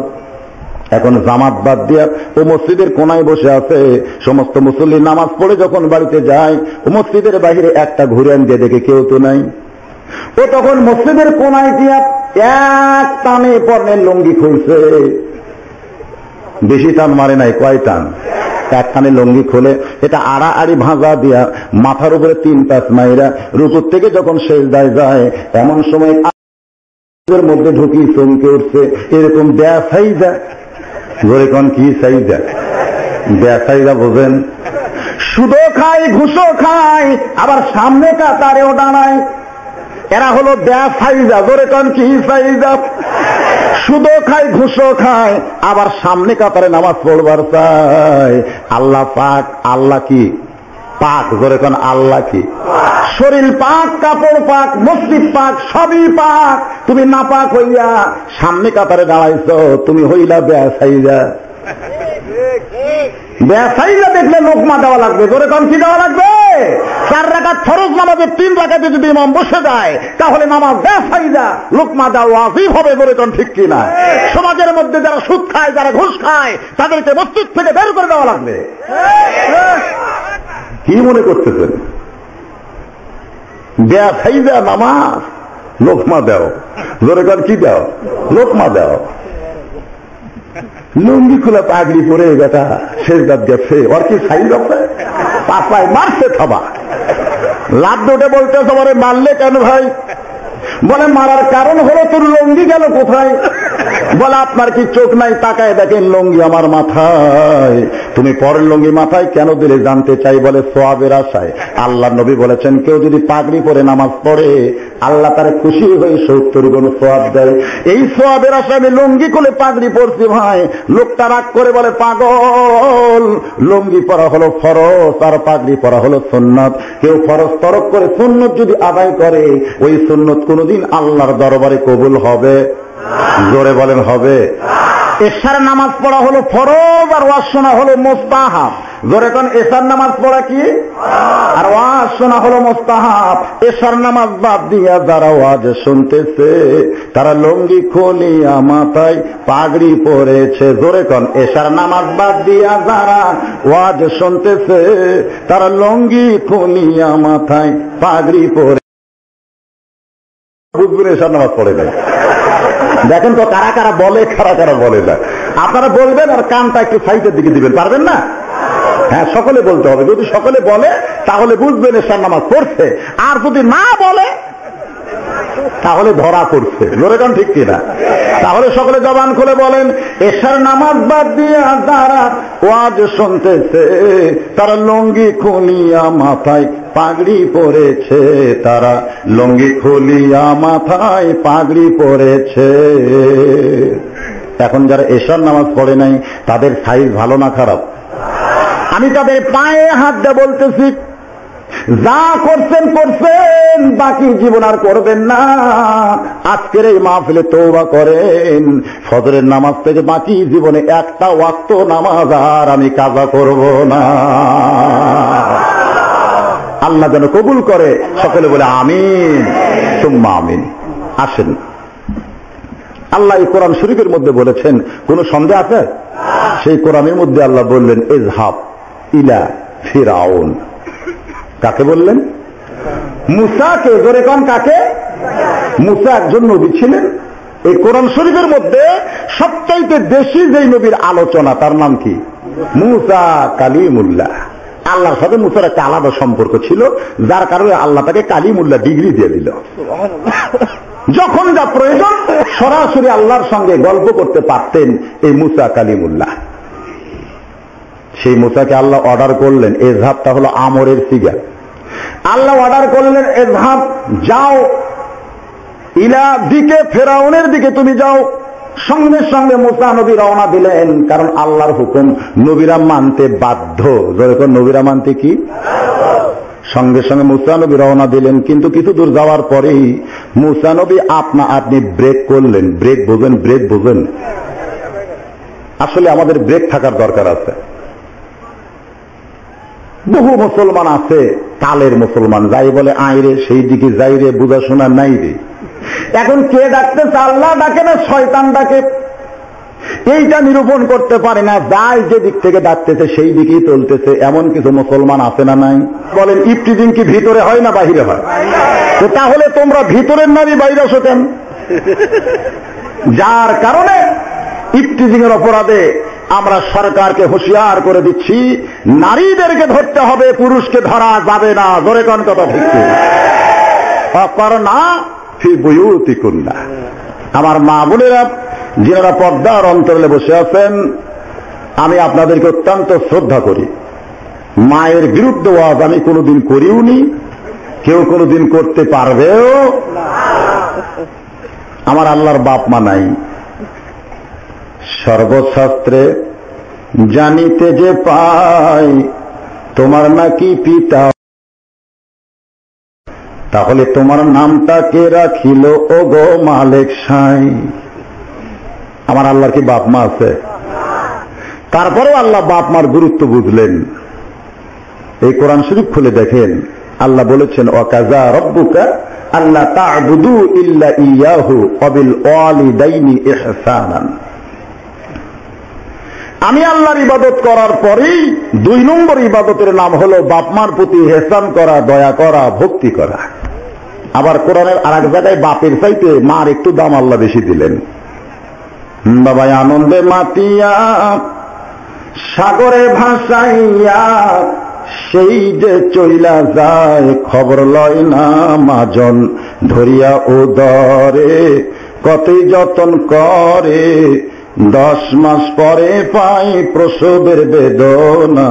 [SPEAKER 2] এখন জামাত বাদ দিয়া ও মসজিদের কোনায় বসে আছে। সমস্ত মুসল্লি নামাজ পড়ে যখন বাড়িতে যায়, ও মসজিদের বাইরে একটা ঘুরে দিয়ে দেখে কেউ তো নাই। ও তখন মসজিদের কোনায় দিয়া এক টানে পর্নের লুঙ্গি খুলছে। বেশি টান মারে নাই, কয় টান? এক টানে লুঙ্গি খুলে এটা আড়াআড়ি ভাঁজা দিয়া মাথার উপরে 3 পাঁচ মাইরা রুকুর থেকে যখন সেজদায় যায়, এমন সময় মধ্যে ঢুকি চমকে উঠছে। এরকম বেসাইজা। জোরে কোন? কি সাইজা? বেসাইজা বোঝেন? সুদও খায়, ঘুষও খায়, আবার সামনে কাতারেও দাঁড়ায়। এরা হলো বেসাইজা। জোরে কোন? কি সাইজা? সুদও খায়, ঘুষও খায়, আবার সামনে কাতারে নামাজ পড়বার চায়। আল্লাহ পাক। আল্লাহ কি? পাক। জোরে কোন? আল্লাহ কি? শরীর পাক, কাপড় পাক, মসজিদ পাক, সবই পাক। তুমি না পাক হইয়া সামনে কাতারে দাঁড়াইছ, তুমি হইলা বেসাইজা। বেসাইজা দেখলে লোকমা দেওয়া লাগবে। জোরে কোন? কি দেওয়া লাগবে? 4 রাকাত ফরজ নামাজের 3 রাকাতে যদি ইমাম বসে যায়, তাহলে নামাজ বেসাইজা, লোকমা দেওয়া ওয়াজিব হবে। জোরে কোন? ঠিক কিনা? সমাজের মধ্যে যারা সুদ খায়, যারা ঘুষ খায়, তাদেরকে মসজিদ থেকে বের করে দেওয়া লাগবে। কি মনে করতেছেন? বেসাইজা নামাজ, লোকমা দাও। জোরে কোন? কি দাও? লোকমা দাও। লুঙ্গি খোলা পাগড়ি পরে বেটা সেজদাত গেছে, ওর কি সাইজ আছে? পাপায় মারছে থাবা। লাভ দুটে বলতে সবারে মারলে কেন ভাই? বলে মারার কারণ হলো তোর লুঙ্গি গেল কোথায়? বলে আপনার কি চোখ নাই, তাকায় দেখেন লুঙ্গি আমার মাথায়, তুমি পরের লুঙ্গি মাথায় কেন দিলে জানতে চাই, বলে সোয়াবের আশায়। আল্লাহ নবী বলেছেন কেউ যদি পাগড়ি পরে নামাজ পড়ে আল্লাহ তার খুশি হয়ে 70 গুণ সোয়াব দেয়। এই সোয়াবের আশায় আমি লুঙ্গি খুলে পাগড়ি পরছি ভাই। লোকটা রাগ করে বলে পাগল, লুঙ্গি পরা হলো ফরজ আর পাগড়ি পরা হলো সুন্নাত। কেউ ফরজ তরক করে সুন্নত যদি আদায় করে ওই সুন্নত কোনদিন আল্লাহর দরবারে কবুল হবে? জোরে বলেন হবে? এশার নামাজ পড়া হলো ফরজ আর ওয়াজ শোনা হলো মুস্তাহাব। জোরে কোন এশার নামাজ পড়া কি আর ওয়াজ শোনা হলো মুস্তাহাব। এশার নামাজ বাদ দিয়া যারা ওয়াজ শুনতেছে তারা লুঙ্গি খুলিয়া মাথায় পাগড়ি পরেছে। জোরে কোন এশার নামাজ বাদ দিয়া যারা ওয়াজ শুনতেছে তারা লুঙ্গি খুলিয়া মাথায় পাগড়ি পরে। বুঝবেন এশার নামাজ পড়ে নাই। দেখেন তো কারা কারা বলে কারা কারা বলে না। আপনারা বলবেন আর কানটা একটু সাইডের দিকে দিবেন, পারবেন না? হ্যাঁ, সকলে বলতে হবে। যদি সকলে বলে তাহলে বুঝবেন এশার নামাজ পড়ছে, আর যদি না বলে তাহলে ধরা পড়ছে। জোরে কান ঠিক কিনা? তাহলে সকলে জবান খুলে বলেন এশার নামাজ বাদ দিয়া যারা ওয়াজ শুনতেছে তারা লুঙ্গি খুলিয়া মাথায় পাগড়ি পরেছে, তারা লুঙ্গি খুলিয়া মাথায় পাগড়ি পরেছে। এখন যারা এশার নামাজ পড়ে নাই তাদের সাইজ ভালো না খারাপ? আমি তাদের পায়ে হাত দিয়ে বলতেছি যা করছেন করছেন, বাকি জীবন আর করবেন না। আজকের এই মাহফিলে তওবা করেন, ফজরের নামাজ থেকে বাকি জীবনে একটা ওয়াক্ত নামাজ আর আমি কাজা করব না। আল্লাহ যেন কবুল করে। সকলে বলে আমিন সুম্মা আমিন। আসেন, আল্লাহ এই কোরআন শরীফের মধ্যে বলেছেন, কোন সন্দেহ আছে? সেই কোরআনের মধ্যে আল্লাহ বললেন ইযহাব ইলা ফিরাউন। কাকে বললেন? মুসাকে। জোরে কোন কাকে? মুসা একজন নবী ছিলেন। এই কোরআন শরীফের মধ্যে সবচাইতে বেশি যেই নবীর আলোচনা তার নাম কি? মুসা কালিমুল্লাহ। আল্লাহর সাথে মুসার একটা আলাদা সম্পর্ক ছিল, যার কারণে আল্লাহ তাকে কালিমুল্লাহ ডিগ্রি দিয়ে দিল। যখন যা প্রয়োজন সরাসরি আল্লাহর সঙ্গে গল্প করতে পারতেন এই মুসা কালিমুল্লাহ। সেই মুসাকে আল্লাহ অর্ডার করলেন, এযহাবটা হলো আমরের সিগা। আল্লাহ অর্ডার করলেন এযহাব, যাও ইলা দিকে ফেরাউনের দিকে তুমি যাও। সঙ্গে সঙ্গে মুসা নবী রওনা দিলেন, কারণ আল্লাহর হুকুম নবীরা মানতে বাধ্য। যেরকম নবীরা মানতে কি? সঙ্গে সঙ্গে মুসা নবী রওনা দিলেন। কিন্তু কিছু দূর যাওয়ার পরেই মুসা নবী আপনি ব্রেক করলেন। ব্রেক বোঝেন? ব্রেক বোঝেন? আসলে আমাদের ব্রেক থাকার দরকার আছে। বহু মুসলমান আছে কালের মুসলমান, যাই বলে আইরে সেই দিকে যাই রে, বুঝাশোনা নাই রে। এখন কে ডাকতেছে? আল্লাহ ডাকে না শয়তান ডাকে? এইটা নিরূপণ করতে পারে না। যাই যে দিক থেকে ডাকতেছে সেই দিকেই চলতেছে। এমন কিছু মুসলমান আছে না নাই? বলেন ইফতিজিং কি ভিতরে হয় না বাহিরে হয়? তো তাহলে তোমরা ভিতরের নারী বাইরে আসো কেন? যার কারণে ইফতিজিং এর অপরাধে আমরা সরকারকে হুঁশিয়ার করে দিচ্ছি, নারীদেরকে ধরতে হবে, পুরুষকে ধরা যাবে না। জোরে কোন কথা ঠিক? অকরনা ফি বুয়ুতিকুন্না। আমার মা বোনেরা যারা পর্দার অন্তরালে বসে আছেন, আমি আপনাদেরকে অত্যন্ত শ্রদ্ধা করি। মায়ের বিরুদ্ধে ওয়াজ আমি কোনোদিন করিওনি, কেউ কোনোদিন করতে পারবেও। আমার আল্লাহর বাপ মা নাই। সর্বশাস্ত্রে জানিতে যে পাই তোমার নাকি পিতা, তাহলে তোমার নামটা কে রাখিল ও গো মালিক সাই? আমার আল্লাহর কি বাপ মা আছে? তারপরেও আল্লাহ বাপ মার গুরুত্ব বুঝলেন। এই কোরআন শরীফ খুলে দেখেন, আল্লাহ বলেছেন ওয়াকাযা রাব্বুকা আল্লা তা'বুদু ইল্লা ইয়াহু ওয়া বিল ওয়ালিদাইনি ইহসানান। আমি আল্লাহর ইবাদত করার পরেই 2 নম্বর ইবাদতের নাম হলো বাপ মার প্রতি ইহসান করা, দয়া করা, ভক্তি করা। আবার কোরআনের আরেক জায়গায় বাপের চাইতে মার একটু দাম আল্লাহ বেশি দিলেন। বাবা আনন্দে মাতিয়া সাগরে ভাসাইয়া সেই যে চইলা যায়, খবর লয় না মাজন ধরিয়া উদরে কতই যতন করে 10 মাস পরে পাই প্রসবের বেদনা,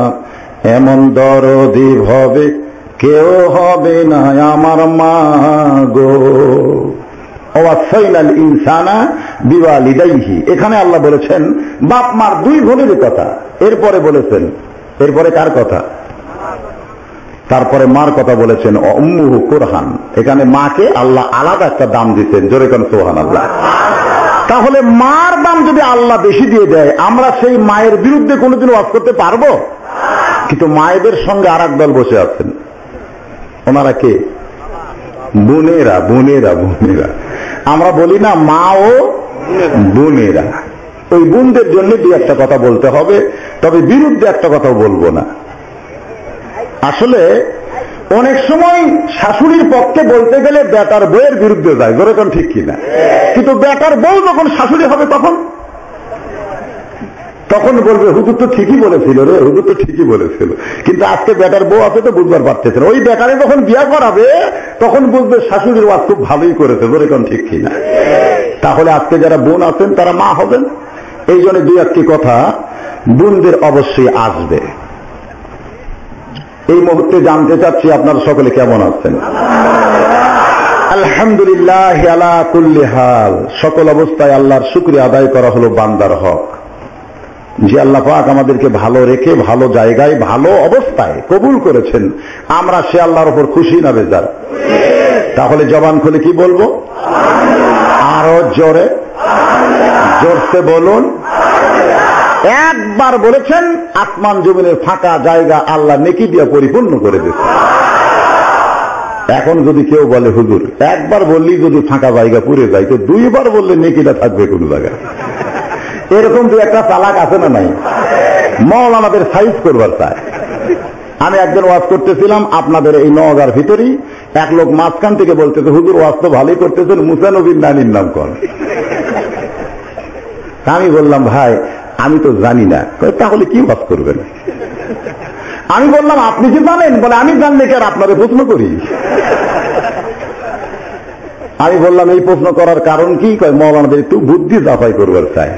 [SPEAKER 2] এমন দরদি হবে কেউ হবে না আমার মা গো। ওয়াসাইনাল ইনসানা বিওয়ালিদাইহি, এখানে আল্লাহ বলেছেন বাপ মার 2 বোনের কথা, এরপরে বলেছেন, এরপরে কার কথা? তারপরে মার কথা বলেছেন উম্মুহু কুরহান, এখানে মাকে আল্লাহ আলাদা একটা দাম দিচ্ছেন, জোরে কোন সুবহানাল্লাহ। তাহলে মার দাম যদি আল্লাহ বেশি দিয়ে দেয়, আমরা সেই মায়ের বিরুদ্ধে কোনোদিন ওয়াজ করতে পারবো? কিন্তু মায়েদের সঙ্গে আর এক দল বসে আছেন, ওনারা কে? বোনেরা, বোনেরা, বোনেরা। আমরা বলি না মা ও বোনেরা, ওই বোনদের জন্য 2-1 কথা বলতে হবে, তবে বিরুদ্ধে একটা কথাও বলবো না। আসলে অনেক সময় শাশুড়ির পক্ষে বলতে গেলে বেটার বউয়ের বিরুদ্ধে যায়, যেরকম ঠিক কিনা? কিন্তু বেটার বউ যখন শাশুড়ি হবে তখন বলবে হুজুর তো ঠিকই বলেছিল রে, হুজুর তো ঠিকই বলেছিল। কিন্তু আজকে বেটার বউ আছে তো বুঝবার পারতেছে না, ওই বেটারে যখন বিয়ে করাবে তখন বুঝবে শাশুড়ির ওয়াজ খুব ভালোই করেছে, যেরকম ঠিক কিনা? তাহলে আজকে যারা বোন আছেন তারা মা হবেন। এই জন্য 2-1 কথা বোনদের অবশ্যই আসবে। এই মুহূর্তে জানতে চাচ্ছি আপনারা সকলে কেমন আছেন? আলহামদুলিল্লাহ আলা কুল্লি হাল, সকল অবস্থায় আল্লাহর শুকরিয়া আদায় করা হলো বান্দার হক। যে আল্লাহ পাক আমাদেরকে ভালো রেখে ভালো জায়গায় ভালো অবস্থায় কবুল করেছেন, আমরা সে আল্লাহর উপর খুশি না বেজার? তাহলে জবান খুলে কি বলবো? আরো জোরে, জোরসে বলুন। একবার বলেছেন আসমান জমিনের ফাঁকা জায়গা আল্লাহ নেকি দিয়ে পরিপূর্ণ করে দিয়েছে। এখন যদি কেউ বলে হুজুর একবার বললেই যদি ফাঁকা জায়গা পুড়ে যায়, তো 2 বার বললে নেকিটা থাকবে কোন জায়গায়? এরকম 2-1 চালাক আছে না নাই? মৌলানাদের সাইজ করবার চায়। আমি একজন ওয়াজ করতেছিলাম আপনাদের এই নওগাঁর ভিতরেই, এক লোক মাঝখান থেকে বলতেছে হুজুর ওয়াজ তো ভালোই করতেছেন, মুসা নবীর নানির নাম কোন? আমি বললাম ভাই আমি তো জানি না। তাহলে কি ওয়াজ করবেন? আমি বললাম আপনি কি জানেন? বলে আমি জানলে কি আর আপনারে প্রশ্ন করি? আমি বললাম এই প্রশ্ন করার কারণ কি? কয় মৌলানাদের একটু বুদ্ধি যাচাই করবার চায়।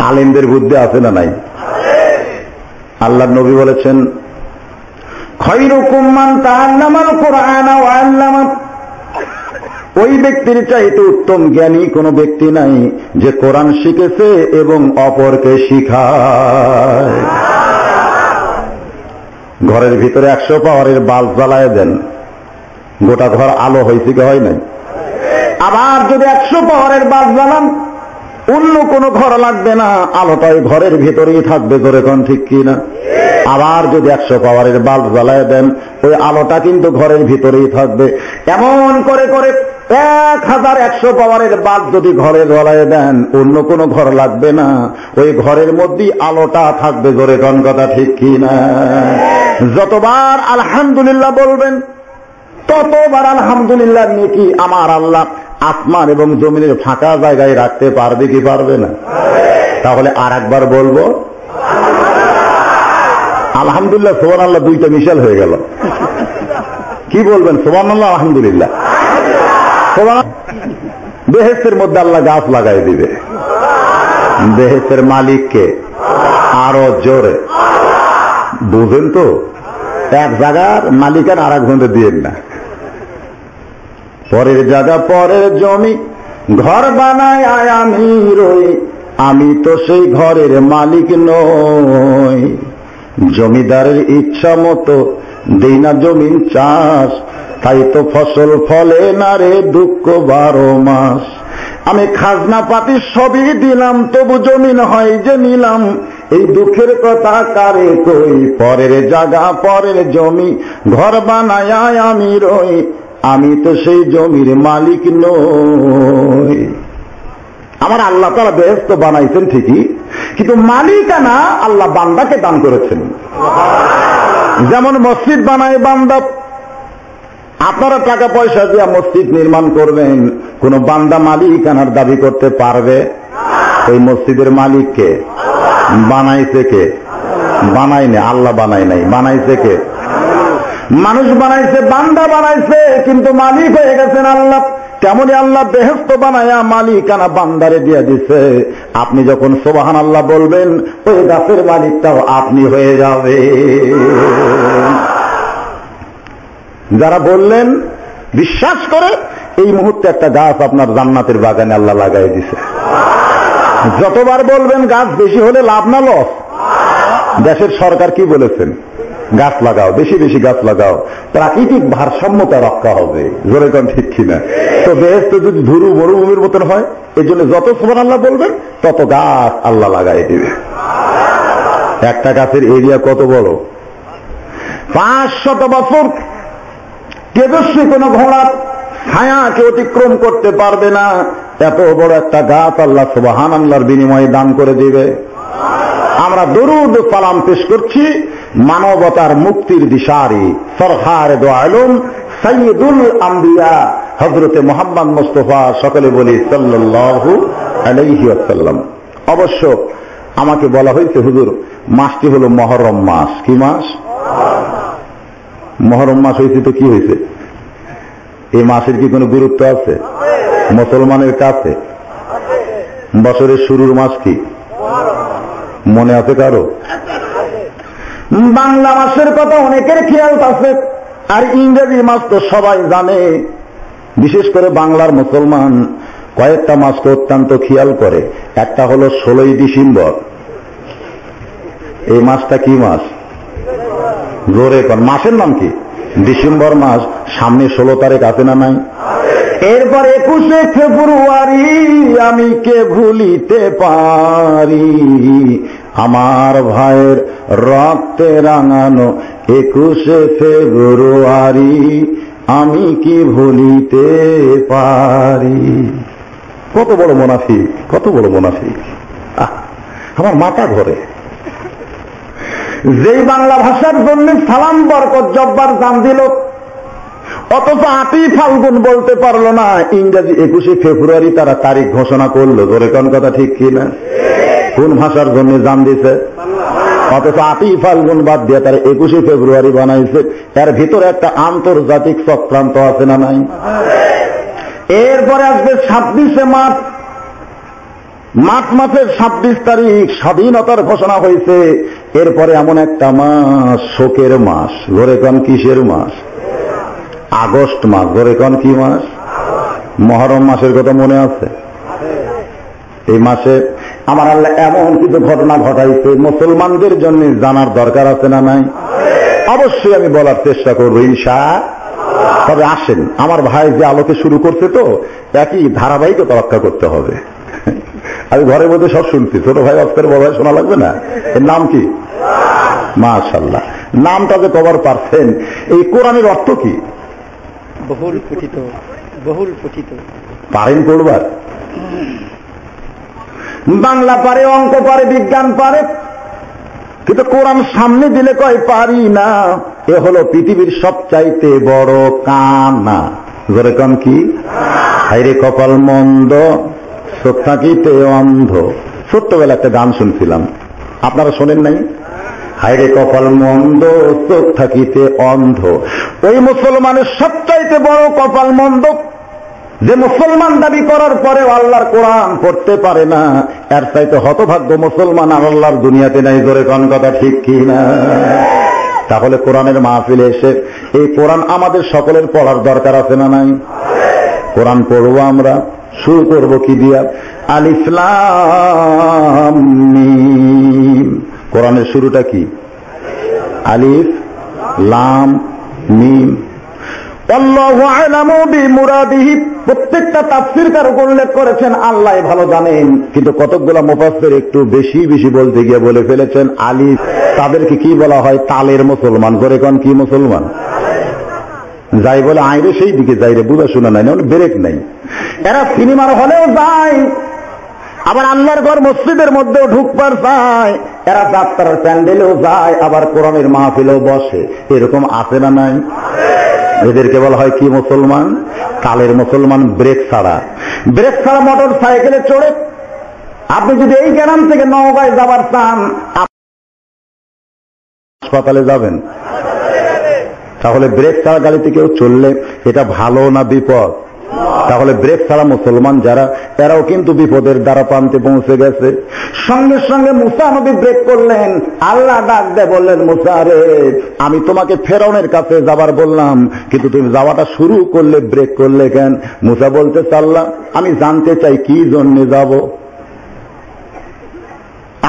[SPEAKER 2] আলেমদের বুদ্ধি আছে না নাই? আল্লাহর নবী বলেছেন খায়রুকুম মান তাআল্লামাল কুরআনা ওয়া আল্লামা, ওই ব্যক্তির চাইতে উত্তম জ্ঞানী কোন ব্যক্তি নাই যে কোরআন শিখেছে এবং অপরকে শিখায়। ঘরের ভিতরে 100 পাওয়ারের বাল্ব জ্বালায় দেন, গোটা ঘর আলো হয়েছে কি হয় নাই? আবার যদি 100 পাওয়ারের বাল্ব জ্বালান, অন্য কোন ঘর লাগবে না, আলোটাই ঘরের ভিতরেই থাকবে, জোরে কোন ঠিক কিনা? আবার যদি 100 পাওয়ারের বাল্ব জ্বালায় দেন, ওই আলোটা কিন্তু ঘরের ভিতরেই থাকবে। এমন করে করে 1100 পাওয়ারের বাল্ব যদি ঘরে জ্বালায় দেন, অন্য কোন ঘর লাগবে না, ওই ঘরের মধ্যেই আলোটা থাকবে, জোরে কোন কথা ঠিক কিনা? যতবার আলহামদুলিল্লাহ বলবেন ততবার আলহামদুলিল্লাহ নেকি আমার আল্লাহ আসমান এবং জমিনের ফাঁকা জায়গায় রাখতে পারবে কি পারবে না? তাহলে আর একবার বলবো আলহামদুলিল্লাহ সুবহানাল্লাহ, 2টা মিশাল হয়ে গেল। কি বলবেন? সুবহানাল্লাহ আলহামদুলিল্লাহ। বেহেশতের মধ্যে আল্লাহ গাছ লাগাই দিবে। বেহেশতের মালিককে আরো জোরে বুঝেন তো? এক জায়গার মালিকান আর একজনকে দিয়েন না। পরের জায়গা পরের জমি ঘর বানায় আমি রই, আমি তো সেই ঘরের মালিক নই। জমিদারের ইচ্ছা মতো দেই না জমিন চাষ, তাই তো ফসল ফলে না রে দুঃখ 12 মাস। আমি খাজনা পাতি সবই দিলাম, তবু জমিন হয় যে নিলাম, এই দুঃখের কথা কারে কই। পরের জায়গা পরের জমি ঘর বানায় আমি রই, আমি তো সেই জমির মালিক নই। আমার আল্লাহ তাআলা বেহেশত বানাইছেন ঠিকই, কিন্তু মালিকানা আল্লাহ বান্দাকে দান করেছেন। যেমন মসজিদ বানায় বান্দা, আপনারা টাকা পয়সা দিয়ে মসজিদ নির্মাণ করবেন, কোন বান্দা মালিকানার দাবি করতে পারবে? ওই মসজিদের মালিককে বানাইছে কে? বানায়নি, আল্লাহ বানায় নাই। বানাইছে কে? মানুষ বানাইছে, বান্দা বানাইছে, কিন্তু মালিক হয়ে গেছেন আল্লাহ। তেমনি আল্লাহ বেহেশত বানায়া মালিকানা বান্দারে দিয়ে দিছে। আপনি যখন সুবহানাল্লাহ বলবেন ওই গাছের মালিকটাও আপনি হয়ে যাবে। যারা বললেন বিশ্বাস করে এই মুহূর্তে একটা গাছ আপনার জান্নাতের বাগানে আল্লাহ লাগাই দিছে। যতবার বলবেন গাছ বেশি হলে লাভ না লস? দেশের সরকার কি বলেছেন? গাছ লাগাও, বেশি বেশি গাছ লাগাও, প্রাকৃতিক ভারসাম্যতা রক্ষা হবে। জোরে কোন ঠিক কিনা? তো বেহেশত যদি ধুরু মরুভূমির মতন হয়, এই জন্য যত সুবহানাল্লাহ বলবেন তত গাছ আল্লাহ লাগাই দিবে। একটা গাছের এরিয়া কত বড়? 500 বছর তেজস্বী কোন ঘোড়ার ছায়াকে অতিক্রম করতে পারবে না। এত বড় একটা গাছ আল্লাহ সুবহানাল্লাহর বিনিময়ে দান করে দিবে। আমরা দরুদ সালাম পেশ করছি মানবতার মুক্তির দিশারি সরকার দো আলম সাইয়্যিদুল আম্বিয়া হযরতে মুহাম্মদ মুস্তাফা, সকলে বলি সাল্লাল্লাহু আলাইহি ওয়াসাল্লাম। অবশ্য আমাকে বলা হয়েছে হুজুর মাসটি হলো মুহররম মাস। কি মাস? মুহররম মাস হয়েছে তো কি হয়েছে? এই মাসের কি কোনো গুরুত্ব আছে মুসলমানের কাছে? বছরের শুরুর মাস কি মনে আছে কারো? বাংলা মাসের কথা অনেকের খেয়াল আছে, আর ইংরেজি মাস তো সবাই জানে। বিশেষ করে বাংলার মুসলমান কয়েকটা মাসকে অত্যন্ত খেয়াল করে। একটা হলো 16ই ডিসেম্বর। এই মাসটা কি মাস? জোরে কোন মাসের নাম কি? ডিসেম্বর মাস। সামনে 16 তারিখ আছে না নাই? এরপর 21শে ফেব্রুয়ারি আমি কে ভুলিতে পারি, আমার ভাইয়ের রক্তে রাঙানো 21শে ফেব্রুয়ারি আমি কি ভুলিতে পারি। কত বড় মুনাফিক, কত বড় মুনাফিক! আমার মাথা ঘরে। যেই বাংলা ভাষার জন্য সালাম বরকত জব্বার জান দিল, অথচ 8ই ফাল্গুন বলতে পারলো না, ইংরেজি 21শে ফেব্রুয়ারি তারা তারিখ ঘোষণা করলো। জোরে কোন কথা ঠিক কিনা? কোন ভাষার জন্য জান দিছে? অথচ 8ই ফাল্গুন বাদ দিয়ে তারা 21শে ফেব্রুয়ারি বানাইছে। এর ভিতরে একটা আন্তর্জাতিক চক্রান্ত আছে না নাই? এরপরে আসবে 26শে মার্চ। মার্চ মাসের 26 তারিখ স্বাধীনতার ঘোষণা হয়েছে। এরপরে এমন একটা মাস, শোকের মাস। জোরে কোন কিসের মাস? আগস্ট মাস। জোরে কোন কি মাস? মুহররম মাসের কথা মনে আছে? এই মাসে আমার আল্লাহ এমন কিছু ঘটনা ঘটাইছে মুসলমানদের জন্য জানার দরকার আছে না নাই? অবশ্যই আমি বলার চেষ্টা করবো ইনশাআল্লাহ। তবে আসেন, আমার ভাই যে আলোকে শুরু করছে তো একই ধারাবাহিকতা রক্ষা করতে হবে। আমি ঘরের মধ্যে সব শুনছি, ছোট ভাই আজকের বড় ভাই শোনা লাগবে না? এর নাম কি? মাশাআল্লাহ। নামটা যে কবার পারছেন। এই কোরআনের অর্থ কি?
[SPEAKER 3] বহুল পঠিত, বহুল পঠিত।
[SPEAKER 2] পারেন পড়বার? বাংলা পারে, অঙ্ক পারে, বিজ্ঞান পারে, কিন্তু কোরআন সামনে দিলে কয় পারি না। এ হলো পৃথিবীর সবচাইতে বড় কানা। জোরে কম কি? হাইরে কপাল মন্দ চোখ থাকিতে অন্ধ। ছোট্টবেলা একটা গান শুনছিলাম, আপনারা শোনেন নাই? হাইরে কপাল মন্দ চোখ থাকিতে অন্ধ। ওই মুসলমানের সবচাইতে বড় কপাল মন্দ যে মুসলমান দাবি করার পরেও আল্লাহর কোরআন পড়তে পারে না। এর চাইতে হতভাগ্য মুসলমান আর আল্লাহর দুনিয়াতে নাই। জোরে কোন কথা ঠিক কি না? তাহলে কোরআনের মাহফিলে এসে এই কোরআন আমাদের সকলের পড়ার দরকার আছে না নাই? কোরআন পড়বো আমরা। শুরু করব কি দিয়া? আলিফ লাম মিম। কোরআনের শুরুটা কি? আলিফ লাম মিম। আল্লাহু আ'লামু বিমুরাদিহি। প্রত্যেকটা তাফসীরকার উল্লেখ করেছেন আল্লাহ ভালো জানেন, কিন্তু কতকগুলো মুফাসসির একটু বেশি বেশি বলতে গিয়ে বলে ফেলেছেন আলিফ। তাদেরকে কি বলা হয়? তালের মুসলমান। করে কোন কি মুসলমান? যাই বলে আইরে সেই দিকে যাই রে, বুঝা শোনা নাই, ব্রেক নাই। এরা সিনেমার হলেও যায়, আবার আল্লাহর ঘর মসজিদের মধ্যেও ঢুকবার চায়। এরা যাত্রার প্যান্ডেলেও যায়, আবার কোরআনের মাহফিলেও বসে। এরকম আছে না নাই? এদেরকে বলা হয় কি মুসলমান? তালের মুসলমান। ব্রেক ছাড়া, ব্রেক ছাড়া মোটর সাইকেলে চড়ে আপনি যদি এই গ্রাম থেকে নওগাঁয় যাবার চান, হাসপাতালে যাবেন, তাহলে ব্রেক ছাড়া গাড়িতে কেউ চললে এটা ভালো না বিপদ? তাহলে ব্রেক ছাড়া মুসলমান যারা, এরাও কিন্তু বিপদের দ্বারা প্রান্তে পৌঁছে গেছে। সঙ্গে সঙ্গে মুসা নবী ব্রেক করলেন। আল্লাহ ডাক দেয় বললেন, মুসা রে, আমি তোমাকে ফেরাউনের কাছে যাবার বললাম, কিন্তু তুমি যাওয়াটা শুরু করলে, ব্রেক করলে কেন? মুসা বলতে আল্লাহ, আমি জানতে চাই কি জন্য যাব।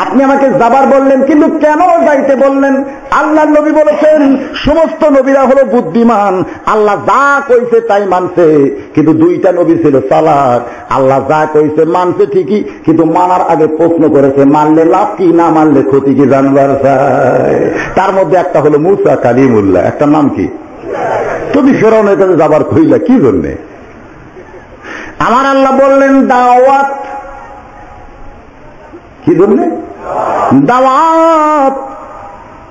[SPEAKER 2] আপনি আমাকে যাবার বললেন, কিন্তু কেন যাইতে বললেন? আল্লাহ নবী বলেছেন, সমস্ত নবীরা হলো বুদ্ধিমান, আল্লাহ যা কইছে তাই মানছে, কিন্তু দুইটা নবী ছিল চালাক। আল্লাহ যা কইছে মানছে ঠিকই, কিন্তু মানার আগে প্রশ্ন করেছে, মানলে লাভ কি, না মানলে ক্ষতি কি জানবার চায়। তার মধ্যে একটা হলো মুসা কালিমুল্লাহ, একটা নাম কি? তুমি ফেরাউনের কাছে যাবার কইলা কি জন্যে? আমার আল্লাহ বললেন দাওয়াত। কি জন্যে? দাওয়াত।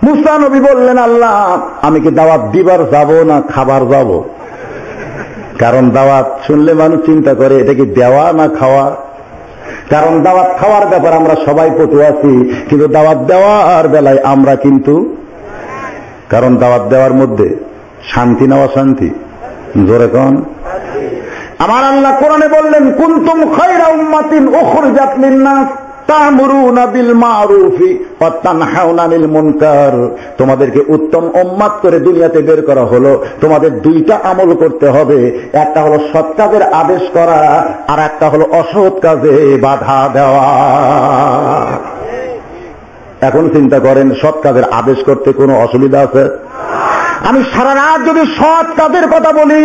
[SPEAKER 2] মুসা নবী বললেন, আল্লাহ আমি কি দাওয়াত দিবার যাব না খাবার যাব? কারণ দাওয়াত শুনলে মানুষ চিন্তা করে এটা কি দেওয়া না খাওয়া। কারণ দাওয়াত খাওয়ার ব্যাপারে আমরা সবাই পটু আছি, কিন্তু দাওয়াত দেওয়ার বেলায় আমরা কিন্তু, কারণ দাওয়াত দেওয়ার মধ্যে শান্তি না অশান্তি? জোরে কোন? আমার আল্লাহ কোরআনে বললেন, কুনতুম খায়রা উম্মাতিন উখরিজাত লিন-নাস তা'মুরুনা বিল মা'রুফি ওয়া তানহাউনা আনিল মুনকার। তোমাদেরকে উত্তম উম্মত করে দুনিয়াতে বের করা হলো, তোমাদের দুইটা আমল করতে হবে, একটা হলো সৎ কাজের আদেশ করা, আর একটা হলো অসৎ কাজে বাধা দেওয়া। এখন চিন্তা করেন, সৎ কাজের আদেশ করতে কোনো অসুবিধা আছে? আমি সারা রাত যদি সৎ কাজের কথা বলি,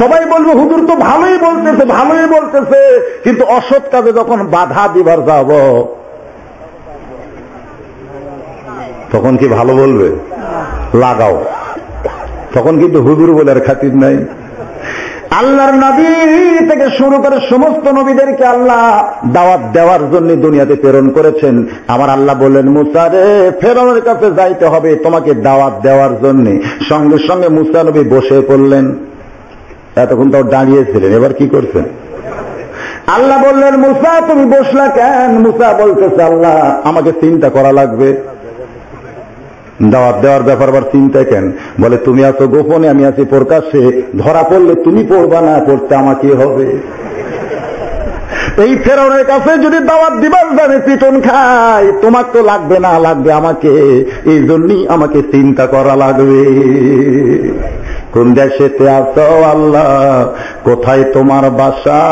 [SPEAKER 2] সবাই বলবে হুজুর তো ভালোই বলতেছে, ভালোই বলতেছে, কিন্তু অসৎ কাজে যখন বাধা দিবার যাব, তখন কি ভালো বলবে? লাগাও। তখন কিন্তু হুজুর বলার খাতির নাই। আল্লাহর নবী থেকে শুরু করে সমস্ত নবীদেরকে আল্লাহ দাওয়াত দেওয়ার জন্য দুনিয়াতে প্রেরণ করেছেন। আমার আল্লাহ বললেন, মুসা রে, ফেরাউনের কাছে যাইতে হবে তোমাকে দাওয়াত দেওয়ার জন্য। সঙ্গে সঙ্গে মুসা নবী বসে পড়লেন। এতক্ষণ তাও দাঁড়িয়েছিলেন, এবার কি করছেন? আল্লাহ বললেন, মুসা তুমি বসলা কেন? মুসা বলতেছে, আল্লাহ আমাকে চিন্তা করা লাগবে। দাওয়াত দেওয়ার ব্যাপার আবার চিন্তা কেন? বলে, তুমি আছো গোপনে, আমি আছি প্রকাশ্যে, ধরা পড়লে তুমি পড়বা না, পড়তে আমাকে হবে। এই ফেরাউনের কাছে যদি দাওয়াত দিবার জানে পিটন খাই, তোমার তো লাগবে না, লাগবে আমাকে। এই জন্যই আমাকে চিন্তা করা লাগবে। কোন দেশেতে আছো আল্লাহ, কোথায় তোমার বাসা?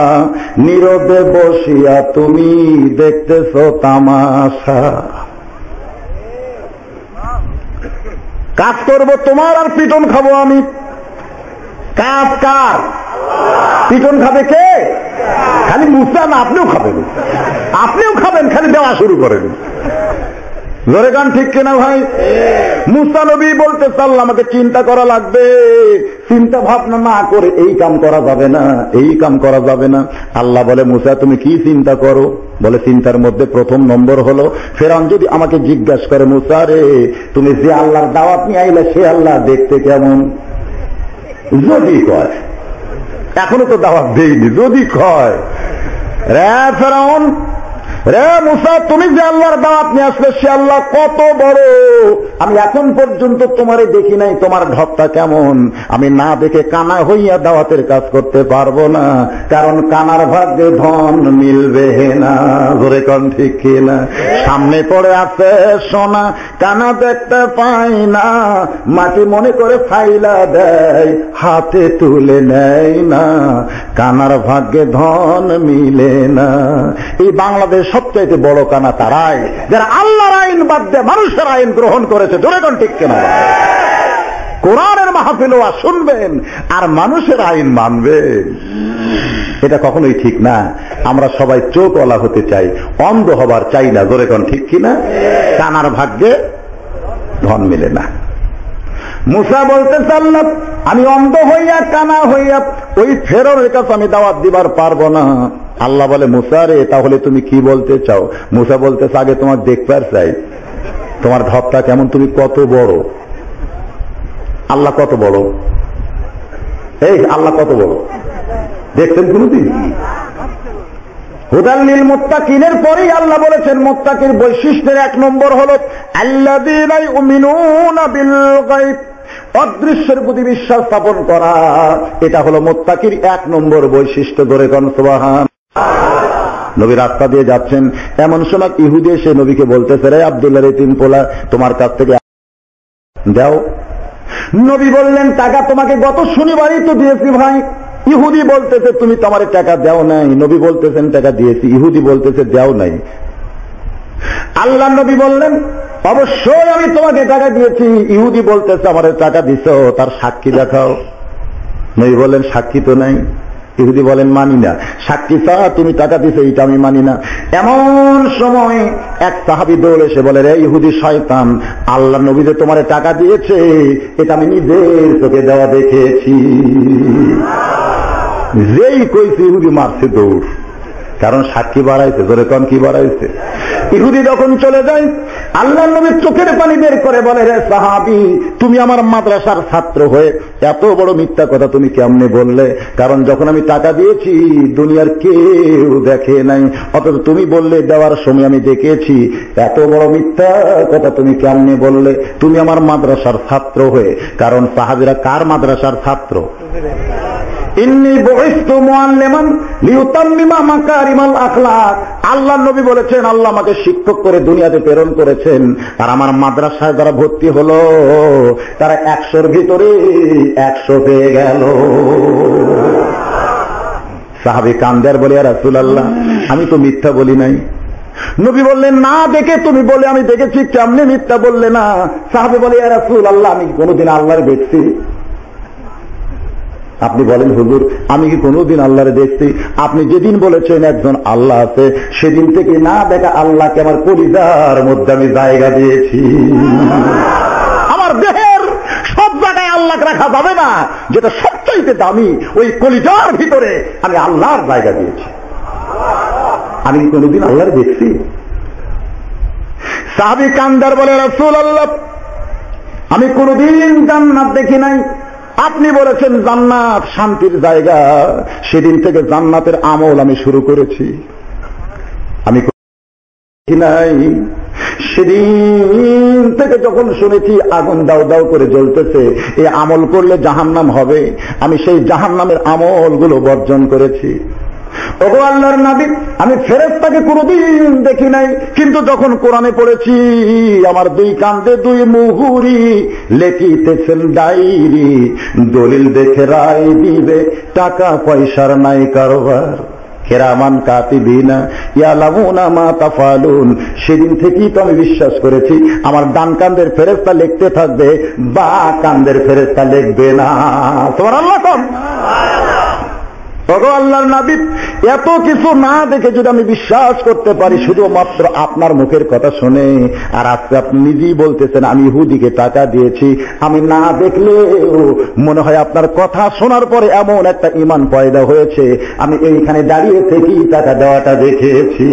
[SPEAKER 2] নীরবে বসিয়া তুমি দেখতেছো তামাশা। কাজ করবো তোমার, আর পিটন খাবো আমি। কাজ কার? পিটন খাবে কে? খালি মুসা না, আপনিও খাবেন, আপনিও খাবেন, খালি দেওয়া শুরু করেন। জোরে গান ঠিক কিনা ভাই? মুসা নবী বলতে চাল্লা আমাকে চিন্তা করা লাগবে। চিন্তা ভাবনা না করে এই কাম করা যাবে না, এই কাম করা যাবে না। আল্লাহ বলে, মুসা তুমি কি চিন্তা করো? বলে, চিন্তার মধ্যে প্রথম নম্বর হলো, ফেরাউন যদি আমাকে জিজ্ঞাসা করে, মুসা রে তুমি যে আল্লাহর দাওয়াত নিয়ে আইলে সে আল্লাহ দেখতে কেমন? যদি কয়, এখনো তো দাওয়াত দেইনি, যদি কয়, রে ফেরাউন, রে মুসা তুমি যে আল্লাহর দাওয়াত নিয়ে আসলে সে আল্লাহ কত বড়, আমি এখন পর্যন্ত তোমারে দেখি নাই, তোমার ঢপটা কেমন? আমি না দেখে কানা হইয়া দাওয়াতের কাজ করতে পারবো না, কারণ কানার ভাগ্যে ধন মিলবে না। ধরে কন ঠিক কিনা? সামনে পড়ে আছে সোনা, কানা দেখতে পাই না, মাটি মনে করে ফাইলা দেয়, হাতে তুলে নেয় না, কানার ভাগ্যে ধন মিলে না। এই বাংলাদেশ সবচাইতে বড় কানা তারাই যারা আল্লাহর আইন বাদ দিয়ে মানুষের আইন গ্রহণ করেছে। জোরে কোন ঠিক কিনা? কোরআনের মাহফিল শুনবেন আর মানুষের আইন মানবেন, এটা কখনোই ঠিক না। আমরা সবাই চোখওয়ালা হতে চাই, অন্ধ হবার চাই না। জোরে কোন ঠিক কিনা? কানার ভাগ্যে ধন মিলে না। মুসা বলতে চাল্লাম, আমি অন্ধ হইয়া কানা হইয়া ওই ফেরাউনের কাছে আমি দাওয়াত দিবার পারবো না। আল্লাহ বলে, মুসা রে তাহলে তুমি কি বলতে চাও? মুসা বলতেছে, আগে তোমার দেখবার চাই, তোমার ঢপটা কেমন, তুমি কত বড়। আল্লাহ কত বড়? এই আল্লাহ কত বড় দেখছেন কোনদিন? হুদাল লিল মুত্তাকিনের পরেই আল্লাহ বলেছেন মুত্তাকির বৈশিষ্ট্যের এক নম্বর হলো আল্লাযীনা ইউমিনুনা বিল গায়ব অদৃশ্যের প্রতি বিশ্বাস স্থাপন করা, এটা হলো মুত্তাকির 1 নম্বর বৈশিষ্ট্য। ধরে কোন সুবহান। নবী রাস্তা দিয়ে যাচ্ছেন, এমন সময় ইহুদি এসে নবীকে বলতেছে, রে আব্দুল্লাহর এতিম পোলা, তোমার কাছ থেকে দাও। নবী বললেন, টাকা তোমাকে গত শনিবারই তো দিয়েছি ভাই। ইহুদি বলতেছে, তুমি তো আমার টাকা দাও নাই। নবী বলতেছেন, টাকা দিয়েছি। ইহুদি বলতেছে, দাও নাই। আল্লাহ নবী বললেন, অবশ্যই আমি তোমাকে টাকা দিয়েছি। ইহুদি বলতেছে, আমার টাকা দিছো, তার সাক্ষী দেখাও। নবী বললেন, সাক্ষী তো নাই। ইহুদি বলেন, মানি না। সাক্ষী ছাড়া তুমি টাকা দিছো, এটা আমি মানি না। এমন সময় এক সাহাবী দৌড়ে এসে বলে, রে ইহুদি শয়তান, আল্লাহ নবী যে তোমার টাকা দিয়েছে, এটা আমি নিজের চোখে দেওয়া দেখেছি। যেই কইছে ইহুদি মারছে দৌড়, কারণ সাক্ষী বাড়াইছে। ধরে কন কি বাড়াইছে? ইহুদি যখন চলে যায়, আল্লাহ নবীর চোখের পানি বের করে বলে, রে সাহাবী, তুমি আমার মাদ্রাসার ছাত্র হয়ে এত বড় মিথ্যা কথা তুমি কেমনে বললে? কারণ যখন আমি টাকা দিয়েছি দুনিয়ার কেউ দেখে নাই, অথচ তুমি বললে দেওয়ার সময় আমি দেখেছি। এত বড় মিথ্যা কথা তুমি কেমনে বললে? তুমি আমার মাদ্রাসার ছাত্র হয়ে। কারণ সাহাবীরা কার মাদ্রাসার ছাত্র? ইন্নী বুইসতু মুআল্লিমান লিউতাম্মিমা মাকারিমাল আখলাক। আল্লাহ নবী বলেছেন, আল্লাহ আমাকে শিক্ষক করে দুনিয়াতে প্রেরণ করেছেন। আর আমার মাদ্রাসায় যারা ভর্তি হলো, তারা 100-র ভিতরে 100 পেয়ে গেল। সাহাবী কান্দার বলে, ইয়া রাসূলুল্লাহ, আমি তো মিথ্যা বলি নাই। নবী বললেন, না দেখে তুমি বলে আমি দেখেছি, কেমনে মিথ্যা বললে না? সাহাবী বলে, ইয়া রাসূলুল্লাহ, আমি কোনদিন আল্লাহর দেখছি? আপনি বলেন, হুজুর, আমি কি কোনদিন আল্লাহরে দেখছি? আপনি যেদিন বলেছেন একজন আল্লাহ আছে, সেদিন থেকে না দেখা আল্লাহকে আমার কলিজার মধ্যে আমি জায়গা দিয়েছি। আমার দেহের সব জায়গায় আল্লাহকে রাখা যাবে না, যেটা সবচাইতে দামি, ওই কলিজার ভিতরে আমি আল্লাহর জায়গা দিয়েছি। আমি কি কোনদিন আল্লাহরে দেখছি? সাহাবী কান্দার বলে, রাসূলুল্লাহ, আমি কোনদিন জান্নাত দেখি নাই। আপনি বলেছেন জান্নাত শান্তির জায়গা, সেদিন থেকে জান্নাতের আমল আমি শুরু করেছি। আমি নাই, সেদিন থেকে যখন শুনেছি আগুন দাও দাও করে জ্বলতেছে, এই আমল করলে জাহান্নাম হবে, আমি সেই জাহান্নামের আমলগুলো বর্জন করেছি। ওগো আল্লাহর নবী, আমি ফেরেশতাকে কোনদিন দেখি নাই, কিন্তু যখন কোরআনে পড়েছি, আমার 2 কান্দে 2 মুহুরি লেখিতেছেন ডায়েরি, দলিল দেখে রায় দিবে, টাকা পয়সার নাই কারবার। কিরামান কাতিবিনা ইয়ালামুনা মা তাফালুন। সেদিন থেকেই তো আমি বিশ্বাস করেছি, আমার ডান কান্দের ফেরেশতা লিখতে থাকবে, বা কান্দের ফেরেশতা লিখবে না। সুবহানাল্লাহ। কোন আল্লাহর নবী, এত কিছু না দেখে যদি আমি বিশ্বাস করতে পারি শুধুমাত্র আপনার মুখের কথা শুনে, আর আজকে আপনি নিজেই বলতেছেন আমি ইহুদিকে টাকা দিয়েছি, আমি না দেখলেও মনে হয় আপনার কথা শোনার পরে এমন একটা ঈমান পয়দা হয়েছে, আমি এইখানে দাঁড়িয়ে থেকেই টাকা দেওয়াটা দেখেছি।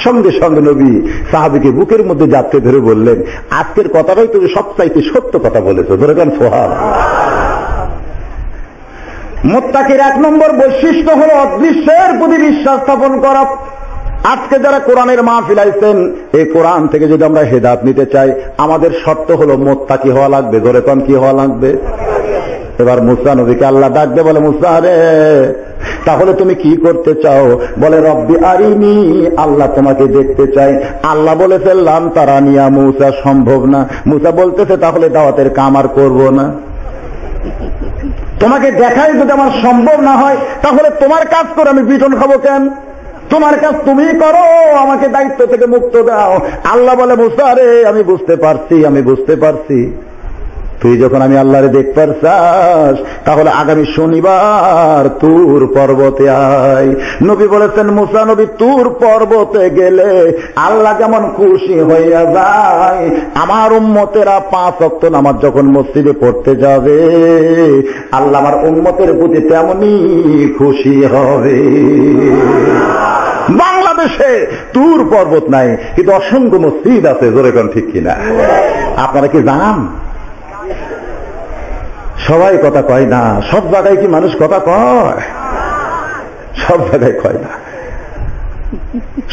[SPEAKER 2] সঙ্গে সঙ্গে নবী সাহাবীকে বুকের মধ্যে জাপটে ধরে বললেন, আজকের কথাটাই তুমি সবচাইতে সত্য কথা বলেছো। ধরে কেন সুবহানাল্লাহ। মুত্তাকির 1 নম্বর বৈশিষ্ট্য হলো অদৃশ্যের প্রতি বিশ্বাস স্থাপন করা। আজকে যারা কোরআনের মাহফিল আইছেন, এই কোরআন থেকে যদি আমরা হেদায়েত নিতে চাই, আমাদের শর্ত হলো মুত্তাকি হওয়া লাগবে। ধরে কোন কি হওয়া লাগবে? এবার মুসা নবীকে আল্লাহ ডাক দিয়ে বলে, মুসা রে, তাহলে তুমি কি করতে চাও? বলে, রব্বি আরিনি, আল্লাহ তোমাকে দেখতে চাই। আল্লাহ বলেছে, লান তারানিয়া মুসা, সম্ভব না। মুসা বলতেছে, তাহলে দাওয়াতের কাম আর করব না। তোমাকে দেখাই যদি আমার সম্ভব না হয়, তাহলে তোমার কাজ করে আমি পিটন খাবো কেন? তোমার কাজ তুমি করো, আমাকে দায়িত্ব থেকে মুক্ত দাও। আল্লাহ বলে, মুসা রে, আমি বুঝতে পারছি। তুই যখন আমি আল্লাহরে দেখতে চাস, তাহলে আগামী শনিবার তুর পর্বতে আয়। নবী বলেছেন, মুসা নবী তুর পর্বতে গেলে আল্লাহ যেমন খুশি হইয়া যায়, আমার উম্মতেরা 5 ওয়াক্ত নামাজ যখন মসজিদে পড়তে যাবে, আল্লাহ আমার উম্মতের প্রতি তেমনি খুশি হবে। বাংলাদেশে তুর পর্বত নাই, কিন্তু অসংখ্য মসজিদ আছে। জোরে কোন ঠিক কিনা? আপনারা কি জানান? সবাই কথা কয় না। সব জায়গায় কি মানুষ কথা কয়? সব জায়গায় কয় না।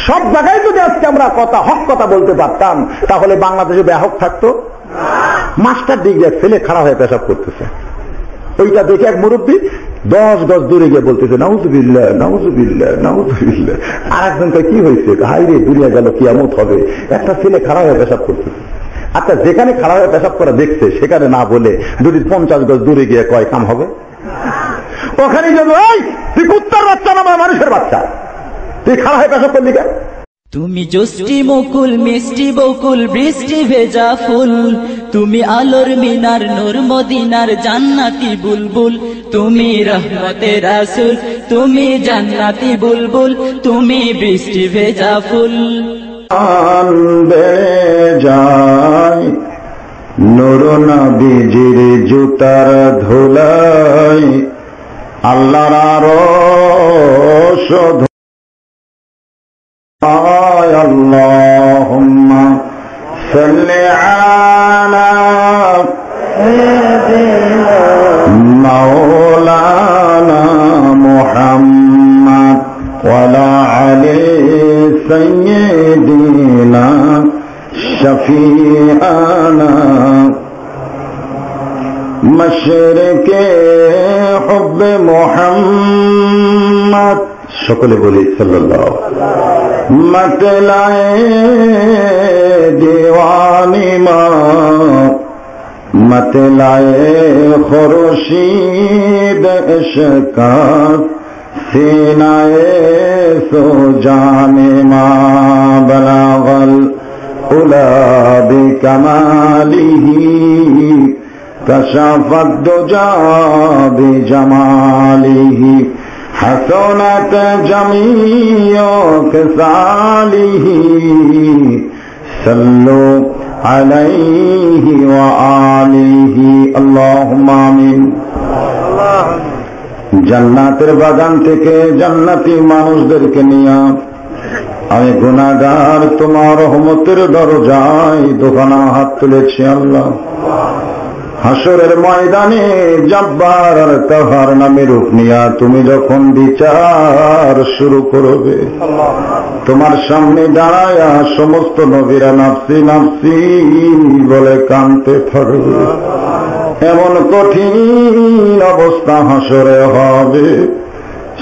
[SPEAKER 2] সব জায়গায় যদি আজকে আমরা হক কথা বলতে পারতাম, তাহলে বাংলাদেশে ব্যাহক থাকতো? মাস্টার ডিগ্রি ছেলে খাড়া হয়ে পেশাব করতেছে। ওইটা দেখে এক মুরব্বী 10 গজ দূরে গিয়ে বলতেছে নাউজুবিল্লাহ নাউজুবিল্লাহ নাউজুবিল্লাহ। আর একজন কি হয়েছে, হাই রে দুনিয়া গেল, কিয়ামত হবে, একটা ছেলে খাড়া হয়ে পেশাব করতেছে। আচ্ছা, যেখানে খাড়া হয়ে পেশাব করা দেখছে সেখানে না বলে যদি 50 গজ দূরে গিয়ে কয় কাম হবে? ওখানে যে তুই কুত্তার বাচ্চা না মানুষের বাচ্চা, তুই খাড়া হয়ে পেশাব করলি কেন?
[SPEAKER 1] তুমি জষ্টি মুকুল মিষ্টি বকুল বৃষ্টি ভেজা ফুল, তুমি আলোর মিনার নূর মদিনার জান্নাতি বুলবুল, তুমি রহমতের রাসূল, তুমি জান্নাতি বুলবুল, তুমি বৃষ্টি ভেজা ফুল।
[SPEAKER 2] যায় নূর নবীজির জুতার ধুলাই, আল্লাহর আরশ আল্লাহুম্মা সাল্লি আলা মাওলানা মুহাম্মদ ওয়া আলা আলি সাইয়্যিদিনা শাফিআনা মাশরিকে হুব্বে মুহাম্মদ। সকলে বলি সাল্লাল্লাহু मतलाए दीवानी माँ, मतलाए खुर्शीद इश्का, सीनाए सो जाने माँ, बलागल उला बिकमालिही, कशफत दुजा बिजमालिही, हसनत जमीओ खसालिही, सल्लु अलैहि व आलिही, अल्लाहुम्मा आमीन। জান্নাতের বাগান থেকে জান্নাতি মানুষদেরকে নিয়ে আমি গুনাহগার তোমার রহমতের দরজায় দোকানা হাত তুলেছি। আল্লাহ, হাসরের ময়দানে জব্বার আর কাহার নামে রূপ নিয়া তুমি যখন বিচার শুরু করবে, তোমার সামনে দাঁড়ায়া সমস্ত নবীরা নাফসি নাফসি বলে কাঁদতে থাকবে। এমন কঠিন অবস্থা হাসরে হবে,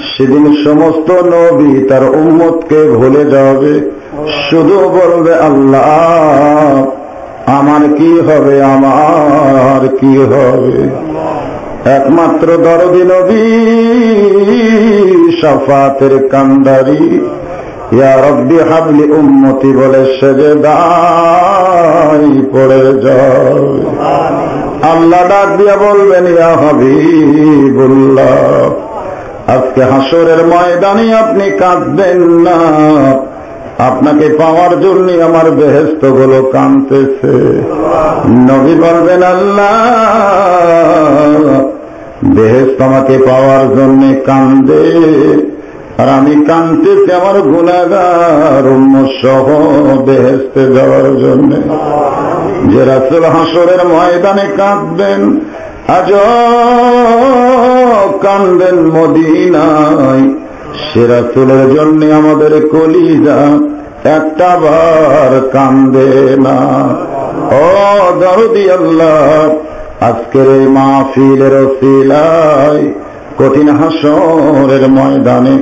[SPEAKER 2] সেদিন সমস্ত নবী তার উম্মতকে ভুলে যাবে, শুধু বলবে আল্লাহ আমার কি হবে, আমার কি হবে। একমাত্র দরদি নবী শাফাতের কান্ডারি ইয়া রব্বি হাবলি উম্মতি বলে সেজদায় পড়ে যাবে। আল্লাহ ডাক দিয়া বলবেন ইয়া হাবিবুল্লাহ, আজকে হাসরের ময়দানে আপনি কাঁদবেন না, আপনাকে পাওয়ার জন্য আমার বেহেশত গুলো কাঁদতেছে। নবী বলবেন আল্লাহ বেহেশত আমাকে পাওয়ার জন্য কান্দে, আর আমি কাঁদতেছি আমার গুনাহগার উম্মত সহ বেহেশতে যাওয়ার জন্য। যে রাসূল হাসরের ময়দানে কাঁদবেন, আজ কান্দেন মদিনায়, সে রাসূলের জন্য আমাদের কলিজা একটা বার কান্দে না। ও দরদি আল্লাহ, আজকের এই মাহফিলের ওসিলায় কঠিন হাসরের ময়দানে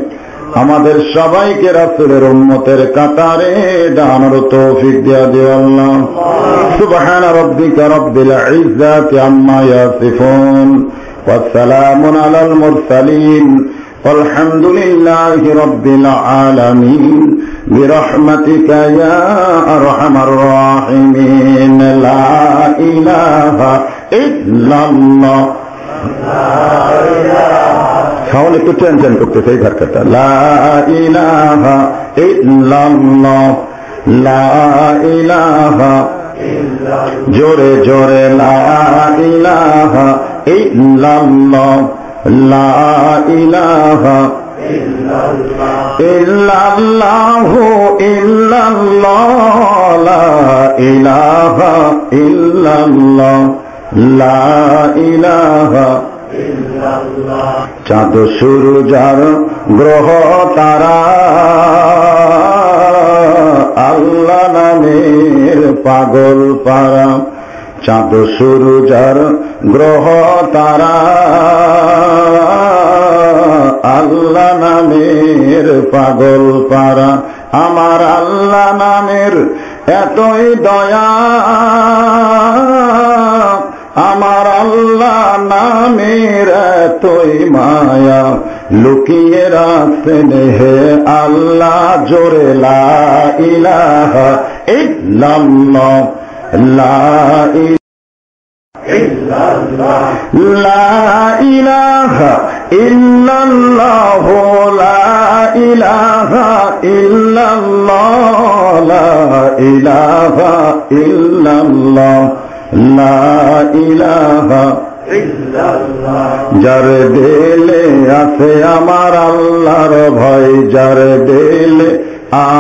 [SPEAKER 2] আমাদের সবাইকে রাসূলের উম্মতের কাতারে দানের তৌফিক দিয়া দিও আল্লাহ। সুবহান রাব্বিকা রাব্বিল ইজ্জাতি আম্মা ইয়াসিফুন ওয়া সালামুন আলাল মুরসালিন والحمد لله رب العالمين برحمتك يا أرحم الراحمين لا إله إلا الله খাওয়ালে একটু টেনশন করতেছে এই ধারকাটা। লা ইলাহা ইল্লাল্লাহ লা ইলাহা জোরে জোরে লা ইলাহা ইল্লাল্লাহ লা ইলাহা ইল্লাল্লাহু ইল্লাল্লাহ লা ইলাহা ইল্লাল্লাহ লা ইলাহা ইল্লাল্লাহ। চাঁদ সূরজ আর গ্রহ তারা আল্লাহ নামের পাগল পারা, চাঁদ সূর্যের গ্রহ তারা আল্লাহ নামের পাগল পারা। আমার আল্লাহ নামের এতই দয়া, আমার আল্লাহ নামের এতই মায়া, লুকিয়ে রাখছেন হে আল্লাহ জোরে লা ইলাহা ইল্লাল্লাহ, লা ইলাহা ইল্লাল্লাহ, লা ইলাহা ইল্লাল্লাহ, লা ইলাহা ইল্লাল্লাহ, লা ইলাহা ইল্লাল্লাহ। যার দিলে আছে আমার আল্লাহর ভয়, যার দিলে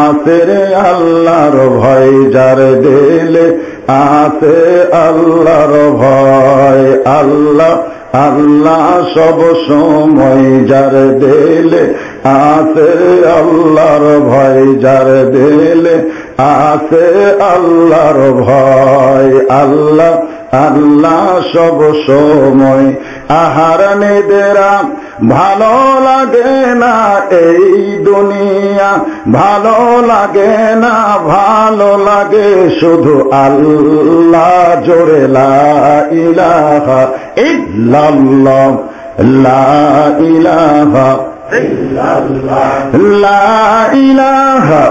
[SPEAKER 2] আছে রে আল্লাহর ভয়, যার দিলে আছে আল্লাহর ভয়, আল্লাহ আল্লাহ সব সময়, যার দিলে আছে আল্লাহর ভয়, যার দিলে আছে আল্লাহর ভয়, আল্লাহ আল্লাহ সব সময়। আহার নিদেরা ভালো লাগে না এই দুনিয়া, ভালো লাগে না, ভালো লাগে শুধু আল্লাহ জোরে লা ইলাহা ইল্লাল্লাহ, লা ইলাহা ইল্লাল্লাহ, লা ইলাহা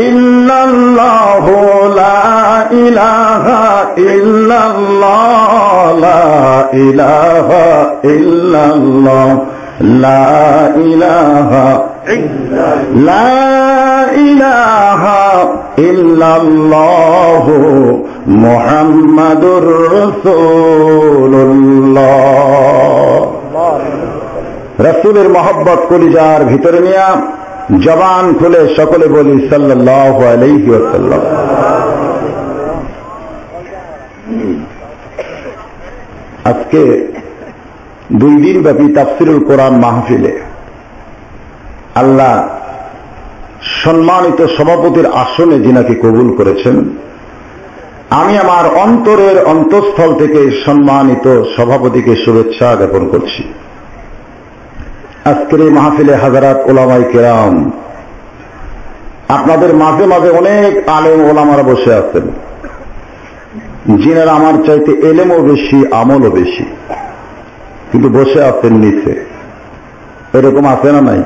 [SPEAKER 2] ইল্লাল্লাহ, লা ইলাহা ইল্লাল্লাহ, লা ইলাহা ইল্লাল্লাহ, লা ইলাহা ইল্লাল্লাহ, লা ইলাহা ইল্লাল্লাহ মুহাম্মাদুর রাসূলুল্লাহ। রাসূলের মহব্বত কলিজার ভিতরে নিয়ে জবান খুলে সকলে বলি সাল্লাল্লাহু আলাইহি ওয়াসাল্লাম। আজকে 2 দিন ব্যাপী তাফসীরুল কোরআন মাহফিলে আল্লাহ সম্মানিত সভাপতির আসনে যিনাকে কবুল করেছেন, আমি আমার অন্তরের অন্তঃস্থল থেকে সম্মানিত সভাপতিকে শুভেচ্ছা জ্ঞাপন করছি। আজকের এই মাহফিলে হাজারাত ওলামায়ে কেরাম, আপনাদের মাঝে মাঝে অনেক আলেম ওলামারা বসে আছেন, যিনারা আমার চাইতে এলেমও বেশি আমলও বেশি, কিন্তু বসে আছেন নিচে। এরকম আছে না নাই?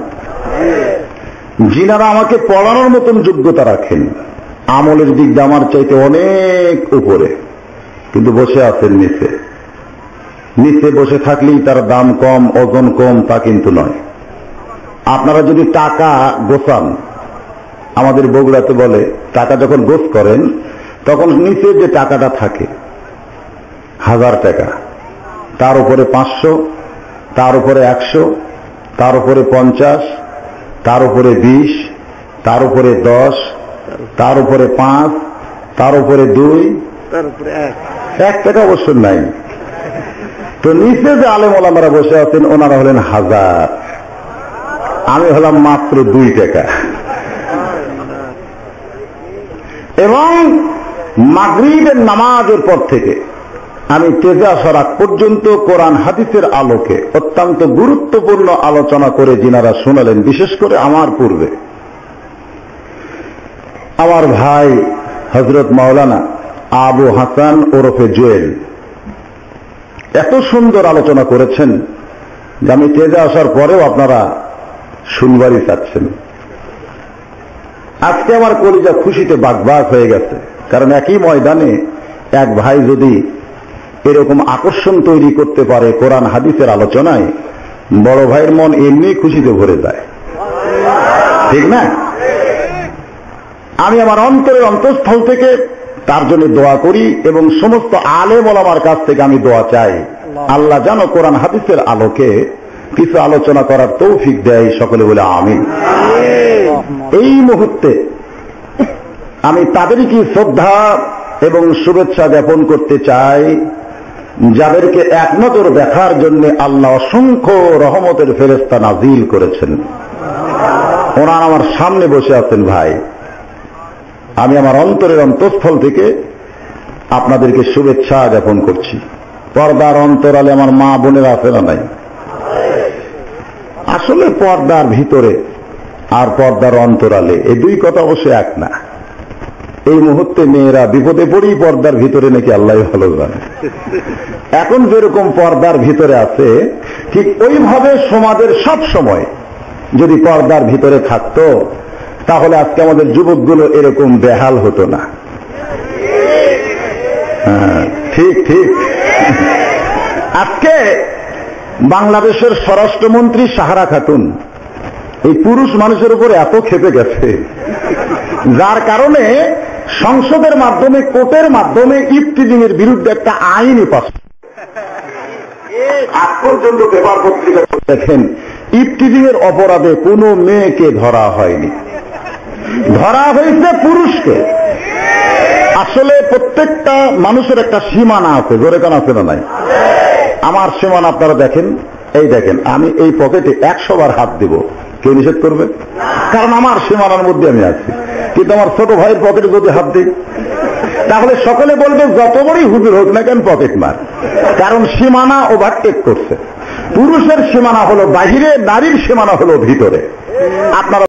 [SPEAKER 2] যিনারা আমাকে পড়ানোর মতন যোগ্যতা রাখেন, আমলের দিক দিয়ে আমার চাইতে অনেক উপরে, কিন্তু বসে আছেন নিচে। নিচে বসে থাকলেই তার দাম কম, ওজন কম, তা কিন্তু নয়। আপনারা যদি টাকা গোছান, আমাদের বগুড়াতে বলে টাকা যখন গোছ করেন তখন নিচে যে টাকাটা থাকে 1000 টাকা, তার উপরে 500, তার উপরে 100, তার উপরে 50, তার উপরে 20, তার উপরে 10, তার উপরে 5, তার উপরে 2, তার উপরে 1 টাকা অবশ্য নাই। তো নিচে যে আলেম ওলামারা বসে আছেন ওনারা হলেন 1000, আমি হলাম মাত্র 2 টাকা। এবং মাগরিবের নামাজের পর থেকে আমি তেজে আসার আগ পর্যন্ত কোরআন হাদিসের আলোকে অত্যন্ত গুরুত্বপূর্ণ আলোচনা করে যিনারা শোনালেন, বিশেষ করে আমার পূর্বে আমার ভাই হযরত মাওলানা আবু হাসান ওরফে জুয়েল এত সুন্দর আলোচনা করেছেন যে আমি তেজে আসার পরেও আপনারা শুনবারই চাচ্ছেন। আজকে আমার কলিজা খুশিতে বাগবাগ হয়ে গেছে, কারণ একই ময়দানে এক ভাই যদি এরকম আকর্ষণ তৈরি করতে পারে কোরআন হাদিসের আলোচনায়, বড় ভাইয়ের মন এমনি খুশিতে ভরে যায়, ঠিক না? আমি আমার অন্তরের অন্তঃস্থল থেকে তার জন্য দোয়া করি এবং সমস্ত আলেম ওলামার কাছ থেকে আমি দোয়া চাই, আল্লাহ যেন কোরআন হাদিসের আলোকে কিছু আলোচনা করার তৌফিক দেয়। সকলে বলে আমিন। এই মুহূর্তে আমি তাদেরকে শ্রদ্ধা এবং শুভেচ্ছা জ্ঞাপন করতে চাই যাদেরকে এক নজর দেখার জন্য আল্লাহ অসংখ্য রহমতের ফেরেশতা নাজিল করেছেন। ওনারা আমার সামনে বসে আছেন ভাই, আমি আমার অন্তরের অন্তঃস্থল থেকে আপনাদেরকে শুভেচ্ছা জ্ঞাপন করছি। পর্দার অন্তরালে আমার মা বোনেরা আছে না নাই? আসলে পর্দার ভিতরে আর পর্দার অন্তরালে এই দুই কথা অবশ্যই এক না। এই মুহূর্তে মেয়েরা বিপদে পড়েই পর্দার ভিতরে নাকি আল্লাহ ভালো জানে। এখন যেরকম পর্দার ভিতরে আছে ঠিক ওইভাবে সমাজের সব সময় যদি পর্দার ভিতরে থাকতো তাহলে আজকে আমাদের যুবকগুলো এরকম বেহাল হতো না। হ্যাঁ, ঠিক ঠিক। আজকে বাংলাদেশের স্বরাষ্ট্রমন্ত্রী সাহারা খাতুন এই পুরুষ মানুষের উপর এত খেপে গেছে, যার কারণে সংসদের মাধ্যমে কোর্টের মাধ্যমে ইফতিজিং এর বিরুদ্ধে একটা আইনই পাস। আজ পর্যন্ত পেপার পত্রিকা দেখেন ইফতিজিং এর অপরাধে কোনো মেয়েকে ধরা হয়নি, ধরা হয়েছে পুরুষকে। আসলে প্রত্যেকটা মানুষের একটা সীমানা আছে, জোরে কান আছে না নাই? আমার সীমানা আপনারা দেখেন, এই দেখেন আমি এই পকেটে 100 বার হাত দিব, কেউ নিষেধ করবে? কারণ আমার সীমানার মধ্যে আমি আছি। কিন্তু আমার ছোট ভাইয়ের পকেটে যদি হাত দিই তাহলে সকলে বলবে যত বড়ই হুজুর হোক না কেন পকেট মার, কারণ সীমানা ওভারটেক করছে। পুরুষের সীমানা হলো বাহিরে, নারীর সীমানা হলো ভিতরে। আপনারা